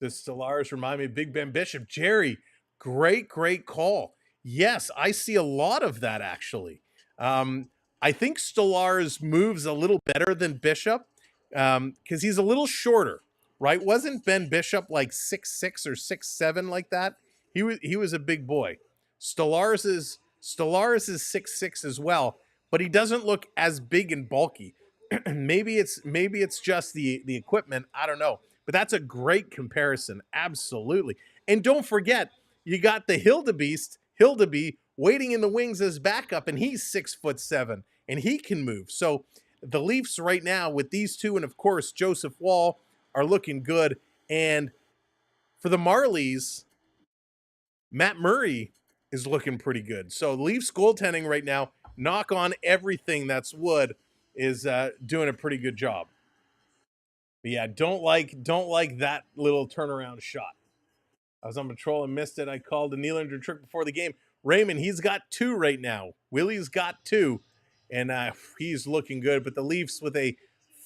The Stellaris remind me of Big Ben Bishop. Jerry, great call. Yes, I see a lot of that, actually. I think Stellaris moves a little better than Bishop because he's a little shorter, right? Wasn't Ben Bishop like 6'6" or 6'7" like that? He was a big boy. Stellaris is 6'6" as well, but he doesn't look as big and bulky. maybe it's just the equipment. I don't know. But that's a great comparison. Absolutely. And don't forget, you got the Hildeby waiting in the wings as backup, and he's 6'7", and he can move. So the Leafs right now with these two, and of course Joseph Wall, are looking good. And for the Marlies, Matt Murray is looking pretty good. So Leafs goaltending right now, knock on everything that's wood, is doing a pretty good job. But yeah, don't like that little turnaround shot. I was on patrol and missed it. I called the Nylander trick before the game. Raymond, he's got 2 right now. Willie's got 2, and he's looking good. But the Leafs with a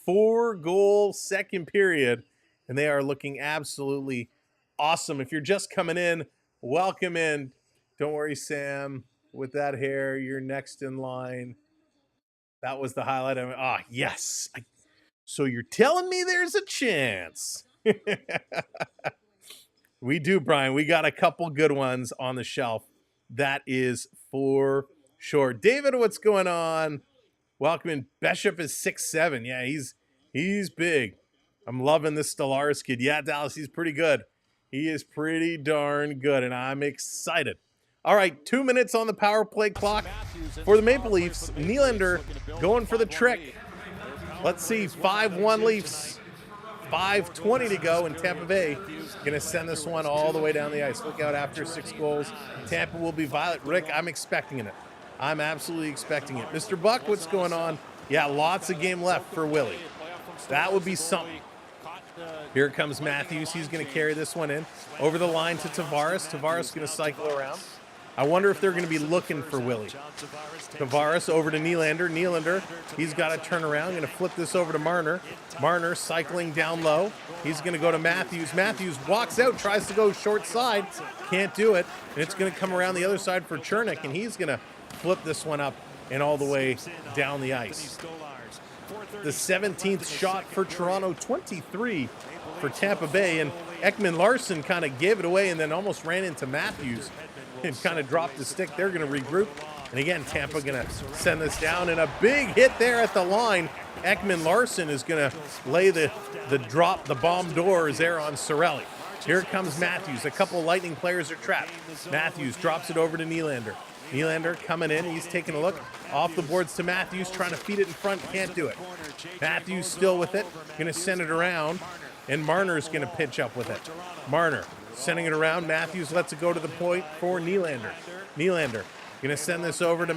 4-goal second period, and they are looking absolutely awesome. If you're just coming in, welcome in. Don't worry, Sam. With that hair, you're next in line. That was the highlight. Yes. So you're telling me there's a chance. We do, Brian. We got a couple good ones on the shelf. That is for sure. David, what's going on? Welcome in. Bishop is 6'7". Yeah, he's big. I'm loving this Stellaris kid. Yeah, Dallas, he's pretty good. He is pretty darn good, and I'm excited. All right, 2 minutes on the power play clock for the Maple Leafs. Nylander going for the trick. Let's see, 5-1 Leafs. 5:20 to go, and Tampa Bay going to send this one all the way down the ice. Look out after 6 goals. Tampa will be violet. Rick, I'm expecting it. I'm absolutely expecting it. Mr. Buck, what's going on? Yeah, lots of game left for Willie. That would be something. Here comes Matthews. He's going to carry this one in. Over the line to Tavares. Tavares going to cycle around. I wonder if they're going to be looking for Willie. Tavares over to Nylander. Nylander, he's got to turn around. Going to flip this over to Marner. Marner cycling down low. He's going to go to Matthews. Matthews walks out, tries to go short side. Can't do it. And it's going to come around the other side for Chernik, and he's going to flip this one up and all the way down the ice. The 17th shot for Toronto, 23 for Tampa Bay, and Ekman Larson kind of gave it away and then almost ran into Matthews and kind of dropped the stick. They're going to regroup, and again, Tampa going to send this down, and a big hit there at the line. Ekman Larson is going to lay the bomb doors there on Cirelli. Here comes Matthews. A couple of Lightning players are trapped. Matthews drops it over to Nylander. Nylander coming in. He's taking a look off the boards to Matthews, trying to feed it in front. Can't do it. Matthews still with it. Going to send it around, and Marner's going to pitch up with it. Marner sending it around. Matthews lets it go to the point for Nylander. Nylander going to send this over to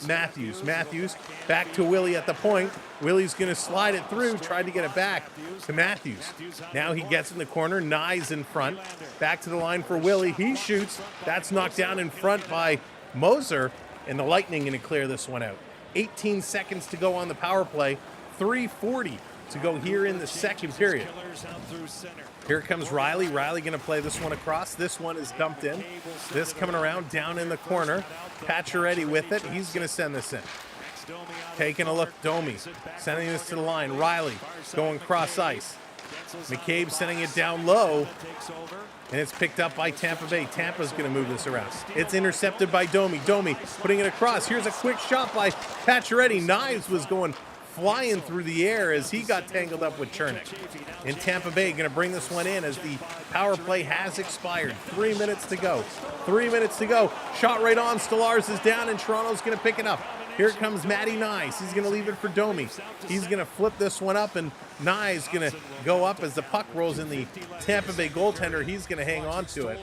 Matthews. Matthews back to Willie at the point. Willie's going to slide it through, tried to get it back to Matthews. Now he gets in the corner. Nye's in front. Back to the line for Willie. He shoots. That's knocked down in front by Moser, and the Lightning going to clear this one out. 18 seconds to go on the power play. 3:40 to go here in the second period. Here comes Riley. Riley going to play this one across. This one is dumped in. This coming around down in the corner. Pacioretty with it. He's going to send this in. Taking a look. Domi sending this to the line. Riley going cross ice. McCabe sending it down low, and it's picked up by Tampa Bay. Tampa's going to move this around. It's intercepted by Domi. Domi putting it across. Here's a quick shot by Pacioretty. Knives was going flying through the air as he got tangled up with Chernik. And Tampa Bay going to bring this one in as the power play has expired. 3 minutes to go. 3 minutes to go. Shot right on. Stolarz is down, and Toronto's going to pick it up. Here comes Matty Nyes. He's going to leave it for Domi. He's going to flip this one up, and Nyes going to go up as the puck rolls in the Tampa Bay goaltender. He's going to hang on to it.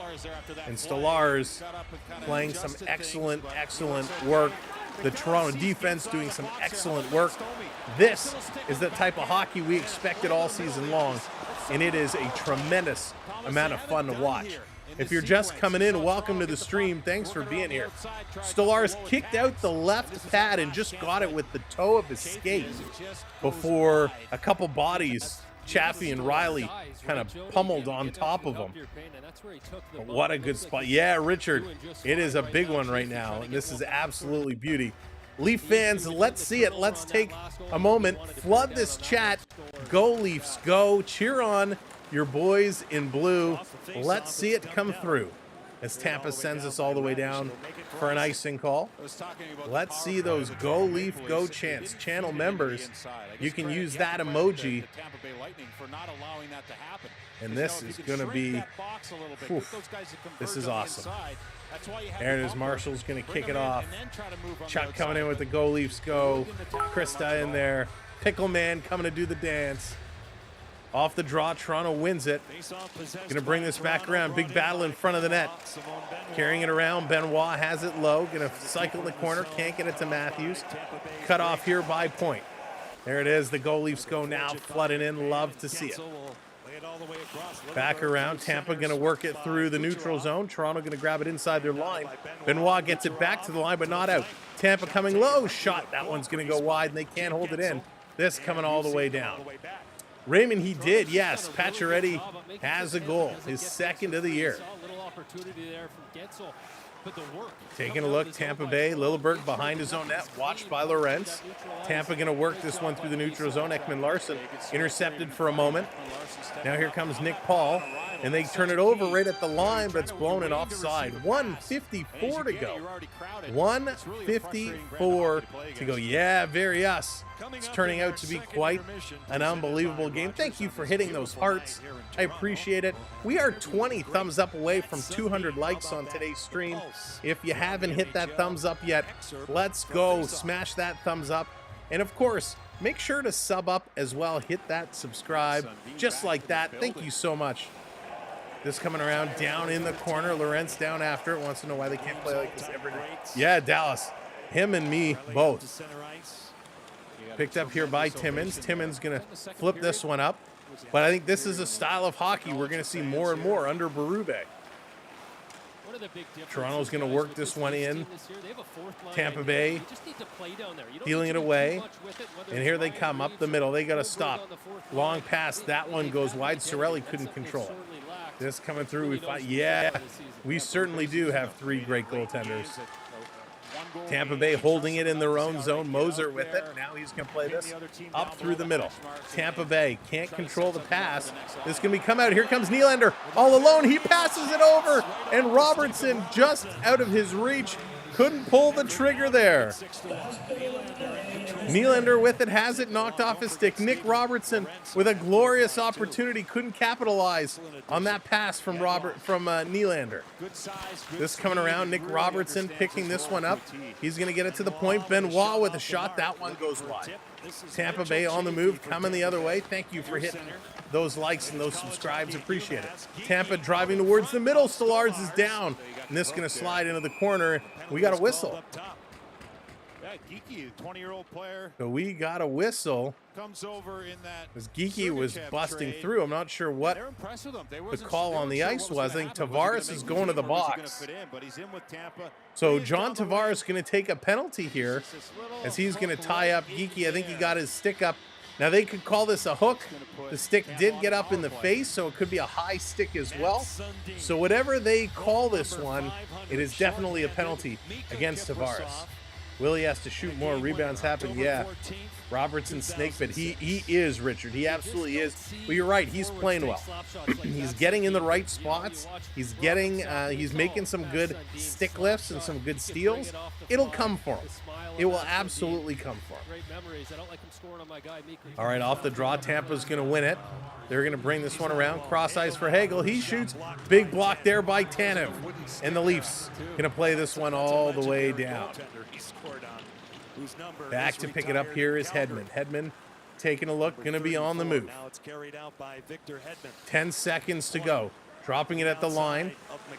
And Stolarz playing some excellent, excellent work. The Toronto defense doing some excellent work. This is the type of hockey we expected all season long, and it is a tremendous amount of fun to watch. If you're just coming in, welcome to the stream. Thanks for being here. Stolarz kicked out the left pad and just got it with the toe of his skate before a couple bodies, Chaffee and Riley, kind of pummeled on top of him. But what a good spot. Yeah, Richard, it is a big one right now, and this is absolutely beauty. Leaf fans, let's see it. Let's take a moment, flood this chat. Go Leafs, go. Cheer on your boys in blue. Let's see it come through as Tampa sends us all the way down for an icing call. Let's see those Go Leaf, Go chants. Channel members, you can use that emoji. And this is going to be, this is awesome. Aaron is Marshall's going to kick it off. Chuck coming in with the Go Leafs Go. Krista in there. Pickle Man coming to do the dance. Off the draw, Toronto wins it. Going to bring this back around. Big battle in front of the net. Carrying it around. Benoit has it low. Going to cycle in the corner. Can't get it to Matthews. Cut off here by Point. There it is. The Go Leafs Go now flooding in. Love to see it. Back around. Tampa going to work it through the neutral zone. Toronto going to grab it inside their line. Benoit gets it back to the line, but not out. Tampa coming low. Shot. That one's going to go wide, and they can't hold it in. This coming all the way down. Raymond, he did, yes. Pacioretty has a goal, his second of the year. Taking a look, Tampa Bay, Lilleberg behind his own net, watched by Lorentz. Tampa going to work this one through the neutral zone. Ekman Larson intercepted for a moment. Now here comes Nick Paul, and they turn it over right at the line, but it's blown and offside. 1:54 to go. 1:54 to go. Yeah, very us. It's turning out to be quite an unbelievable game. Thank you for hitting those hearts. I appreciate it. We are 20 thumbs up away from 200 likes on today's stream. If you haven't hit that thumbs up yet, let's go. Smash that thumbs up. And of course, make sure to sub up as well. Hit that subscribe, just like that. Thank you so much. This coming around down in the corner. Lorentz down after it. Wants to know why they can't play like this every day. Yeah, Dallas. Him and me both. Picked up here by Timmins. Timmins going to flip this one up. But I think this is a style of hockey we're going to see more and more under Berube. Toronto's going to work this one in. Tampa Bay dealing it away. And here they come up the middle. They got to stop. Long pass. That one goes wide. Sorelli couldn't control. This coming through. We find, yeah, we certainly do have 3 great goaltenders. Tampa Bay holding it in their own zone. Moser with it. Now he's going to play this up through the middle. Tampa Bay can't control the pass. This is going to be come out. Here comes Nylander all alone. He passes it over. And Robertson just out of his reach. Couldn't pull the trigger there. Nylander with it, has it knocked off his stick. Nick Robertson with a glorious opportunity, couldn't capitalize on that pass from Nylander. This coming around, Nick Robertson picking this one up. He's going to get it to the point. Benoit with a shot. That one goes wide. Tampa Bay on the move, coming the other way. Thank you for hitting those likes and those subscribes. Appreciate it. Tampa driving towards the middle. Stolarz is down. And this is going to slide into the corner. We got a whistle. Geeky, 20-year-old player. So we got a whistle. Comes over in that. As Geeky was busting through. I'm not sure what the call on the ice was. I think Tavares is going to the box. So John Tavares going to take a penalty here as he's going to tie up Geeky. I think he got his stick up. Now they could call this a hook. The stick did get up in the face, so it could be a high stick as well. So whatever they call this one, it is definitely a penalty against Tavares. Willie has to shoot more. Rebounds happen. Yeah. Robertson snake bit. He is, Richard. He absolutely is. But you're right. He's playing well. He's getting in the right spots. He's getting, he's making some good stick lifts and some good steals. It'll come for him. It will absolutely come for him. All right, off the draw. Tampa's going to win it. They're going to bring this one around. Cross ice for Hagel. He shoots. Big block there by Tanev. And the Leafs going to play this one all the way down. Back to pick it up here is Hedman. Hedman taking a look, going to be on the move. Now it's carried out by Victor Hedman. 10 seconds to go. Dropping it at the line.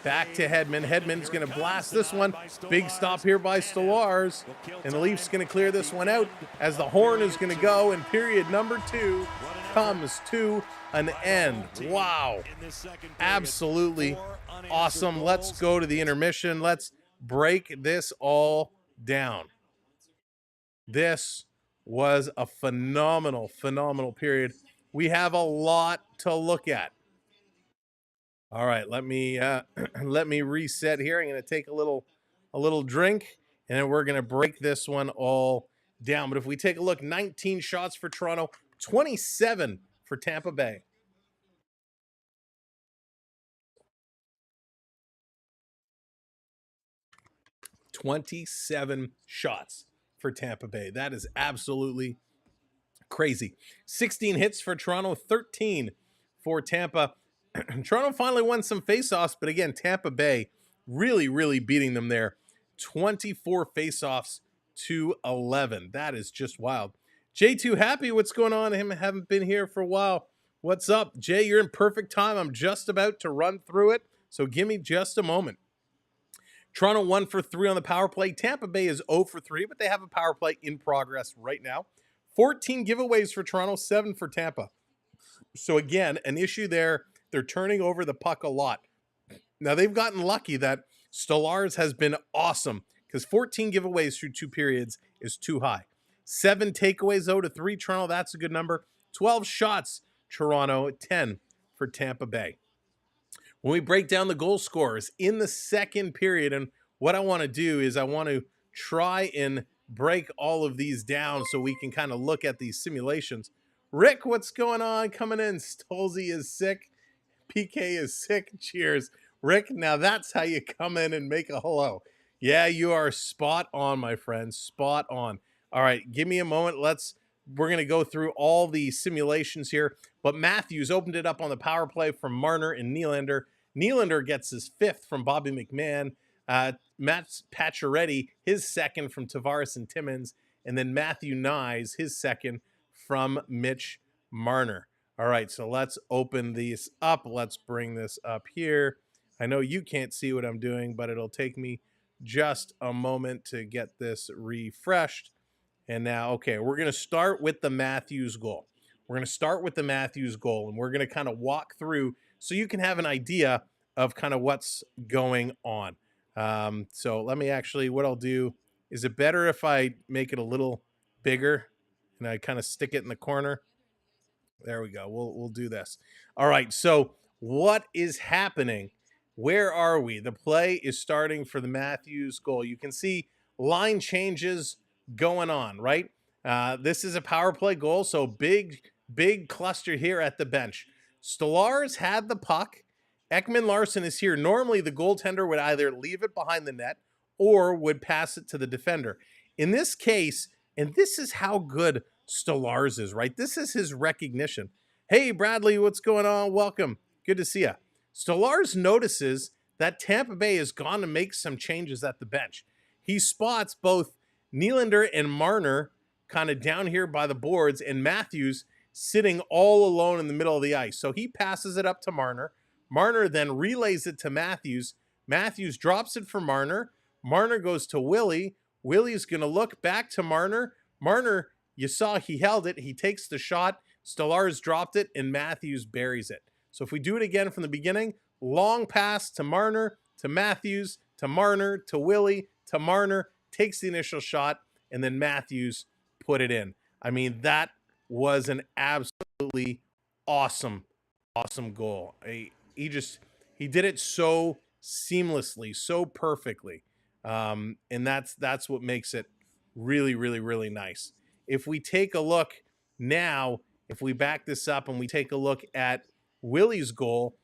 Back to Hedman. Hedman's going to blast this one. Big stop here by Stolarz. And the Leafs going to clear this one out as the horn is going to go. And period number 2 comes to an end. Wow. Absolutely awesome. Let's go to the intermission. Let's break this all down. This was a phenomenal period. We have a lot to look at. All right, let me reset here. I'm going to take a little drink, and then we're going to break this one all down. But if we take a look, 19 shots for Toronto, 27 for Tampa Bay. $27 shots for Tampa Bay. That is absolutely crazy. 16 hits for Toronto, 13 for Tampa. Toronto finally won some faceoffs, but again, Tampa Bay really beating them there. 24 faceoffs to 11. That is just wild. J2 Happy, what's going on? Haven't been here for a while. What's up? Jay, you're in perfect time. I'm just about to run through it, so give me just a moment. Toronto 1 for 3 on the power play. Tampa Bay is 0 for 3, but they have a power play in progress right now. 14 giveaways for Toronto, 7 for Tampa. So again, an issue there. They're turning over the puck a lot. Now, they've gotten lucky that Stolarz has been awesome because 14 giveaways through 2 periods is too high. 7 takeaways, though, to 3 Toronto. That's a good number. 12 shots, Toronto. 10 for Tampa Bay. When we break down the goal scorers in the second period, and what I want to do is I want to try and break all of these down so we can kind of look at these simulations. Rick, what's going on? Coming in. Stolzy is sick. PK is sick. Cheers. Rick, now that's how you come in and make a hello. Yeah, you are spot on, my friend. Spot on. All right, give me a moment. We're going to go through all the simulations here. But Matthews opened it up on the power play from Marner and Nylander. Nylander gets his 5th from Bobby McMahon. Matt Pacioretty, his 2nd from Tavares and Timmins. and then Matthew Nyes, his second, from Mitch Marner. All right, so let's open these up. Let's bring this up here. I know you can't see what I'm doing, but it'll take me just a moment to get this refreshed. And now, okay, we're going to start with the Matthews goal. We're going to start with the Matthews goal, and we're going to kind of walk through so you can have an idea of kind of what's going on. So let me actually, what I'll do, is it better if I make it a little bigger and I kind of stick it in the corner? There we go. We'll do this. All right. So what is happening? Where are we? The play is starting for the Matthews goal. You can see line changes going on, right? This is a power play goal. So big cluster here at the bench. Stolarz had the puck. Ekman Larsson is here. Normally the goaltender would either leave it behind the net or would pass it to the defender. In this case, and this is how good Stolarz is, right? This is his recognition. Hey, Bradley, what's going on? Welcome. Good to see you. Stolarz notices that Tampa Bay has gone to make some changes at the bench. He spots both Nylander and Marner kind of down here by the boards and Matthews sitting all alone in the middle of the ice. So he passes it up to Marner. Marner then relays it to Matthews. Matthews drops it for Marner. Marner goes to Willie. Willie's going to look back to Marner. Marner, you saw he held it. He takes the shot. Stolarz dropped it, and Matthews buries it. So if we do it again from the beginning, long pass to Marner, to Matthews, to Marner, to Willie, to Marner, takes the initial shot, and then Matthews put it in. I mean, that was an absolutely awesome goal. He did it so seamlessly, so perfectly. And that's what makes it really, really, really nice. If we take a look now, if we back this up and we take a look at Willie's goal,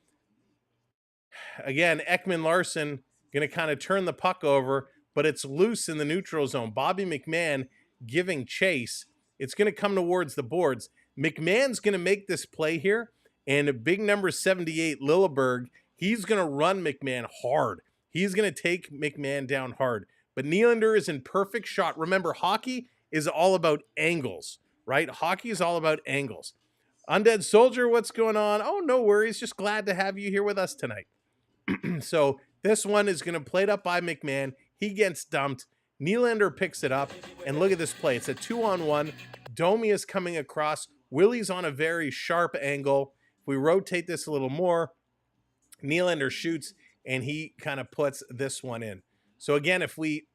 again, Ekman Larsson going to kind of turn the puck over, but it's loose in the neutral zone. Bobby McMahon giving chase. It's going to come towards the boards. McMahon's going to make this play here, and big number 78, Lilleberg, he's going to run McMahon hard. He's going to take McMahon down hard. But Nylander is in perfect shot. Remember, hockey is all about angles, right? Hockey is all about angles. Undead Soldier, what's going on? Oh, no worries. Just glad to have you here with us tonight. So this one is going to play it up by McMahon. He gets dumped. Nylander picks it up. And look at this play. It's a 2-on-1. Domi is coming across. Willie's on a very sharp angle. If we rotate this a little more, Nylander shoots, and he kind of puts this one in. So again, if we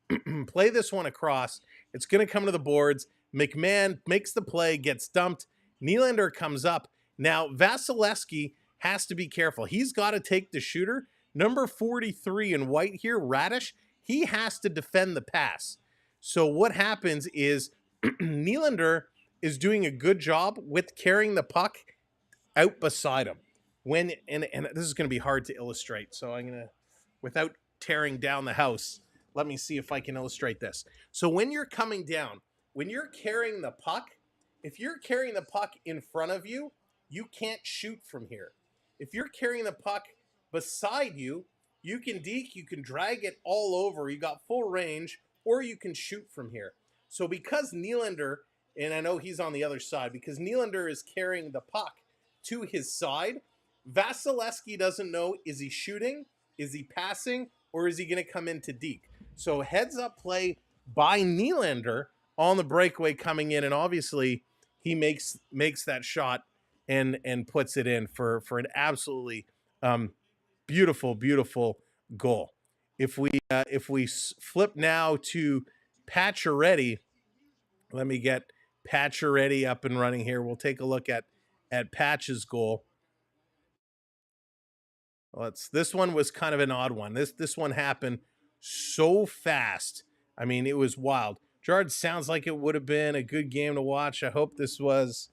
play this one across, it's going to come to the boards. McMahon makes the play, gets dumped. Nylander comes up. Now, Vasilevsky has to be careful. He's got to take the shooter. Number 43 in white here, Radish, he has to defend the pass. So what happens is Nylander is doing a good job with carrying the puck out beside him. And this is going to be hard to illustrate, so I'm going to, without tearing down the house, let me see if I can illustrate this. So when you're coming down, when you're carrying the puck, if you're carrying the puck in front of you, you can't shoot from here. If you're carrying the puck beside you, you can deke, you can drag it all over, you got full range, or you can shoot from here. So because Nylander, and I know he's on the other side, because Nylander is carrying the puck to his side, Vasilevsky doesn't know, is he shooting, is he passing, or is he going to come into deke? So heads up play by Nylander on the breakaway coming in, and obviously he makes that shot and puts it in for an absolutely beautiful goal. If we flip now to Pacioretty, let me get Pacioretty up and running here. We'll take a look at Patch's goal. This one was kind of an odd one. This one happened so fast. I mean, it was wild. Gerard, sounds like it would have been a good game to watch. I hope this was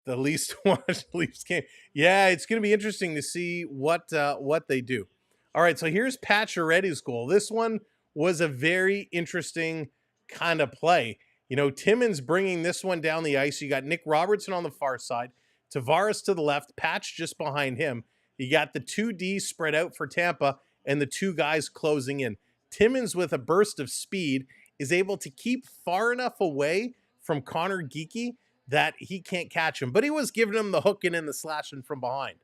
the least watched Leafs game. Yeah, it's going to be interesting to see what they do. All right, so here's Pacioretty's goal. This one was a very interesting kind of play. You know, Timmins bringing this one down the ice. You got Nick Robertson on the far side, Tavares to the left, Patch just behind him. You got the 2D spread out for Tampa and the two guys closing in. Timmins with a burst of speed, is able to keep far enough away from Connor Geekie that he can't catch him. But he was giving him the hooking and the slashing from behind.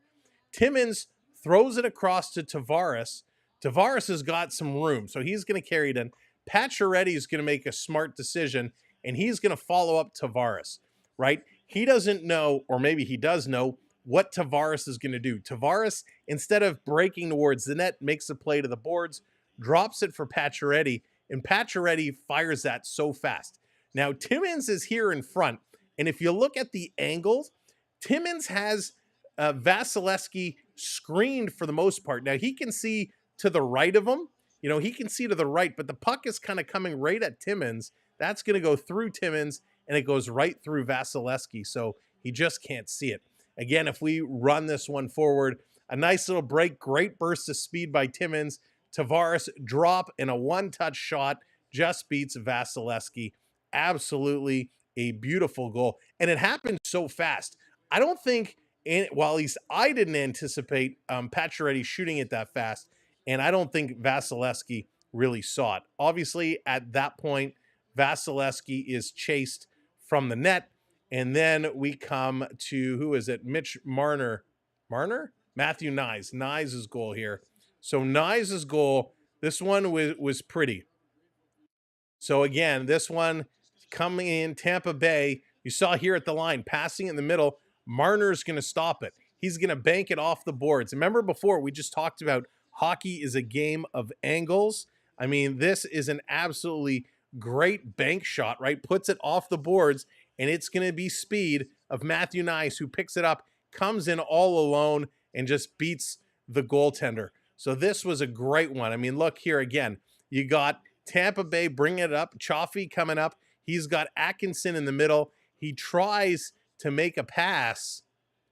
Timmins throws it across to Tavares. Tavares has got some room, so he's going to carry it in. Pacioretty is going to make a smart decision, and he's going to follow up Tavares, right? He doesn't know, or maybe he does know, what Tavares is going to do. Tavares, instead of breaking towards the net, makes a play to the boards, drops it for Pacioretty, and Pacioretty fires that so fast. Now, Timmins is here in front, and if you look at the angles, Timmins has Vasilevsky screened for the most part. Now, he can see to the right of him. You know, he can see to the right, but the puck is kind of coming right at Timmins. That's going to go through Timmins, and it goes right through Vasilevsky, so he just can't see it. Again, if we run this one forward, a nice little break, great burst of speed by Timmins. Tavares drop and a one-touch shot just beats Vasilevsky. Absolutely a beautiful goal, and it happened so fast. I don't think, well, at least I didn't anticipate Pacioretty shooting it that fast, and I don't think Vasilevsky really saw it. Obviously, at that point, Vasilevsky is chased from the net, and then we come to, who is it? Mitch Marner? Matthew Knies. Knies' goal here. So Knies' goal, this one was pretty. So again, this one coming in Tampa Bay, you saw here at the line, passing in the middle, Marner's going to stop it. He's going to bank it off the boards. Remember before, we just talked about hockey is a game of angles. I mean, this is an absolutely great bank shot, right? Puts it off the boards, and it's going to be speed of Matthew Knies, who picks it up, comes in all alone, and just beats the goaltender. So this was a great one. I mean, look here again. You got Tampa Bay bringing it up, Chaffee coming up. He's got Atkinson in the middle. He tries to make a pass,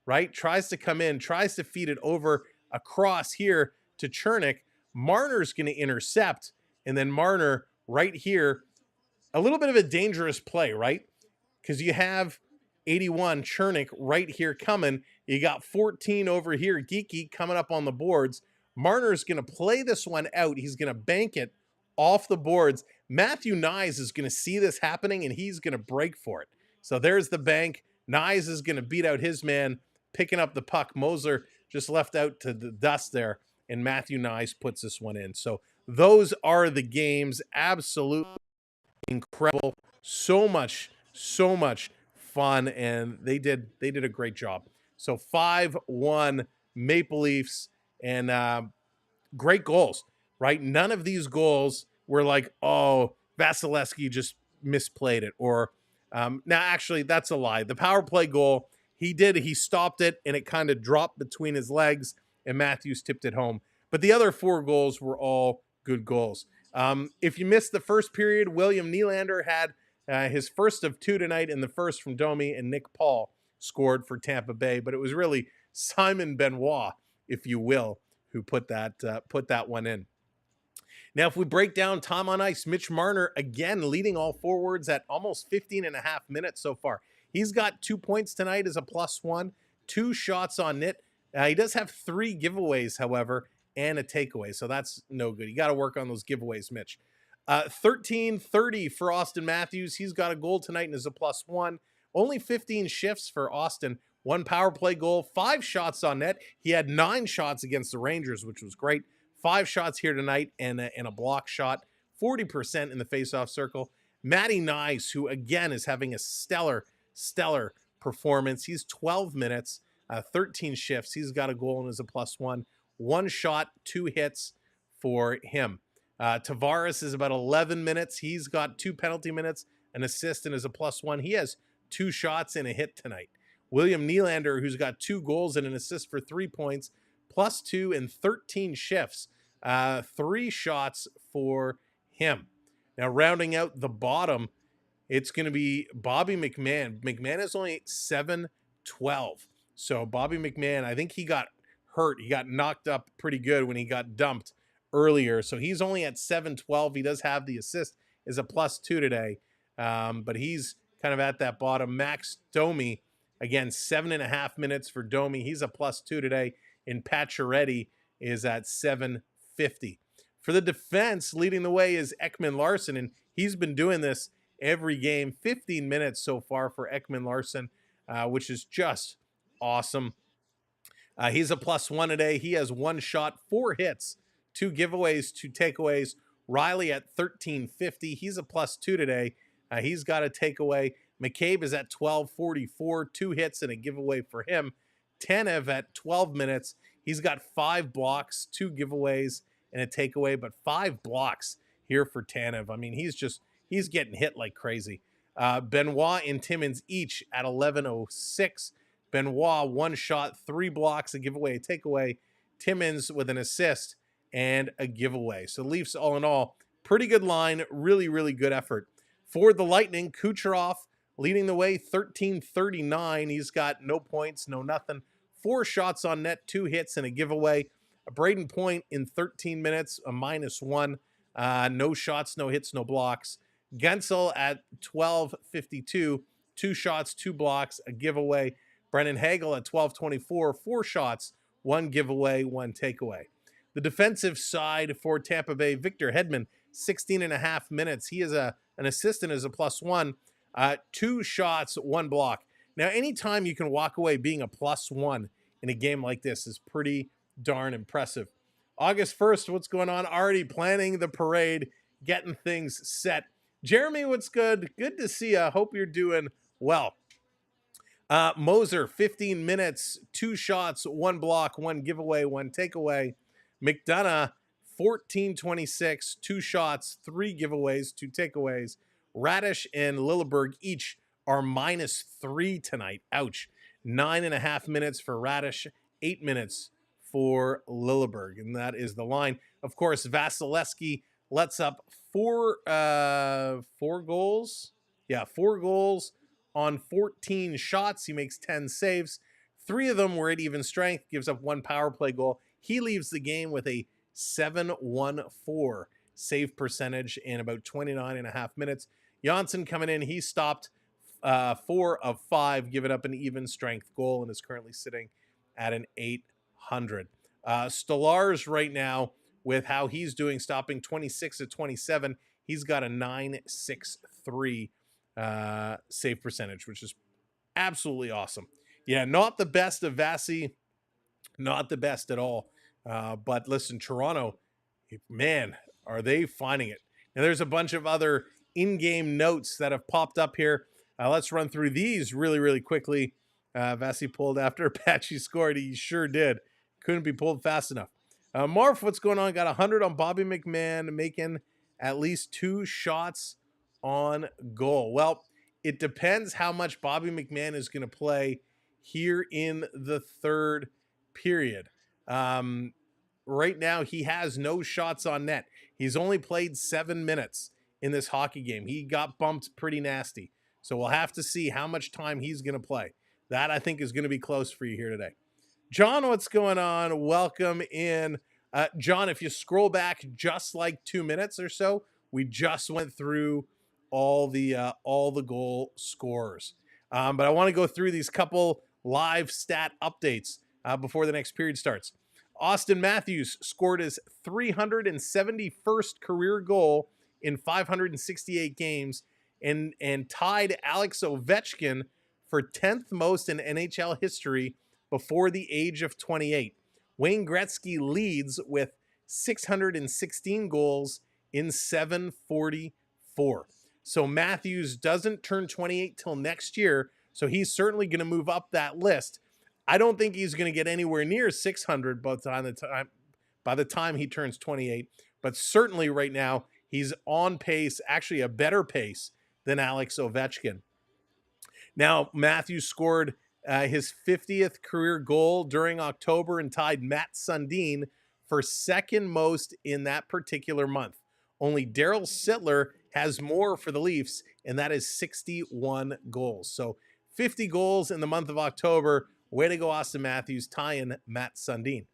right? Tries to come in, tries to feed it over across here to Chernik. Marner's going to intercept, and then Marner right here, a little bit of a dangerous play, right? Because you have 81 Chernik right here coming. You got 14 over here, Geekie coming up on the boards. Marner's going to play this one out. He's going to bank it off the boards. Matthew Knies is going to see this happening, and he's going to break for it. So there's the bank. Knies is going to beat out his man, picking up the puck. Moser just left out to the dust there, and Matthew Knies puts this one in. So those are the games. Absolutely incredible. So much fun, and they did a great job. So 5-1 Maple Leafs, and great goals, right? None of these goals were like, oh, Vasilevsky just misplayed it, or now actually that's a lie. The power play goal, he stopped it, and it kind of dropped between his legs, and Matthews tipped it home. But the other 4 goals were all good goals. If you missed the first period, William Nylander had his first of 2 tonight, and the first from Domi, and Nick Paul scored for Tampa Bay. But it was really Simon Benoit, if you will, who put that one in. Now, if we break down time on ice, Mitch Marner, again, leading all forwards at almost 15 and a half minutes so far. He's got 2 points tonight as a +1, 2 shots on net. He does have 3 giveaways, however, and a takeaway, so that's no good. You got to work on those giveaways, Mitch. 13-30 for Austin Matthews. He's got a goal tonight and is a +1. Only 15 shifts for Austin. 1 power play goal, 5 shots on net. He had 9 shots against the Rangers, which was great. 5 shots here tonight and a block shot. 40% in the faceoff circle. Matty Knies, who again is having a stellar performance. He's 12 minutes, 13 shifts. He's got a goal and is a +1. 1 shot, 2 hits for him. Tavares is about 11 minutes. He's got 2 penalty minutes, an assist, and is a +1. He has 2 shots and a hit tonight. William Nylander, who's got 2 goals and an assist for 3 points, +2 and 13 shifts. 3 shots for him. Now, rounding out the bottom, it's going to be Bobby McMann. McMann is only 7-12. So Bobby McMann, I think he got hurt. He got knocked up pretty good when he got dumped earlier. So he's only at 7-12. He does have the assist, is a +2 today. But he's kind of at that bottom. Max Domi, again, 7.5 minutes for Domi. He's a +2 today. And Pacioretty is at 7.50. For the defense, leading the way is Ekman Larson, and He's been doing this every game. 15 minutes so far for Ekman-Larsson, which is just awesome. He's a +1 today. He has 1 shot, 4 hits, 2 giveaways, 2 takeaways. Riley at 1350. He's a +2 today. He's got a takeaway. McCabe is at 1244, 2 hits and a giveaway for him. Tanev at 12 minutes. He's got 5 blocks, 2 giveaways, and a takeaway, but 5 blocks here for Tanev. I mean, he's getting hit like crazy. Benoit and Timmins each at 1106. Benoit, 1 shot, 3 blocks, a giveaway, a takeaway. Timmins with an assist and a giveaway. So Leafs, all in all, pretty good line. Really, really good effort. For the Lightning, Kucherov leading the way, 1339. He's got no points, no nothing. 4 shots on net, 2 hits, and a giveaway. Braden Point in 13 minutes, a -1. No shots, no hits, no blocks. Gensel at 12:52, 2 shots, 2 blocks, a giveaway. Brennan Hagel at 12:24, 4 shots, 1 giveaway, 1 takeaway. The defensive side for Tampa Bay, Victor Hedman, 16.5 minutes. He is an assistant as a +1, 2 shots, 1 block. Now, anytime you can walk away being a +1 in a game like this is pretty darn impressive. August 1st, what's going on? Already planning the parade, getting things set. Jeremy, what's good? Good to see you. Hope you're doing well. Moser, 15 minutes, 2 shots, 1 block, 1 giveaway, 1 takeaway. McDonough, 14:26, 2 shots, 3 giveaways, 2 takeaways. Radish and Lilleberg each are -3 tonight. Ouch. 9.5 minutes for Radish, 8 minutes for Lilleberg, and that is the line. Of course, Vasilevsky lets up 4 goals. Yeah, 4 goals on 14 shots. He makes 10 saves. 3 of them were at even strength, gives up 1 power play goal. He leaves the game with a 7.14 save percentage in about 29.5 minutes. Janssen coming in, he stopped 4 of 5, giving up an even strength goal and is currently sitting at an 800. Stolarz right now, with how he's doing, stopping 26 of 27, he's got a 9.63 save percentage, which is absolutely awesome. Yeah, not the best of Vasi, not the best at all. But listen, Toronto, man, are they finding it. Now, there's a bunch of other in-game notes that have popped up here. Let's run through these really, really quickly. Vasi pulled after Apache scored. He sure did. Couldn't be pulled fast enough. Marv, what's going on? Got 100 on Bobby McMann, making at least 2 shots on goal. Well, it depends how much Bobby McMann is going to play here in the third period. Right now, he has no shots on net. He's only played 7 minutes in this hockey game. He got bumped pretty nasty. So we'll have to see how much time he's going to play. That, I think, is going to be close for you here today. John, what's going on? Welcome in. John, if you scroll back just like 2 minutes or so, we just went through all the goal scorers. But I want to go through these couple live stat updates before the next period starts. Austin Matthews scored his 371st career goal in 568 games and tied Alex Ovechkin for 10th most in NHL history before the age of 28. Wayne Gretzky leads with 616 goals in 744. So Matthews doesn't turn 28 till next year, so he's certainly going to move up that list. I don't think he's going to get anywhere near 600 by the time he turns 28, but certainly right now he's on pace, actually a better pace than Alex Ovechkin. Now, Matthews scored his 50th career goal during October and tied Matt Sundin for second most in that particular month. Only Daryl Sittler has more for the Leafs, and that is 61 goals. So 50 goals in the month of October. Way to go, Austin Matthews, tying Matt Sundin.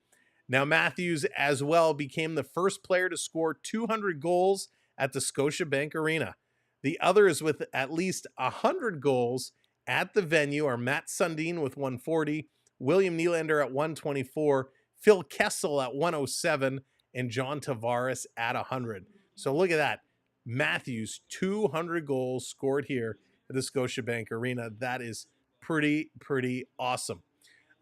Now, Matthews as well became the first player to score 200 goals at the Scotiabank Arena. The others with at least 100 goals at the venue are Matt Sundin with 140, William Nylander at 124, Phil Kessel at 107, and John Tavares at 100. So look at that. Matthews, 200 goals scored here at the Scotiabank Arena. That is pretty awesome.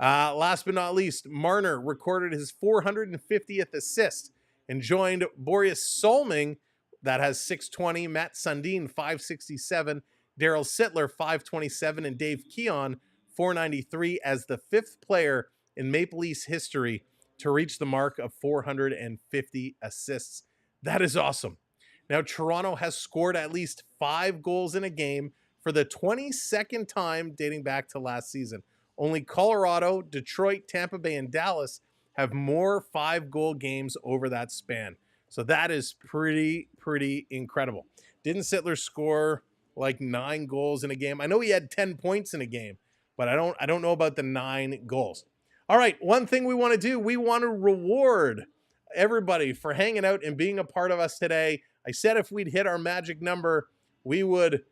Last but not least, Marner recorded his 450th assist and joined Boris Solming, that has 620, Matt Sundin, 567, Daryl Sittler, 527, and Dave Keon, 493, as the 5th player in Maple Leafs history to reach the mark of 450 assists. That is awesome. Now, Toronto has scored at least 5 goals in a game for the 22nd time dating back to last season. Only Colorado, Detroit, Tampa Bay, and Dallas have more 5-goal games over that span. So that is pretty incredible. Didn't Sittler score like 9 goals in a game? I know he had 10 points in a game, but I don't know about the 9 goals. All right, one thing we want to do, we want to reward everybody for hanging out and being a part of us today. I said if we'd hit our magic number, we would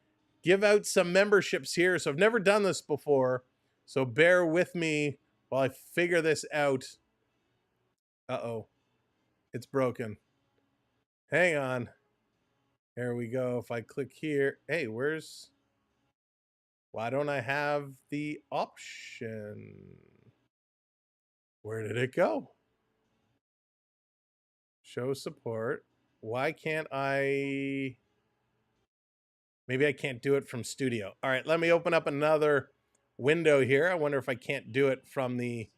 give out some memberships here. So I've never done this before, so bear with me while I figure this out. Uh-oh, it's broken. Hang on. There we go. If I click here, hey, why don't I have the option? Where did it go? Show support. Why can't I? Maybe I can't do it from studio. All right, let me open up another window here. I wonder if I can't do it from the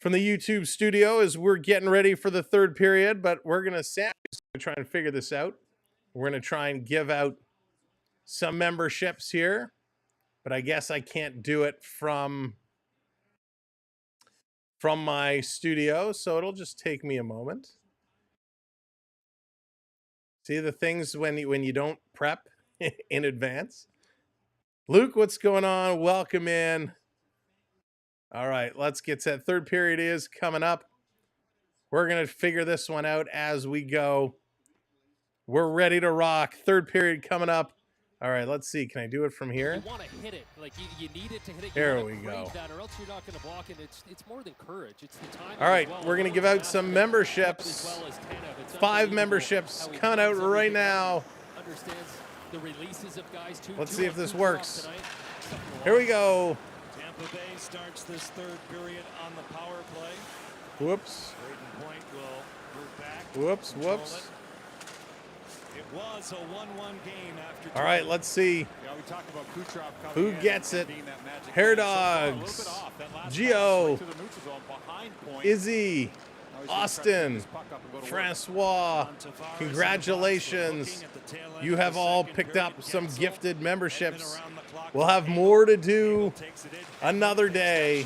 YouTube studio as we're getting ready for the third period, but we're going to try and figure this out. We're going to try and give out some memberships here, but I guess I can't do it from my studio, so it'll just take me a moment. See the things when you don't prep in advance. Luke, what's going on? Welcome in. All right, let's get set. Third period is coming up. We're going to figure this one out as we go. We're ready to rock. Third period coming up. All right, let's see. Can I do it from here? You want to hit it. Like you need it to hit it. There we go. That, or else you're not going to block it. It's more than courage. It's the time. All right, we're going to give out some memberships. 5 memberships coming out right now. Let's see if this works. Here we go. Tampa Bay starts this third period on the power play. Whoops. Braden Point will move back. Whoops. It was a 1-1 game after. All right, let's see we talked about Kucherov who gets it. Hair Dogs, Gio, Izzy, Austin, Francois. Congratulations. You have all picked up some gifted memberships. We'll have more to do another day.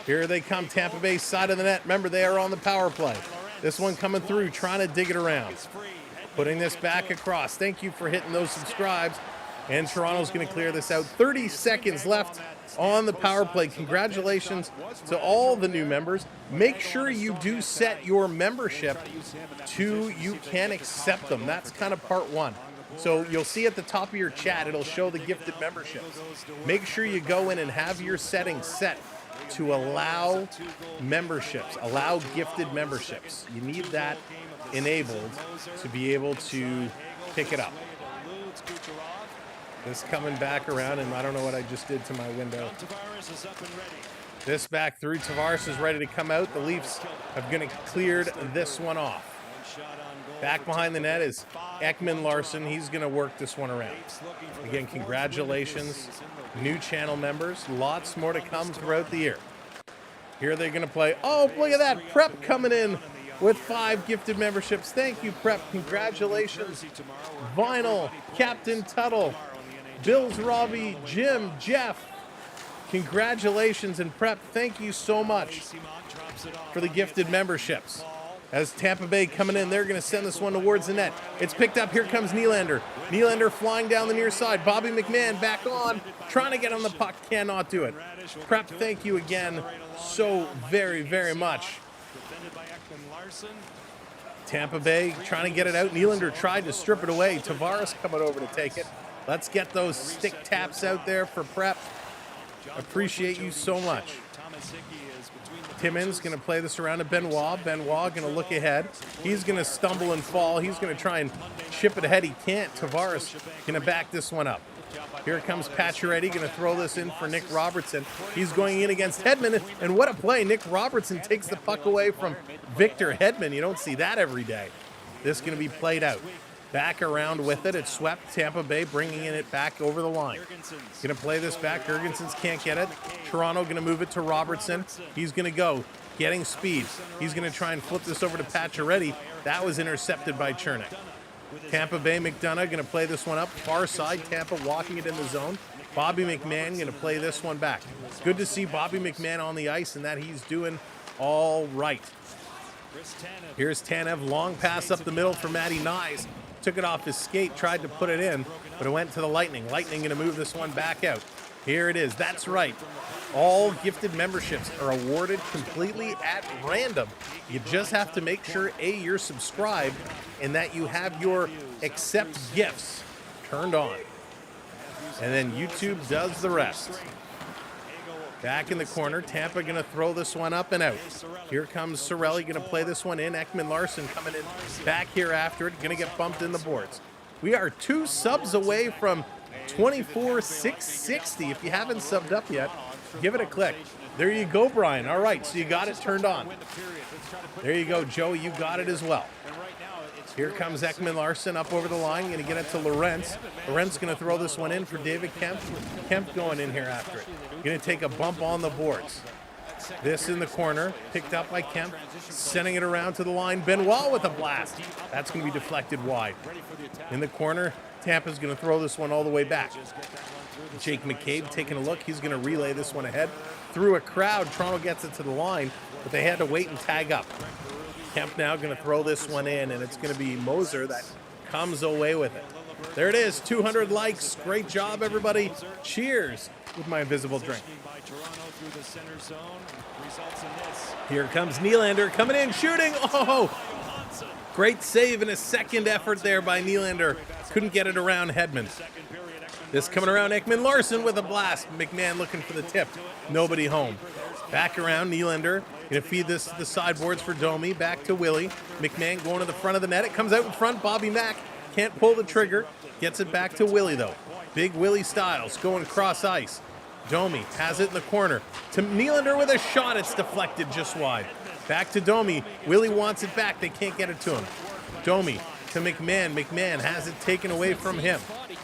Here they come, Tampa Bay side of the net. Remember, they are on the power play. This one coming through, trying to dig it around. Putting this back across. Thank you for hitting those subscribes. And Toronto's going to clear this out. 30 seconds left on the power play. Congratulations to all the new members. Make sure you do set your membership to you can accept them. That's kind of part 1. So you'll see at the top of your chat, it'll show the gifted memberships. Make sure you go in and have your settings set to allow memberships, allow gifted memberships. You need that enabled to be able to pick it up. This coming back around, and I don't know what I just did to my window. This back through. Tavares is ready to come out. The Leafs have going to cleared this one off. Back behind the net is Ekman Larson. He's going to work this one around. Again, congratulations, new channel members. Lots more to come throughout the year. Here they're going to play. Oh, look at that. Prep coming in with 5 gifted memberships. Thank you, Prep. Congratulations. Vinyl, Captain Tuttle, Bills Robbie, Jim, Jeff. Congratulations, and Prep, thank you so much for the gifted memberships. As Tampa Bay coming in, they're going to send this one towards the net. It's picked up. Here comes Nylander. Nylander flying down the near side. Bobby McMahon back on, trying to get on the puck. Cannot do it. Prep, thank you again so very much. Tampa Bay trying to get it out. Nylander tried to strip it away. Tavares coming over to take it. Let's get those stick taps out there for Prep. Appreciate you so much. Timmons going to play this around to Benoit. Benoit going to look ahead. He's going to stumble and fall. He's going to try and chip it ahead. He can't. Tavares going to back this one up. Here comes Pacioretty, going to throw this in for Nick Robertson. He's going in against Hedman, and what a play. Nick Robertson takes the puck away from Victor Hedman. You don't see that every day. This is going to be played out. Back around with it. It's swept. Tampa Bay bringing it back over the line. Going to play this back. Gergensons can't get it. Toronto going to move it to Robertson. He's going to go. Getting speed. He's going to try and flip this over to Pacioretty. That was intercepted by Chernik. Tampa Bay, McDonough going to play this one up. Far side, Tampa walking it in the zone. Bobby McMahon going to play this one back. Good to see Bobby McMahon on the ice and that he's doing all right. Here's Tanev. Long pass up the middle for Matty Nyes. Took it off his skate, tried to put it in, but it went to the Lightning. Lightning going to move this one back out. Here it is. That's right. All gifted memberships are awarded completely at random. You just have to make sure, A, you're subscribed and that you have your accept gifts turned on. And then YouTube does the rest. Back in the corner, Tampa going to throw this one up and out. Here comes Sorelli going to play this one in. Ekman Larson coming in back here after it, going to get bumped in the boards. We are 2 subs away from 24,660. If you haven't subbed up yet, give it a click. There you go, Brian. All right, so you got it turned on. There you go, Joey. You got it as well. Here comes Ekman Larson up over the line. Going to get it to Lorentz. Lorentz going to throw this one in for David Kemp. Kemp going in here after it. Going to take a bump on the boards. This in the corner. Picked up by Kemp. Sending it around to the line. Benoit with a blast. That's going to be deflected wide. In the corner, Tampa's going to throw this one all the way back. Jake McCabe taking a look. He's going to relay this one ahead. Through a crowd, Toronto gets it to the line, but they had to wait and tag up. Kemp now going to throw this one in, and it's going to be Moser that comes away with it. There it is, 200 likes. Great job, everybody. Cheers with my invisible drink. Here comes Nylander coming in, shooting. Oh, great save and a second effort there by Nylander. Couldn't get it around Hedman. This coming around, Ekman Larson with a blast. McMahon looking for the tip. Nobody home. Back around, Nylander. Going to feed this to the sideboards for Domi. Back to Willie. McMahon going to the front of the net. It comes out in front. Bobby Mack can't pull the trigger. Gets it back to Willie, though. Big Willie Styles going cross ice. Domi has it in the corner. To Nylander with a shot. It's deflected just wide. Back to Domi. Willie wants it back. They can't get it to him. Domi to McMahon. McMahon has it taken away from him.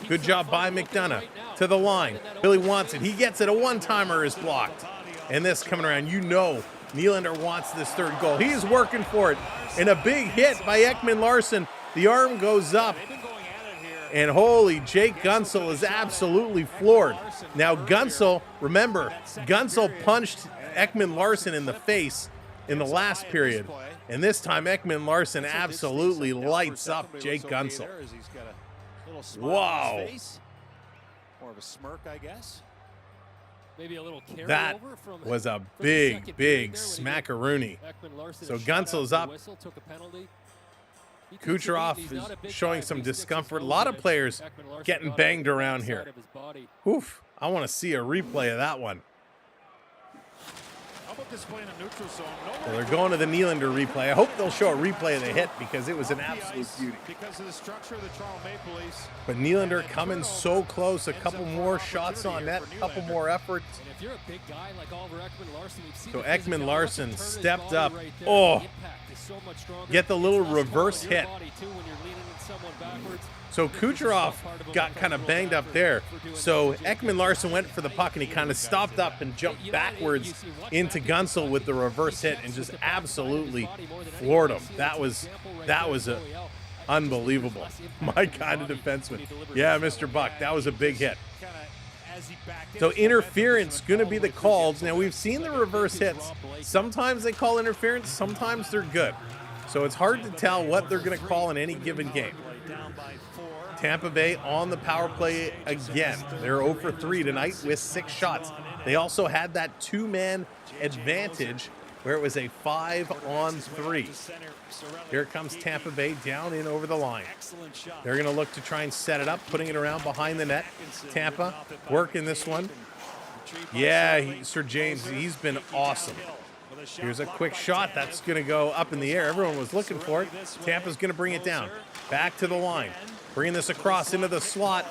Good job by McDonough. To the line. Billy wants it. He gets it. A one-timer is blocked. And this coming around, you know Nylander wants this third goal. He's working for it. And a big hit by Ekman Larson. The arm goes up. And holy, Jake Gunsel is absolutely floored. Now Gunsel, remember, Gunsel punched Ekman Larson in the face in the last period. And this time Ekman Larson absolutely lights up Jake Gunsel. Wow. More of a smirk, I guess. Maybe a little that was a big, big smackaroony. So Gunsel's up. Kucherov is showing some discomfort. A lot of players getting banged around here. Oof, I want to see a replay of that one. Well, they're going to the Nylander replay. I hope they'll show a replay of the hit because it was an absolute beauty. But Nylander coming so close. A couple more shots on net, a couple more efforts. So Ekman Larson stepped up. Oh, get the little reverse hit. So Kucherov got kind of banged up there. So Ekman Larson went for the puck and he kind of stopped up and jumped backwards into Gunsel with the reverse hit and just absolutely floored him. That was unbelievable. My kind of defenseman. Yeah, Mr. Buck, that was a big hit. So interference going to be the calls. Now we've seen the reverse hits. Sometimes they call interference, sometimes they're good. So it's hard to tell what they're going to call in any given game. Tampa Bay on the power play again. They're 0 for 3 tonight with 6 shots. They also had that 2-man advantage where it was a 5-on-3. Here comes Tampa Bay down in over the line. They're going to look to try and set it up, putting it around behind the net. Tampa working this one. Yeah, Sir James, he's been awesome. Here's a quick shot that's going to go up in the air. Everyone was looking for it. Tampa's going to bring it down. Back to the line. Bringing this across into the slot.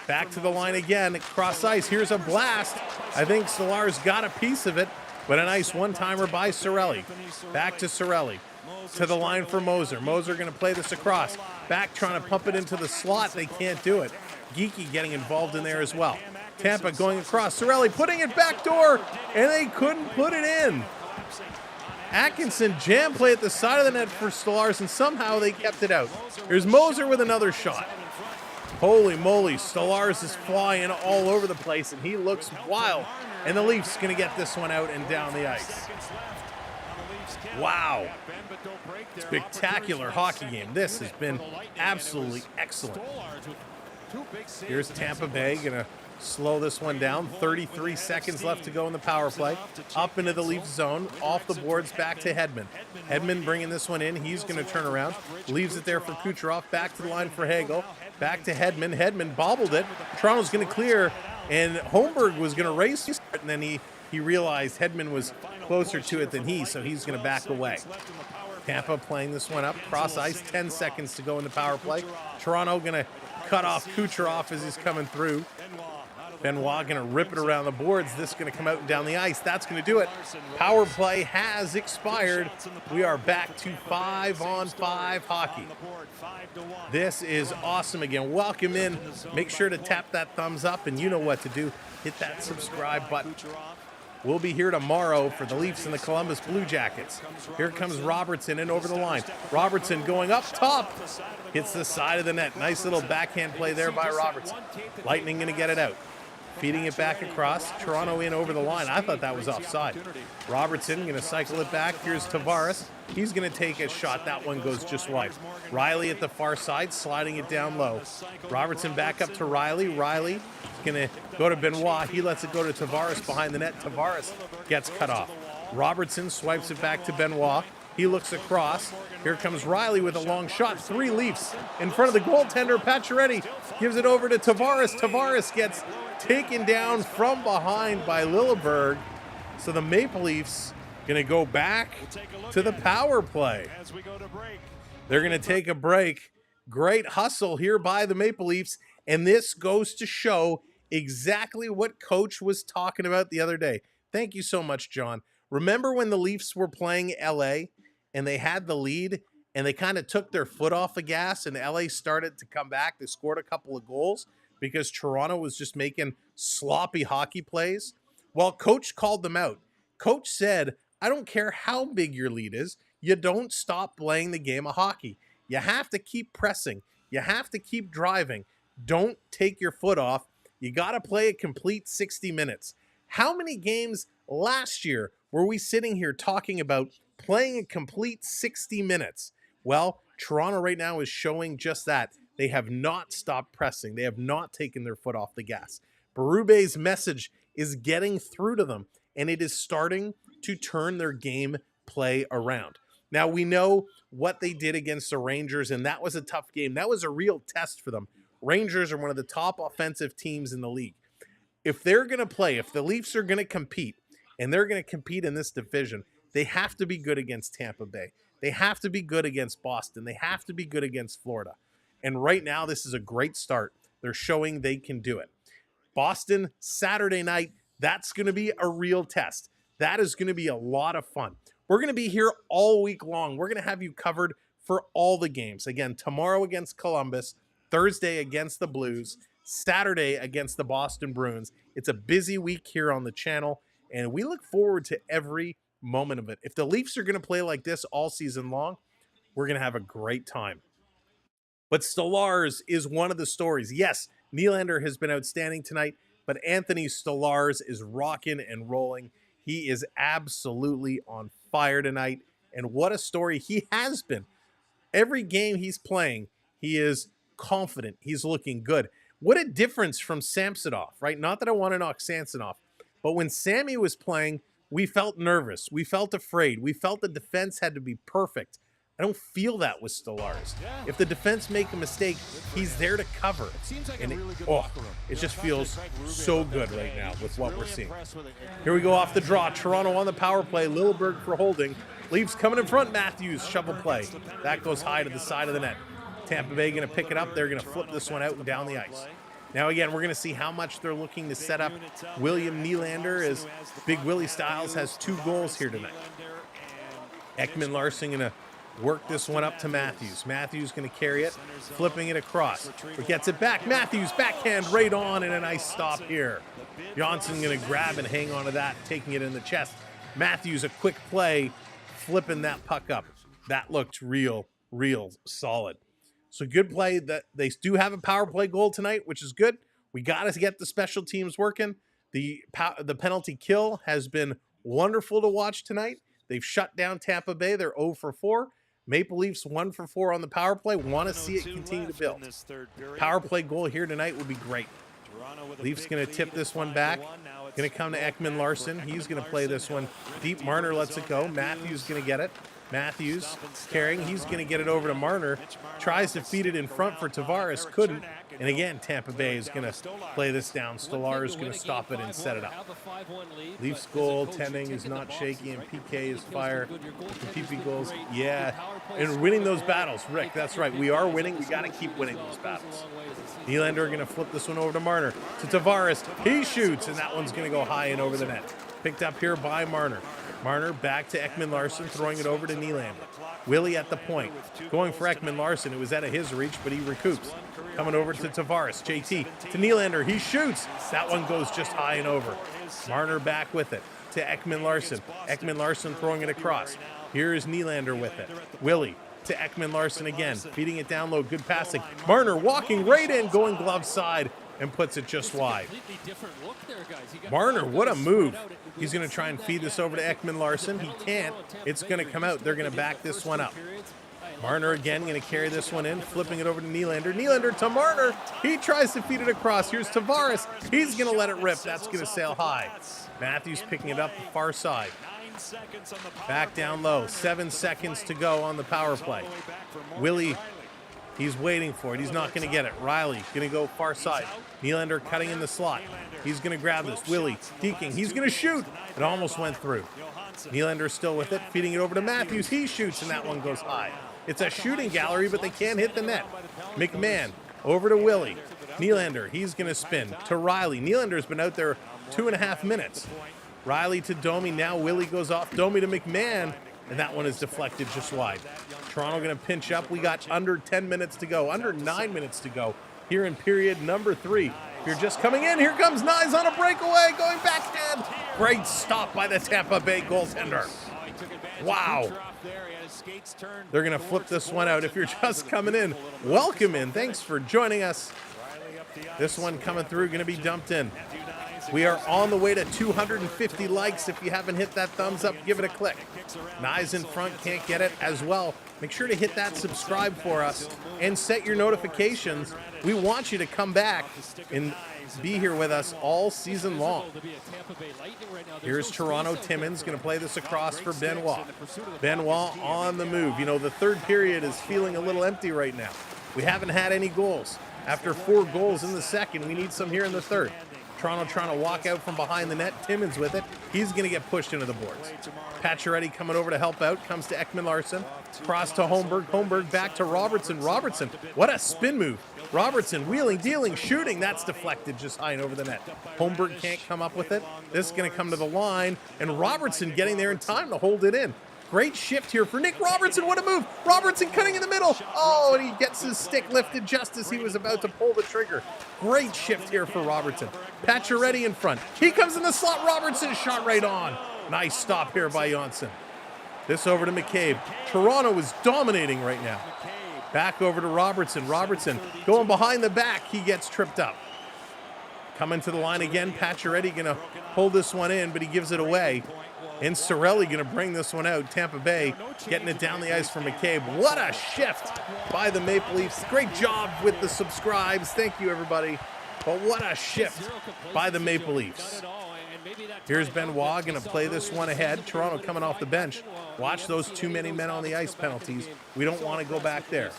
Back to the line again. Cross ice. Here's a blast. I think Stolarz got a piece of it, but a nice one-timer by Cirelli. Back to Cirelli. To the line for Moser. Moser going to play this across. Back trying to pump it into the slot. They can't do it. Geeky getting involved in there as well. Tampa going across. Cirelli putting it back door, and they couldn't put it in. Atkinson jam play at the side of the net for Stolarz, and somehow they kept it out. Here's Moser with another shot. Holy moly, Stolarz is flying all over the place, and he looks wild. And the Leafs going to get this one out and down the ice. Wow. Spectacular hockey game. This has been absolutely excellent. Here's Tampa Bay going to slow this one down. 33 seconds left to go in the power play. Up into the Leafs zone. Off the boards, back to Hedman. Hedman bringing this one in. He's going to turn around. Leaves it there for Kucherov. Back to the line for Hagel. Back to Hedman. Hedman bobbled it. Toronto's going to clear. And Holmberg was going to race. And then he realized Hedman was closer to it than he, so he's going to back away. Tampa playing this one up. Cross ice. 10 seconds to go in the power play. Toronto going to cut off Kucherov as he's coming through. Benoit going to rip it around the boards. This is going to come out and down the ice. That's going to do it. Power play has expired. We are back to 5-on-5 hockey. This is awesome again. Welcome in. Make sure to tap that thumbs up, and you know what to do. Hit that subscribe button. We'll be here tomorrow for the Leafs and the Columbus Blue Jackets. Here comes Robertson in over the line. Robertson going up top. Hits the side of the net. Nice little backhand play there by Robertson. Lightning going to get it out. Feeding it back across. Toronto in over the line. I thought that was offside. Robertson going to cycle it back. Here's Tavares. He's going to take a shot. That one goes just wide. Riley at the far side, sliding it down low. Robertson back up to Riley. Riley going to go to Benoit. He lets it go to Tavares behind the net. Tavares gets cut off. Robertson swipes it back to Benoit. He looks across. Here comes Riley with a long shot. 3 Leafs in front of the goaltender. Pacioretty gives it over to Tavares. Tavares gets taken down from behind by Lilleberg. So the Maple Leafs going to go back to the power play. They're going to take a break. Great hustle here by the Maple Leafs. And this goes to show exactly what Coach was talking about the other day. Thank you so much, John. Remember when the Leafs were playing LA and they had the lead and they kind of took their foot off the gas and LA started to come back? They scored a couple of goals because Toronto was just making sloppy hockey plays. Well, Coach called them out. Coach said, I don't care how big your lead is, you don't stop playing the game of hockey. You have to keep pressing. You have to keep driving. Don't take your foot off. You got to play a complete 60 minutes. How many games last year were we sitting here talking about playing a complete 60 minutes? Well, Toronto right now is showing just that. They have not stopped pressing. They have not taken their foot off the gas. Berube's message is getting through to them, and it is starting to turn their game play around. Now, we know what they did against the Rangers, and that was a tough game. That was a real test for them. Rangers are one of the top offensive teams in the league. If they're going to play, if the Leafs are going to compete, and they're going to compete in this division, they have to be good against Tampa Bay. They have to be good against Boston. They have to be good against Florida. And right now, this is a great start. They're showing they can do it. Boston, Saturday night, that's going to be a real test. That is going to be a lot of fun. We're going to be here all week long. We're going to have you covered for all the games. Again, tomorrow against Columbus, Thursday against the Blues, Saturday against the Boston Bruins. It's a busy week here on the channel, and we look forward to every moment of it. If the Leafs are going to play like this all season long, we're going to have a great time. But Stolarz is one of the stories. Yes, Nylander has been outstanding tonight, but Anthony Stolarz is rocking and rolling. He is absolutely on fire tonight, and what a story he has been. Every game he's playing, he is confident. He's looking good. What a difference from Samsonov, right? Not that I want to knock Samsonov, but when Sammy was playing, we felt nervous. We felt afraid. We felt the defense had to be perfect. I don't feel that with Stolarz. If the defense make a mistake, he's there to cover. And it just feels so good right now with what we're seeing. Here we go off the draw. Toronto on the power play. Lilleberg for holding. Leafs coming in front. Matthews, shovel play. That goes high to the side of the net. Tampa Bay going to pick it up. They're going to flip this one out and down the ice. Now, again, we're going to see how much they're looking to set up William Nylander, as Big Willie Styles has 2 goals here tonight. Ekman Larsson going to work this one up to Matthews. Matthews going to carry it, flipping it across. But gets it back. Matthews backhand right on, and a nice stop here. Johnson going to grab and hang on to that, taking it in the chest. Matthews, a quick play, flipping that puck up. That looked real solid. So good play. That they do have a power play goal tonight, which is good. We got to get the special teams working. The penalty kill has been wonderful to watch tonight. They've shut down Tampa Bay. They're 0 for 4. Maple Leafs 1 for 4 on the power play. Want to see it continue to build. Power play goal here tonight would be great. Leafs going to tip this one back. Going to come to Ekman Larsson. He's going to play this one deep. Marner lets it go. Matthews going to get it. Matthews carrying. He's going to get it over to Marner. Tries to feed it in front for Tavares. Couldn't. And again, Tampa Bay is going to play this down. Stolarz is going to stop it and set it up. Leafs goaltending is not shaky, and PK is fire. The PP goals, yeah. And winning those battles, Rick, that's right. We are winning. We got to keep winning those battles. Nylander going to flip this one over to Marner. To Tavares. He shoots, and that one's going to go high and over the net. Picked up here by Marner. Marner back to Ekman Larsson, throwing it over to Nylander. Willie at the point. Going for Ekman Larsson. It was out of his reach, but he recoups. Coming over to Tavares. JT to Nylander. He shoots. That one goes just high and over. Marner back with it to Ekman Larsson. Ekman Larsson throwing it across. Here is Nylander with it. Willie to Ekman Larsson again. Feeding it down low. Good passing. Marner walking right in, going glove side, and puts it just wide. Marner, what a move. He's going to try and feed this over to Ekman Larsson. He can't. It's going to come out. They're going to back this one up. Marner again going to carry this one in, flipping it over to Nylander. Nylander to Marner. He tries to feed it across. Here's Tavares. He's going to let it rip. That's going to sail high. Matthews picking it up the far side. Back down low. 7 seconds to go on the power play. Willie, he's waiting for it. He's not going to get it. Riley going to go far side. Nylander cutting in the slot. He's going to grab this. Willie deking. He's going to shoot. It almost went through. Nylander still with it, feeding it over to Matthews. He shoots, and that one goes high. It's a shooting gallery, but they can't hit the net. McMahon over to Willie. Nylander, he's going to spin to Riley. Nylander's been out there 2.5 minutes. Riley to Domi. Now Willie goes off. Domi to McMahon, and that one is deflected just wide. Toronto going to pinch up. We got under 10 minutes to go, under 9 minutes to go here in period number 3. If you're just coming in, here comes Nyes on a breakaway, going backhand. Great stop by the Tampa Bay goaltender. Wow. They're going to flip this one out. If you're just coming in, welcome in. Thanks for joining us. This one coming through, going to be dumped in. We are on the way to 250 likes. If you haven't hit that thumbs up, give it a click. Nyes in front, can't get it as well. Make sure to hit that subscribe for us and set your notifications. We want you to come back and be here with us all season long. Here's Toronto. Timmins going to play this across for Benoit. Benoit on the move. You know, the third period is feeling a little empty right now. We haven't had any goals. After 4 goals in the second, we need some here in the third. Toronto trying to walk out from behind the net. Timmins with it. He's going to get pushed into the boards. Pacioretty coming over to help out. Comes to Ekman Larsson. Cross to Holmberg. Holmberg back to Robertson. Robertson, what a spin move. Robertson wheeling, dealing, shooting. That's deflected just high and over the net. Holmberg can't come up with it. This is going to come to the line. And Robertson getting there in time to hold it in. Great shift here for Nick Robertson. What a move. Robertson cutting in the middle. Oh, and he gets his stick lifted just as he was about to pull the trigger. Great shift here for Robertson. Pacioretty in front. He comes in the slot. Robertson shot right on. Nice stop here by Johnson. This over to McCabe. Toronto is dominating right now. Back over to Robertson. Robertson going behind the back. He gets tripped up. Coming to the line again. Pacioretty going to pull this one in, but he gives it away. And Cirelli going to bring this one out. Tampa Bay getting it down the ice for McCabe. What a shift by the Maple Leafs. Great job with the subscribes. Thank you, everybody. But what a shift by the Maple Leafs. Here's Benoit going to play this one ahead. Toronto coming off the bench. Watch those too many men on the ice penalties. We don't want to go back there.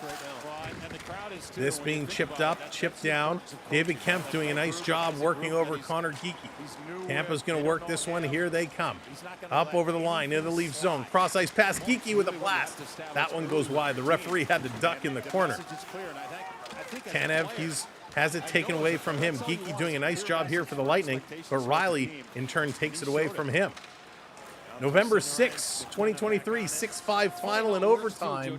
This being chipped up, chipped down. David Kemp doing a nice job working over Connor Geekie. Tampa's going to work this one. Here they come. Up over the line into the Leaf zone. Cross ice pass. Geekie with a blast. That one goes wide. The referee had to duck in the corner. Tanev, has it taken away from him. Geekie doing a nice job here for the Lightning, but Riley in turn takes it away from him. November 6, 2023, 6-5 final in overtime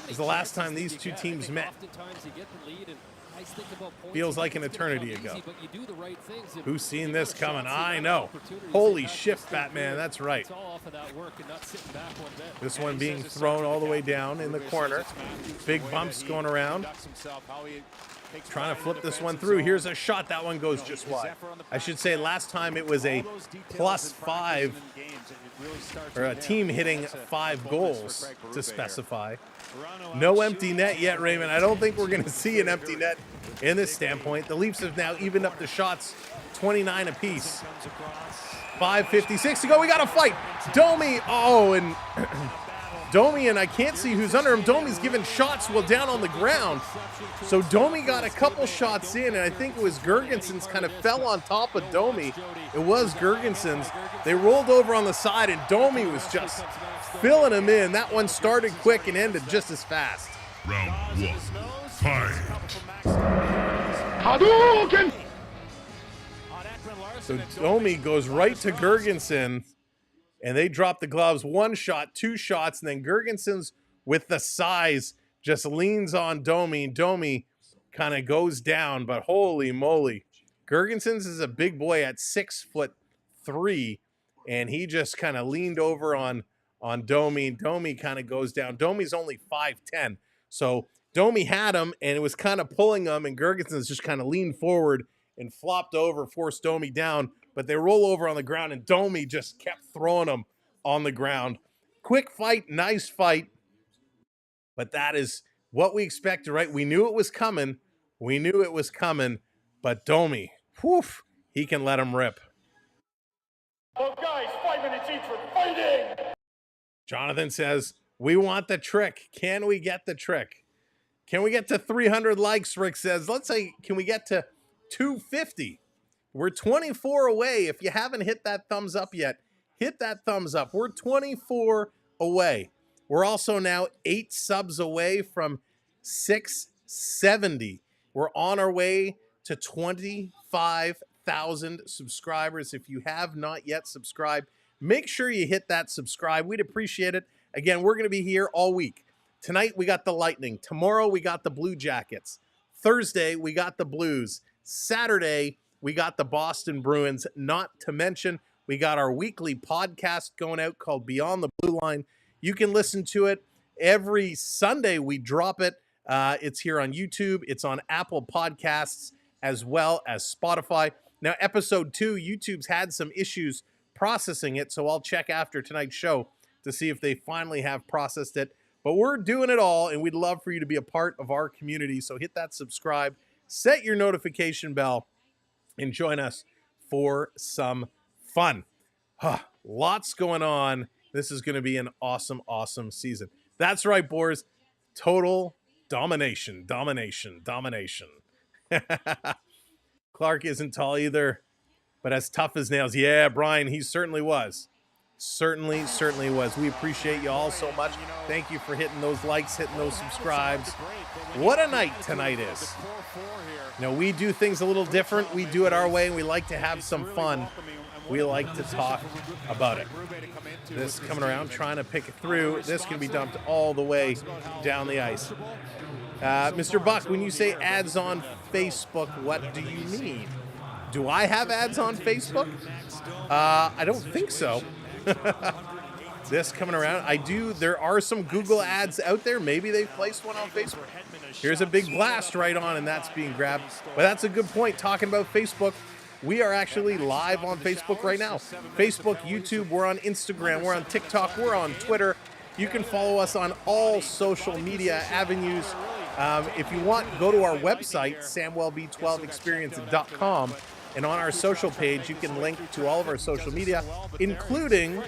is the last time these two teams met. Feels like an eternity ago. Who's seen this coming? I know. Holy shit, Batman, that's right. This one being thrown all the way down in the corner. Big bumps going around. Trying to flip this one through. Here's a shot. That one goes just wide. I should say last time it was a +5, or a team hitting 5 goals to specify. No empty net yet, Raymond. I don't think we're going to see an empty net in this standpoint. The Leafs have now evened up the shots 29 apiece. 5:56 to go. We got a fight. Domi. Oh, and Domi, and I can't see who's under him. Domi's giving shots while down on the ground. So Domi got a couple shots in, and I think it was Gergensons kind of fell on top of Domi. It was Gergensons. They rolled over on the side, and Domi was just filling him in. That one started quick and ended just as fast. Round 1, fight. Hadouken! So Domi goes right to Gergensen, and they drop the gloves. 1 shot, 2 shots, and then Gergensons with the size just leans on Domi. Domi kind of goes down, but holy moly. Gergensons is a big boy at 6'3", and he just kind of leaned over on Domi. Domi kind of goes down. Domi's only 5'10", so Domi had him, and it was kind of pulling him, and Gergensons just kind of leaned forward and flopped over, forced Domi down. But they roll over on the ground, and Domi just kept throwing them on the ground. Quick fight, nice fight. But that is what we expected, right? We knew it was coming. We knew it was coming. But Domi, whew, he can let him rip. Well, guys, 5 minutes each for fighting! Jonathan says, we want the trick. Can we get the trick? Can we get to 300 likes, Rick says. Let's say, can we get to 250? We're 24 away. If you haven't hit that thumbs up yet, hit that thumbs up. We're 24 away. We're also now 8 subs away from 670. We're on our way to 25,000 subscribers. If you have not yet subscribed, make sure you hit that subscribe. We'd appreciate it. Again, we're going to be here all week. Tonight, we got the Lightning. Tomorrow, we got the Blue Jackets. Thursday, we got the Blues. Saturday, we got the Boston Bruins, not to mention we got our weekly podcast going out called Beyond the Blue Line. You can listen to it every Sunday. We drop it. It's here on YouTube. It's on Apple Podcasts as well as Spotify. Now, episode 2, YouTube's had some issues processing it, so I'll check after tonight's show to see if they finally have processed it. But we're doing it all, and we'd love for you to be a part of our community. So hit that subscribe, set your notification bell, and join us for some fun. Lots going on. This is going to be an awesome, awesome season. That's right, boys. Total domination, domination, domination. Clark isn't tall either, but as tough as nails. Yeah, Brian, he certainly was. Certainly was. We appreciate you all so much. Thank you for hitting those likes, hitting those subscribes. What a night tonight is. Now, we do things a little different. We do it our way, and we like to have some fun. We like to talk about it. This coming around, trying to pick it through. This can be dumped all the way down the ice. Mr. Buck, when you say ads on Facebook, what do you mean? Do I have ads on Facebook? I don't think so. This coming around, I do. There are some Google ads out there. Maybe they've placed one on Facebook. Here's a big blast right on, and that's being grabbed. But that's a good point. Talking about Facebook, we are actually live on Facebook right now. Facebook, YouTube, we're on Instagram, we're on TikTok, we're on Twitter. You can follow us on all social media avenues. If you want, go to our website, samwelb12experience.com. And on our social page, you can link to all of our social media, including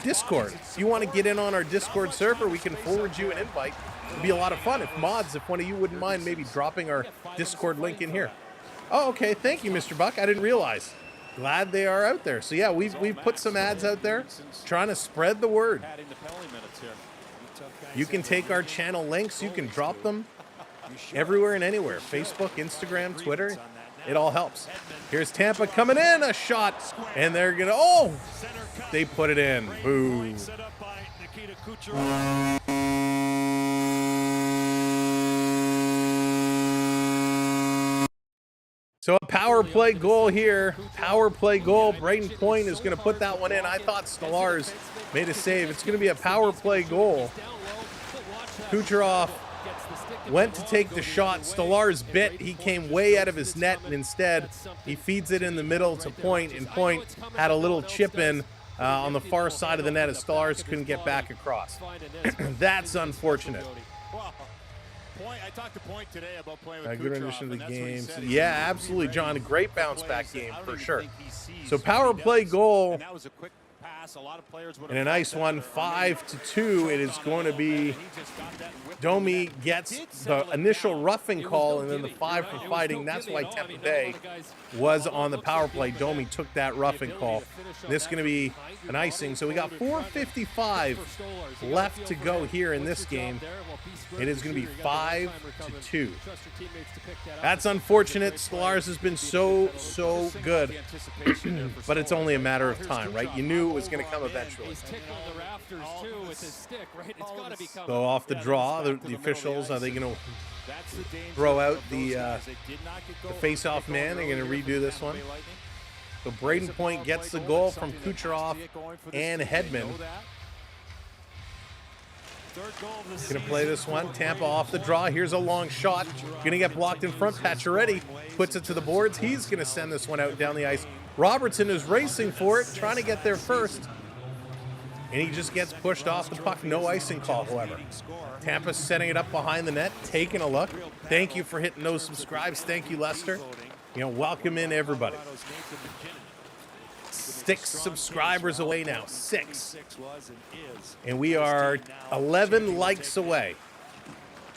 Discord. If you want to get in on our Discord server, we can forward you an invite. It'd be a lot of fun if one of you wouldn't mind maybe dropping our Discord link in here. Oh, okay. Thank you, Mr. Buck. I didn't realize. Glad they are out there. So yeah, we've put some ads out there trying to spread the word. You can take our channel links, you can drop them everywhere and anywhere. Facebook, Instagram, Twitter, it all helps. Here's Tampa coming in, a shot, and they're gonna, oh, they put it in. Boo. So a power play goal here. Power play goal. Braden Point is going to put that one in. I thought Stallars made a save. It's going to be a power play goal. Kucherov went to take the shot. Stallars bit. He came way out of his net, and instead he feeds it in the middle to Point, and Point had a little chip in on the far side of the net as Stallars couldn't get back across. That's unfortunate. I talked to Point today about playing with good rendition of the game. Yeah, absolutely, John. A great bounce back game for sure. So power play goal. And a nice one, 5-2. It is going to be Domi gets the initial roughing call and then the 5 for fighting. That's why Tampa Bay was on the power play. Domi took that roughing call. This is going to be an icing. So we got 4:55 left to go here in this game. It is going to be 5-2. That's unfortunate. Stallars has been so good, but it's only a matter of time, right? You knew it was going to come eventually. So off the draw, the officials, are they going to throw out the face-off man? They're going to redo this one. So Braden Point gets the goal from Kucherov and Hedman. Going to play this one. Tampa off the draw. Here's a long shot. Going to get blocked in front. Pacioretty puts it to the boards. He's going to send this one out down the ice. Robertson is racing for it, trying to get there first. And he just gets pushed off the puck. No icing call, however. Tampa setting it up behind the net, taking a look. Thank you for hitting those subscribes. Thank you, Lester. Welcome in, everybody. 6 subscribers away now. 6. And we are 11 likes away.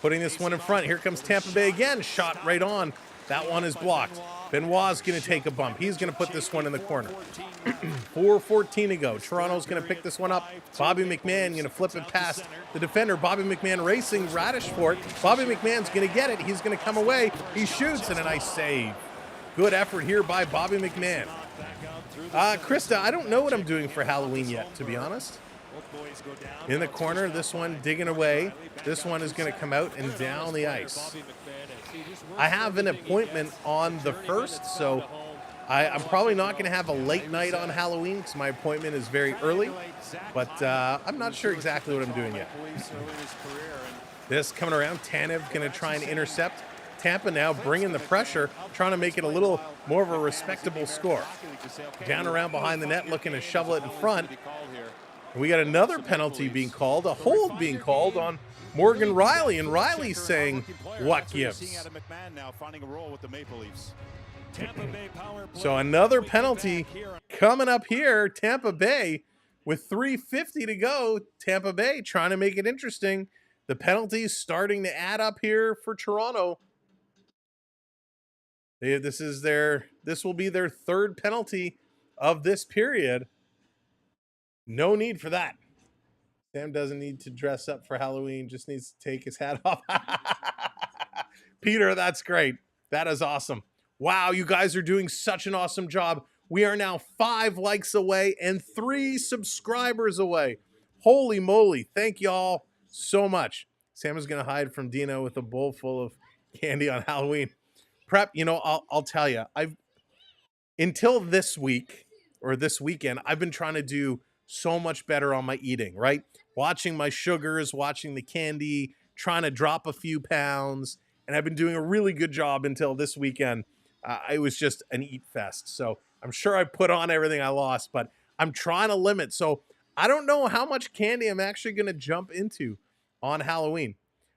Putting this one in front. Here comes Tampa Bay again. Shot right on. That one is blocked. Benoit's going to take a bump. He's going to put this one in the corner. 4:14 to go. Toronto's going to pick this one up. Bobby McMahon going to flip it past the defender. Bobby McMahon racing Radish for it. Bobby McMahon's going to get it. He's going to come away. He shoots, and a nice save. Good effort here by Bobby McMahon. Krista, I don't know what I'm doing for Halloween yet, to be honest. In the corner, this one digging away. This one is going to come out and down the ice. I have an appointment on the 1st, so I'm probably not going to have a late night on Halloween because my appointment is very early, but I'm not sure exactly what I'm doing yet. This coming around, Tanev going to try and intercept. Tampa now bringing the pressure, trying to make it a little more of a respectable score. Down around behind the net, looking to shovel it in front. We got another penalty being called, a hold being called on Morgan Riley, and Riley's saying, what gives? So another penalty coming up here. Tampa Bay with 3:50 to go. Tampa Bay trying to make it interesting. The penalties starting to add up here for Toronto. This will be their 3rd penalty of this period. No need for that. Sam doesn't need to dress up for Halloween, just needs to take his hat off. Peter, that's great. That is awesome. Wow, you guys are doing such an awesome job. We are now 5 likes away and 3 subscribers away. Holy moly. Thank y'all so much. Sam is going to hide from Dino with a bowl full of candy on Halloween. Prep, I'll tell you, until this week or this weekend, I've been trying to do so much better on my eating, right? Watching my sugars, watching the candy, trying to drop a few pounds, and I've been doing a really good job until this weekend. It was just an eat fest. So I'm sure I put on everything I lost, but I'm trying to limit. So I don't know how much candy I'm actually going to jump into on Halloween.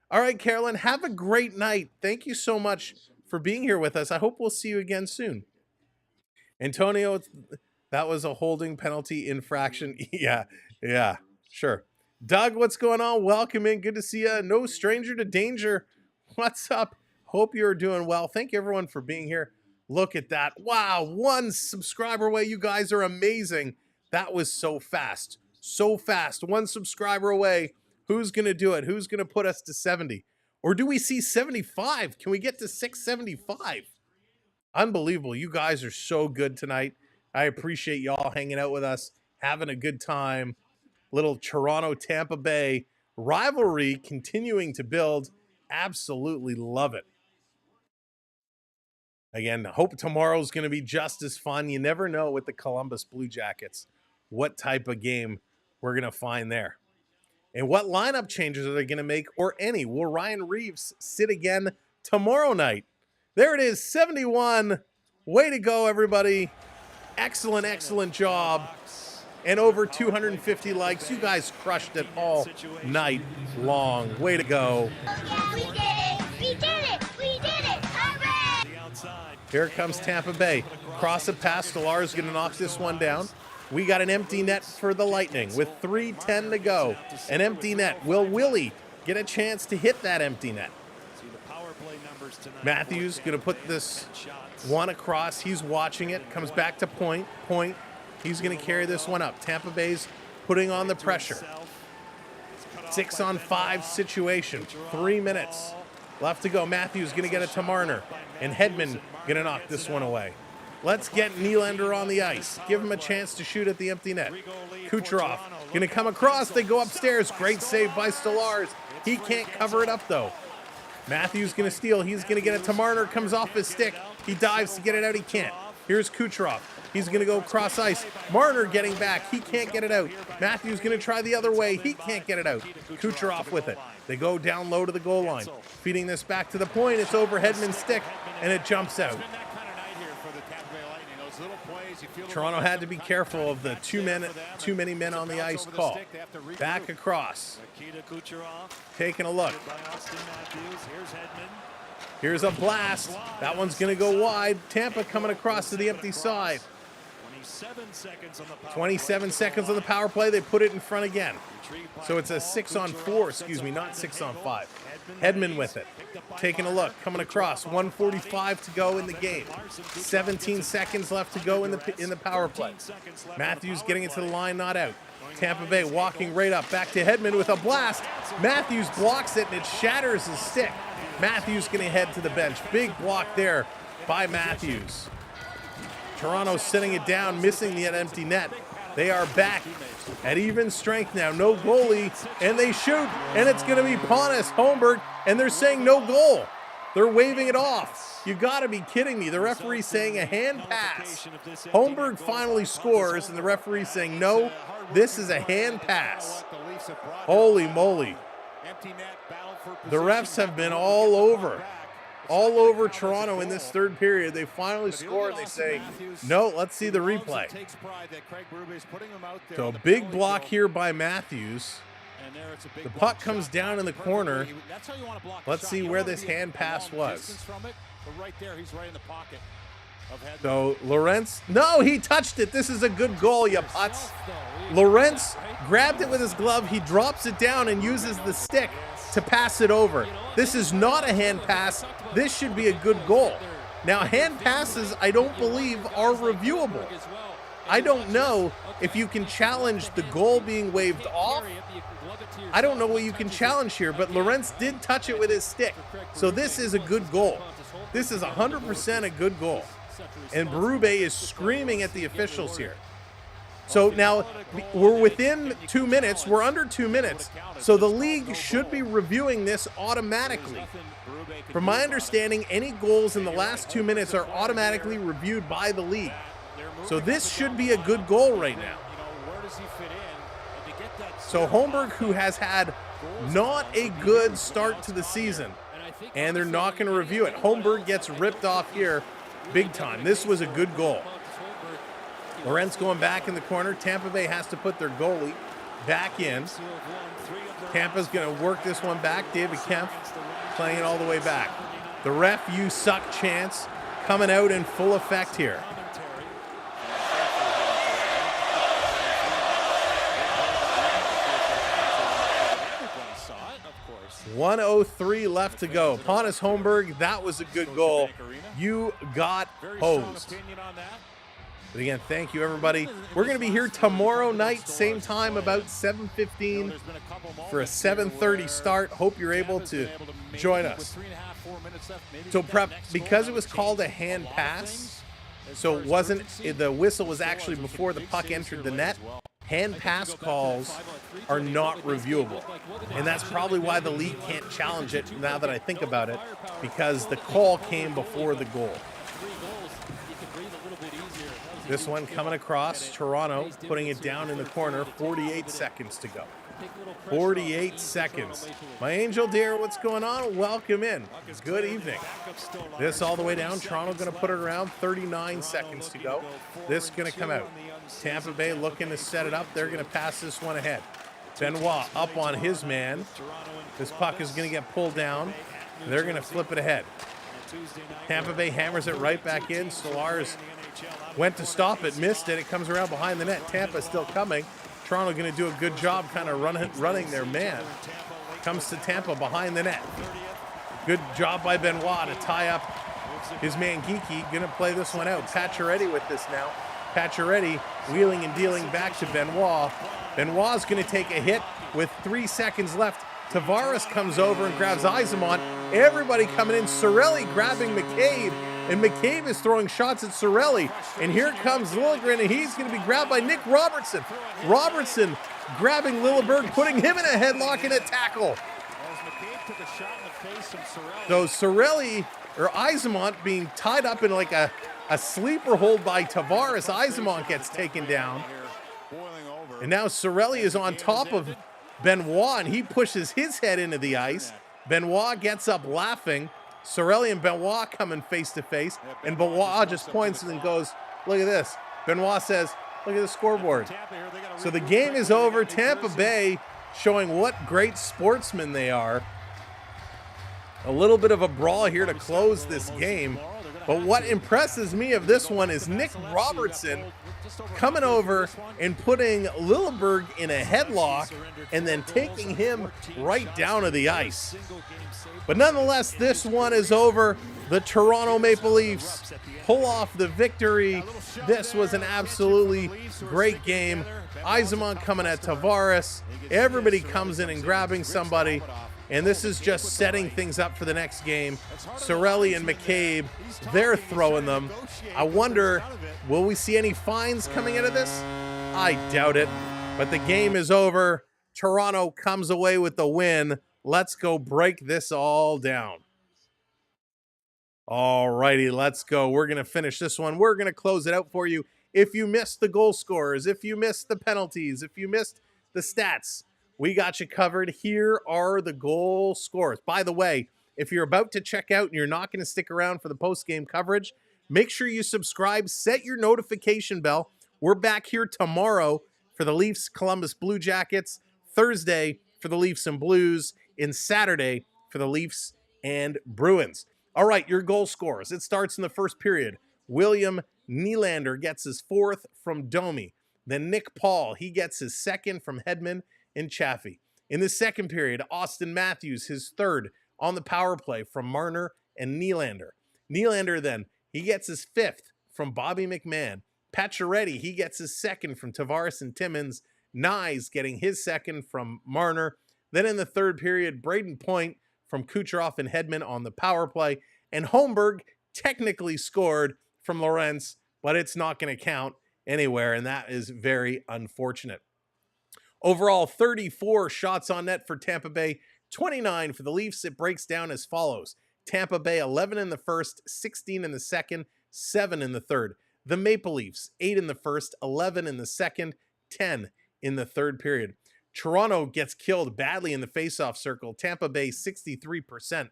All right, Carolyn, have a great night. Thank you so much for being here with us. I hope we'll see you again soon. Antonio, that was a holding penalty infraction. Yeah, sure. Doug, what's going on? Welcome in. Good to see you. No stranger to danger. What's up? Hope you're doing well. Thank you, everyone, for being here. Look at that. Wow, 1 subscriber away. You guys are amazing. That was so fast. So fast. 1 subscriber away. Who's going to do it? Who's going to put us to 70? Or do we see 75? Can we get to 675? Unbelievable. You guys are so good tonight. I appreciate y'all hanging out with us, having a good time. Little Toronto-Tampa Bay rivalry continuing to build. Absolutely love it. Again, hope tomorrow's going to be just as fun. You never know with the Columbus Blue Jackets what type of game we're going to find there. And what lineup changes are they going to make, or any? Will Ryan Reeves sit again tomorrow night? There it is, 71. Way to go, everybody. Excellent, excellent job. And over 250 likes. You guys crushed it all night long. Way to go. Yeah, we did it. We did it. We did it. Hooray! Here comes Tampa Bay. Cross it past. Stolar's going to knock this one down. We got an empty net for the Lightning with 3:10 to go. An empty net. Will Willie get a chance to hit that empty net? Matthews going to put this one across. He's watching it. Comes back to point. He's going to carry this one up. Tampa Bay's putting on the pressure. 6-on-5 situation. 3 minutes left to go. Matthews going to get it to Marner. And Hedman going to knock this one away. Let's get Nylander on the ice. Give him a chance to shoot at the empty net. Kucherov going to come across. They go upstairs. Great save by Stolarz. He can't cover it up, though. Matthews going to steal. He's going to get it to Marner. Comes off his stick. He dives to get it out. He can't. Here's Kucherov. He's going to go cross ice. Marner getting back. He can't get it out. Matthews going to try the other way. He can't get it out. Kucherov with it. They go down low to the goal line. Feeding this back to the point. It's over Hedman's stick, and it jumps out. Toronto had to be careful of the too many men on the ice call. Back across. Taking a look. Here's a blast. That one's going to go wide. Tampa coming across to the empty side. 27 seconds on the power play. They put it in front again. So it's a 6-on-4, not 6-on-5. Hedman with it. Taking a look. Coming across. 1:45 to go in the game. 17 seconds left to go in the power play. Matthews getting it to the line, not out. Tampa Bay walking right up. Back to Hedman with a blast. Matthews blocks it, and it shatters his stick. Matthews going to head to the bench. Big block there by Matthews. Toronto sitting it down, missing the empty net. They are back at even strength now. No goalie, and they shoot, and it's going to be Pontus Holmberg, and they're saying no goal. They're waving it off. You got to be kidding me. The referee's saying a hand pass. Holmberg finally scores, and the referee's saying no, this is a hand pass. Holy moly. The refs have been all over Toronto in this third period. They finally scored. They say, no, let's see the replay. So big block here by Matthews. The puck comes down in the corner. Let's see where this hand pass was. So Lorentz, no, he touched it. This is a good goal, you putz. Lorentz grabbed it with his glove. He drops it down and uses the stick to pass it over. This is not a hand pass. This should be a good goal. Now, hand passes, I don't believe, are reviewable. I don't know if you can challenge the goal being waved off. I don't know what you can challenge here, but Lorentz did touch it with his stick. So this is a good goal. This is 100% a good goal. And Berube is screaming at the officials here. So now we're within 2 minutes. We're under 2 minutes. So the league should be reviewing this automatically. From my understanding, any goals in the last 2 minutes are automatically reviewed by the league. So this should be a good goal right now. So Holmberg, who has had not a good start to the season, and they're not going to review it. Holmberg gets ripped off here big time. This was a good goal. Lorentz going back in the corner. Tampa Bay has to put their goalie back in. Tampa's going to work this one back. David Kempf playing it all the way back. The ref you suck chance coming out in full effect here. 1:03 left to go. Pontus Holmberg, that was a good goal. You got hosed. But again, thank you, everybody. We're going to be here tomorrow night, same time, about 7:15 for a 7:30 start. Hope you're able to join us. So, because it was called a hand pass, so it wasn't, the whistle was actually before the puck entered the net. Hand pass calls are not reviewable. And that's probably why the league can't challenge it now that I think about it, because the call came before the goal. This one coming across, Toronto putting it down in the corner, 48 seconds to go. 48 seconds. My angel dear, what's going on? Welcome in. Good evening. This all the way down. Toronto going to put it around, 39 seconds to go. This going to come out. Tampa Bay looking to set it up. They're going to pass this one ahead. Benoit up on his man. This puck is going to get pulled down. They're going to flip it ahead. Tampa Bay hammers it right back in. Solars went to stop it, missed it. It comes around behind the net. Tampa still coming. Toronto going to do a good job kind of running their man. Comes to Tampa behind the net. Good job by Benoit to tie up his man Geeky. Going to play this one out. Pacioretty with this now. Pacioretty wheeling and dealing back to Benoit. Benoit's going to take a hit with 3 seconds left. Tavares comes over and grabs Yzerman. Everybody coming in. Cirelli grabbing McCabe. And McCabe is throwing shots at Cirelli. And here comes Liljegren, and he's going to be grabbed by Nick Robertson. Robertson grabbing Lilleberg, putting him in a headlock and a tackle. So Cirelli, or Yzerman, being tied up in like a sleeper hold by Tavares. Yzerman gets taken down. And now Cirelli is on top of Benoit, and he pushes his head into the ice. Benoit gets up laughing. Cirelli and Benoit coming face to face, and Benoit just points and goes, look at this. Benoit says, look at the scoreboard. So the game is over. Tampa Bay showing what great sportsmen they are. A little bit of a brawl here to close this game. But what impresses me of this one is Nick Robertson coming over and putting Lilleberg in a headlock and then taking him right down to the ice. But nonetheless, this one is over. The Toronto Maple Leafs pull off the victory. This was an absolutely great game. Yzerman coming at Tavares. Everybody comes in and grabbing somebody. And this is just setting things up for the next game. Cirelli and McCabe, they're throwing them. I wonder, will we see any fines coming out of this? I doubt it. But the game is over. Toronto comes away with the win. Let's go break this all down. All righty, let's go. We're going to finish this one. We're going to close it out for you. If you missed the goal scorers, if you missed the penalties, if you missed the stats, we got you covered. Here are the goal scorers. By the way, if you're about to check out and you're not going to stick around for the post-game coverage, make sure you subscribe, set your notification bell. We're back here tomorrow for the Leafs Columbus Blue Jackets, Thursday for the Leafs and Blues, and Saturday for the Leafs and Bruins. All right, your goal scorers. It starts in the first period. William Nylander gets his fourth from Domi. Then Nick Paul, he gets his second from Hedman and Chaffee. In the second period, Austin Matthews, his third on the power play from Marner and Nylander. Nylander then, he gets his fifth from Bobby McMahon. Pacioretty, he gets his second from Tavares and Timmins. Nyes getting his second from Marner. Then in the third period, Braden Point from Kucherov and Hedman on the power play. And Holmberg technically scored from Lorentz, but it's not going to count anywhere, and that is very unfortunate. Overall, 34 shots on net for Tampa Bay, 29 for the Leafs. It breaks down as follows. Tampa Bay, 11 in the first, 16 in the second, 7 in the third. The Maple Leafs, 8 in the first, 11 in the second, 10 in the third period. Toronto gets killed badly in the faceoff circle. Tampa Bay, 63%.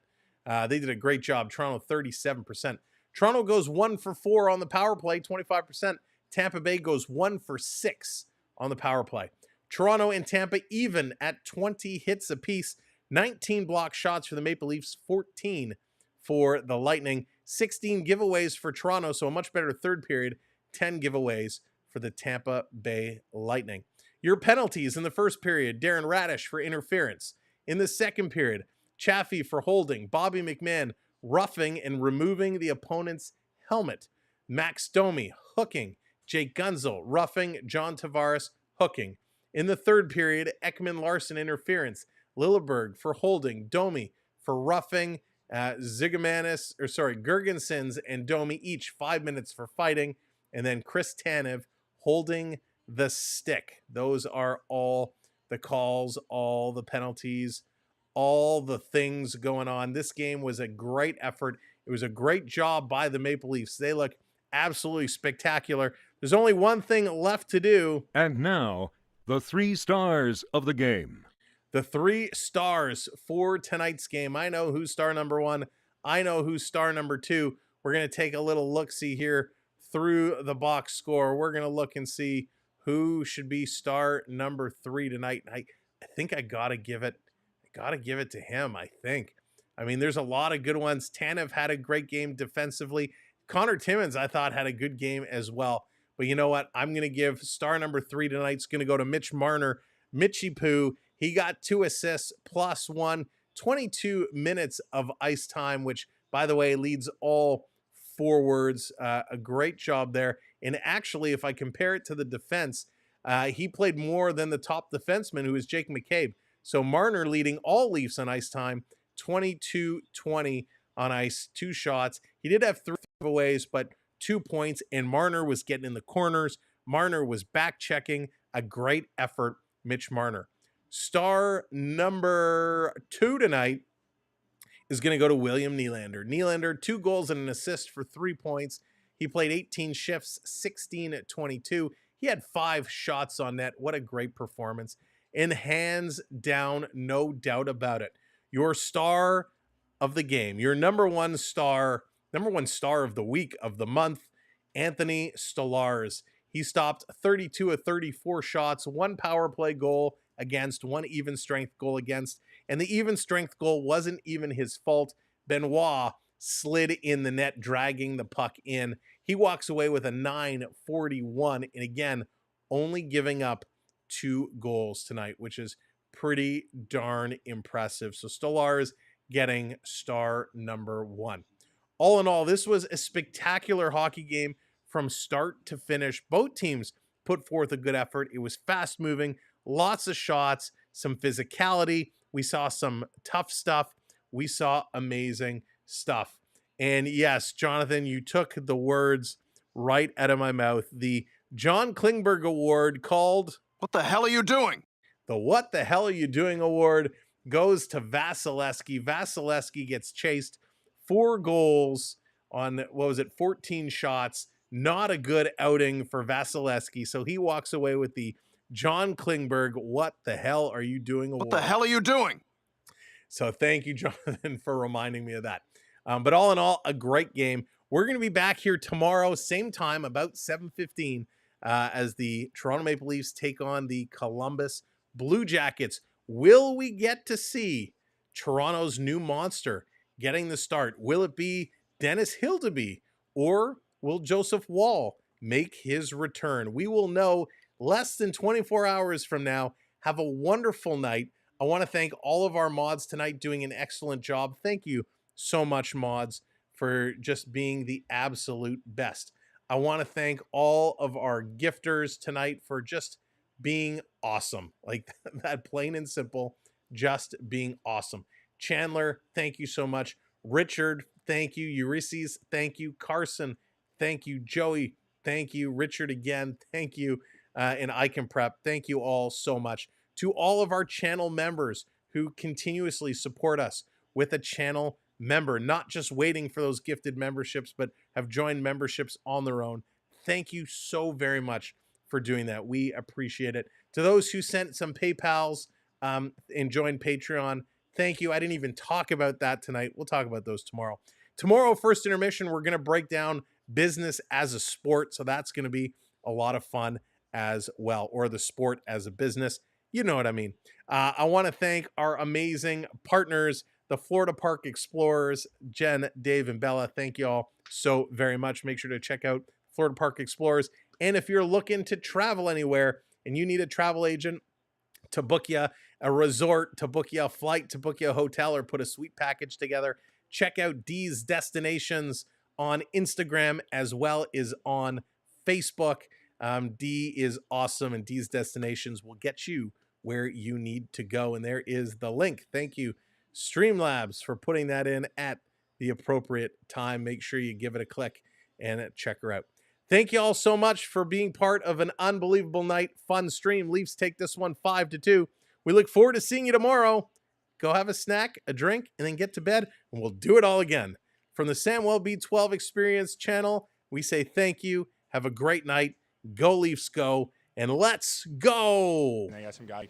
They did a great job. Toronto, 37%. Toronto goes 1 for 4 on the power play, 25%. Tampa Bay goes 1 for 6 on the power play. Toronto and Tampa even at 20 hits apiece. 19 block shots for the Maple Leafs, 14 for the Lightning, 16 giveaways for Toronto, so a much better third period, 10 giveaways for the Tampa Bay Lightning. Your penalties in the first period, Darren Radish for interference. In the second period, Chaffee for holding, Bobby McMahon roughing and removing the opponent's helmet, Max Domi hooking, Jake Gunzel roughing, John Tavares hooking. In the third period, Ekman Larson interference, Lilleberg for holding, Domi for roughing, Gergensons and Domi each 5 minutes for fighting, and then Chris Tanev holding the stick. Those are all the calls, all the penalties, all the things going on. This game was a great effort. It was a great job by the Maple Leafs. They look absolutely spectacular. There's only one thing left to do. And now, the 3 stars of the game. The 3 stars for tonight's game. I know who's star number 1. I know who's star number 2. We're going to take a little look-see here through the box score. We're going to look and see who should be star number 3 tonight. I think I got to give it to him, I think. I mean, there's a lot of good ones. Tanev had a great game defensively. Connor Timmins, I thought, had a good game as well. But you know what? I'm going to give star number 3 tonight. It's going to go to Mitch Marner. Mitchie Poo. He got 2 assists plus 1, 22 minutes of ice time, which, by the way, leads all forwards. A great job there. And actually, if I compare it to the defense, he played more than the top defenseman, who is Jake McCabe. So Marner leading all Leafs on ice time, 22-20 on ice, 2 shots. He did have 3 giveaways, but 2 points, and Marner was getting in the corners. Marner was back checking. A great effort, Mitch Marner. Star number 2 tonight is going to go to William Nylander. Nylander, 2 goals and an assist for 3 points. He played 18 shifts, 16-22. He had 5 shots on net. What a great performance. And hands down, no doubt about it, your star of the game, your number one star of the week, of the month, Anthony Stolarz. He stopped 32 of 34 shots, 1 power play goal against, 1 even strength goal against, and the even strength goal wasn't even his fault. Benoit slid in the net, dragging the puck in. He walks away with a 9.41, and again, only giving up 2 goals tonight, which is pretty darn impressive. So Stolarz getting star number 1. All in all, this was a spectacular hockey game from start to finish. Both teams put forth a good effort. It was fast moving, lots of shots, some physicality. We saw some tough stuff. We saw amazing stuff. And yes, Jonathan, you took the words right out of my mouth. The John Klingberg Award, called "What the hell are you doing?" The What the Hell Are You Doing Award goes to Vasilevsky. Vasilevsky gets chased, 4 goals on, 14 shots. Not a good outing for Vasilevsky. So he walks away with the John Klingberg What the Hell Are You Doing Award. What the hell are you doing? So thank you, Jonathan, for reminding me of that. But all in all, a great game. We're going to be back here tomorrow, same time, about 7:15, as the Toronto Maple Leafs take on the Columbus Blue Jackets. Will we get to see Toronto's new monster getting the start? Will it be Dennis Hildeby, or will Joseph Wall make his return? We will know less than 24 hours from now. Have a wonderful night. I want to thank all of our mods tonight, doing an excellent job. Thank you so much, mods, for just being the absolute best. I want to thank all of our gifters tonight for just being awesome. Like that, plain and simple, just being awesome. Chandler, thank you so much. Richard, thank you. Ulysses, thank you. Carson, thank you. Joey, thank you. Richard again, thank you. And Ecamm Prep, thank you all so much. To all of our channel members who continuously support us with a channel member, not just waiting for those gifted memberships, but have joined memberships on their own. Thank you so very much for doing that. We appreciate it. To those who sent some PayPals and joined Patreon, thank you. I didn't even talk about that tonight. We'll talk about those tomorrow. Tomorrow, first intermission, we're going to break down business as a sport. So that's going to be a lot of fun as well, or the sport as a business. You know what I mean. I want to thank our amazing partners, the Florida Park Explorers, Jen, Dave, and Bella. Thank you all so very much. Make sure to check out Florida Park Explorers. And if you're looking to travel anywhere and you need a travel agent to book you a resort, to book you a flight, to book you a hotel, or put a sweet package together, check out D's Destinations on Instagram as well as on Facebook. D is awesome, and D's Destinations will get you where you need to go. And there is the link. Thank you, Streamlabs, for putting that in at the appropriate time. Make sure you give it a click and check her out. Thank you all so much for being part of an unbelievable night. Fun stream. Leafs take this one 5-2. We look forward to seeing you tomorrow. Go have a snack, a drink, and then get to bed, and we'll do it all again. From the Samwelb B12 Experience channel, we say thank you. Have a great night. Go Leafs go, and let's go! And I got some guys.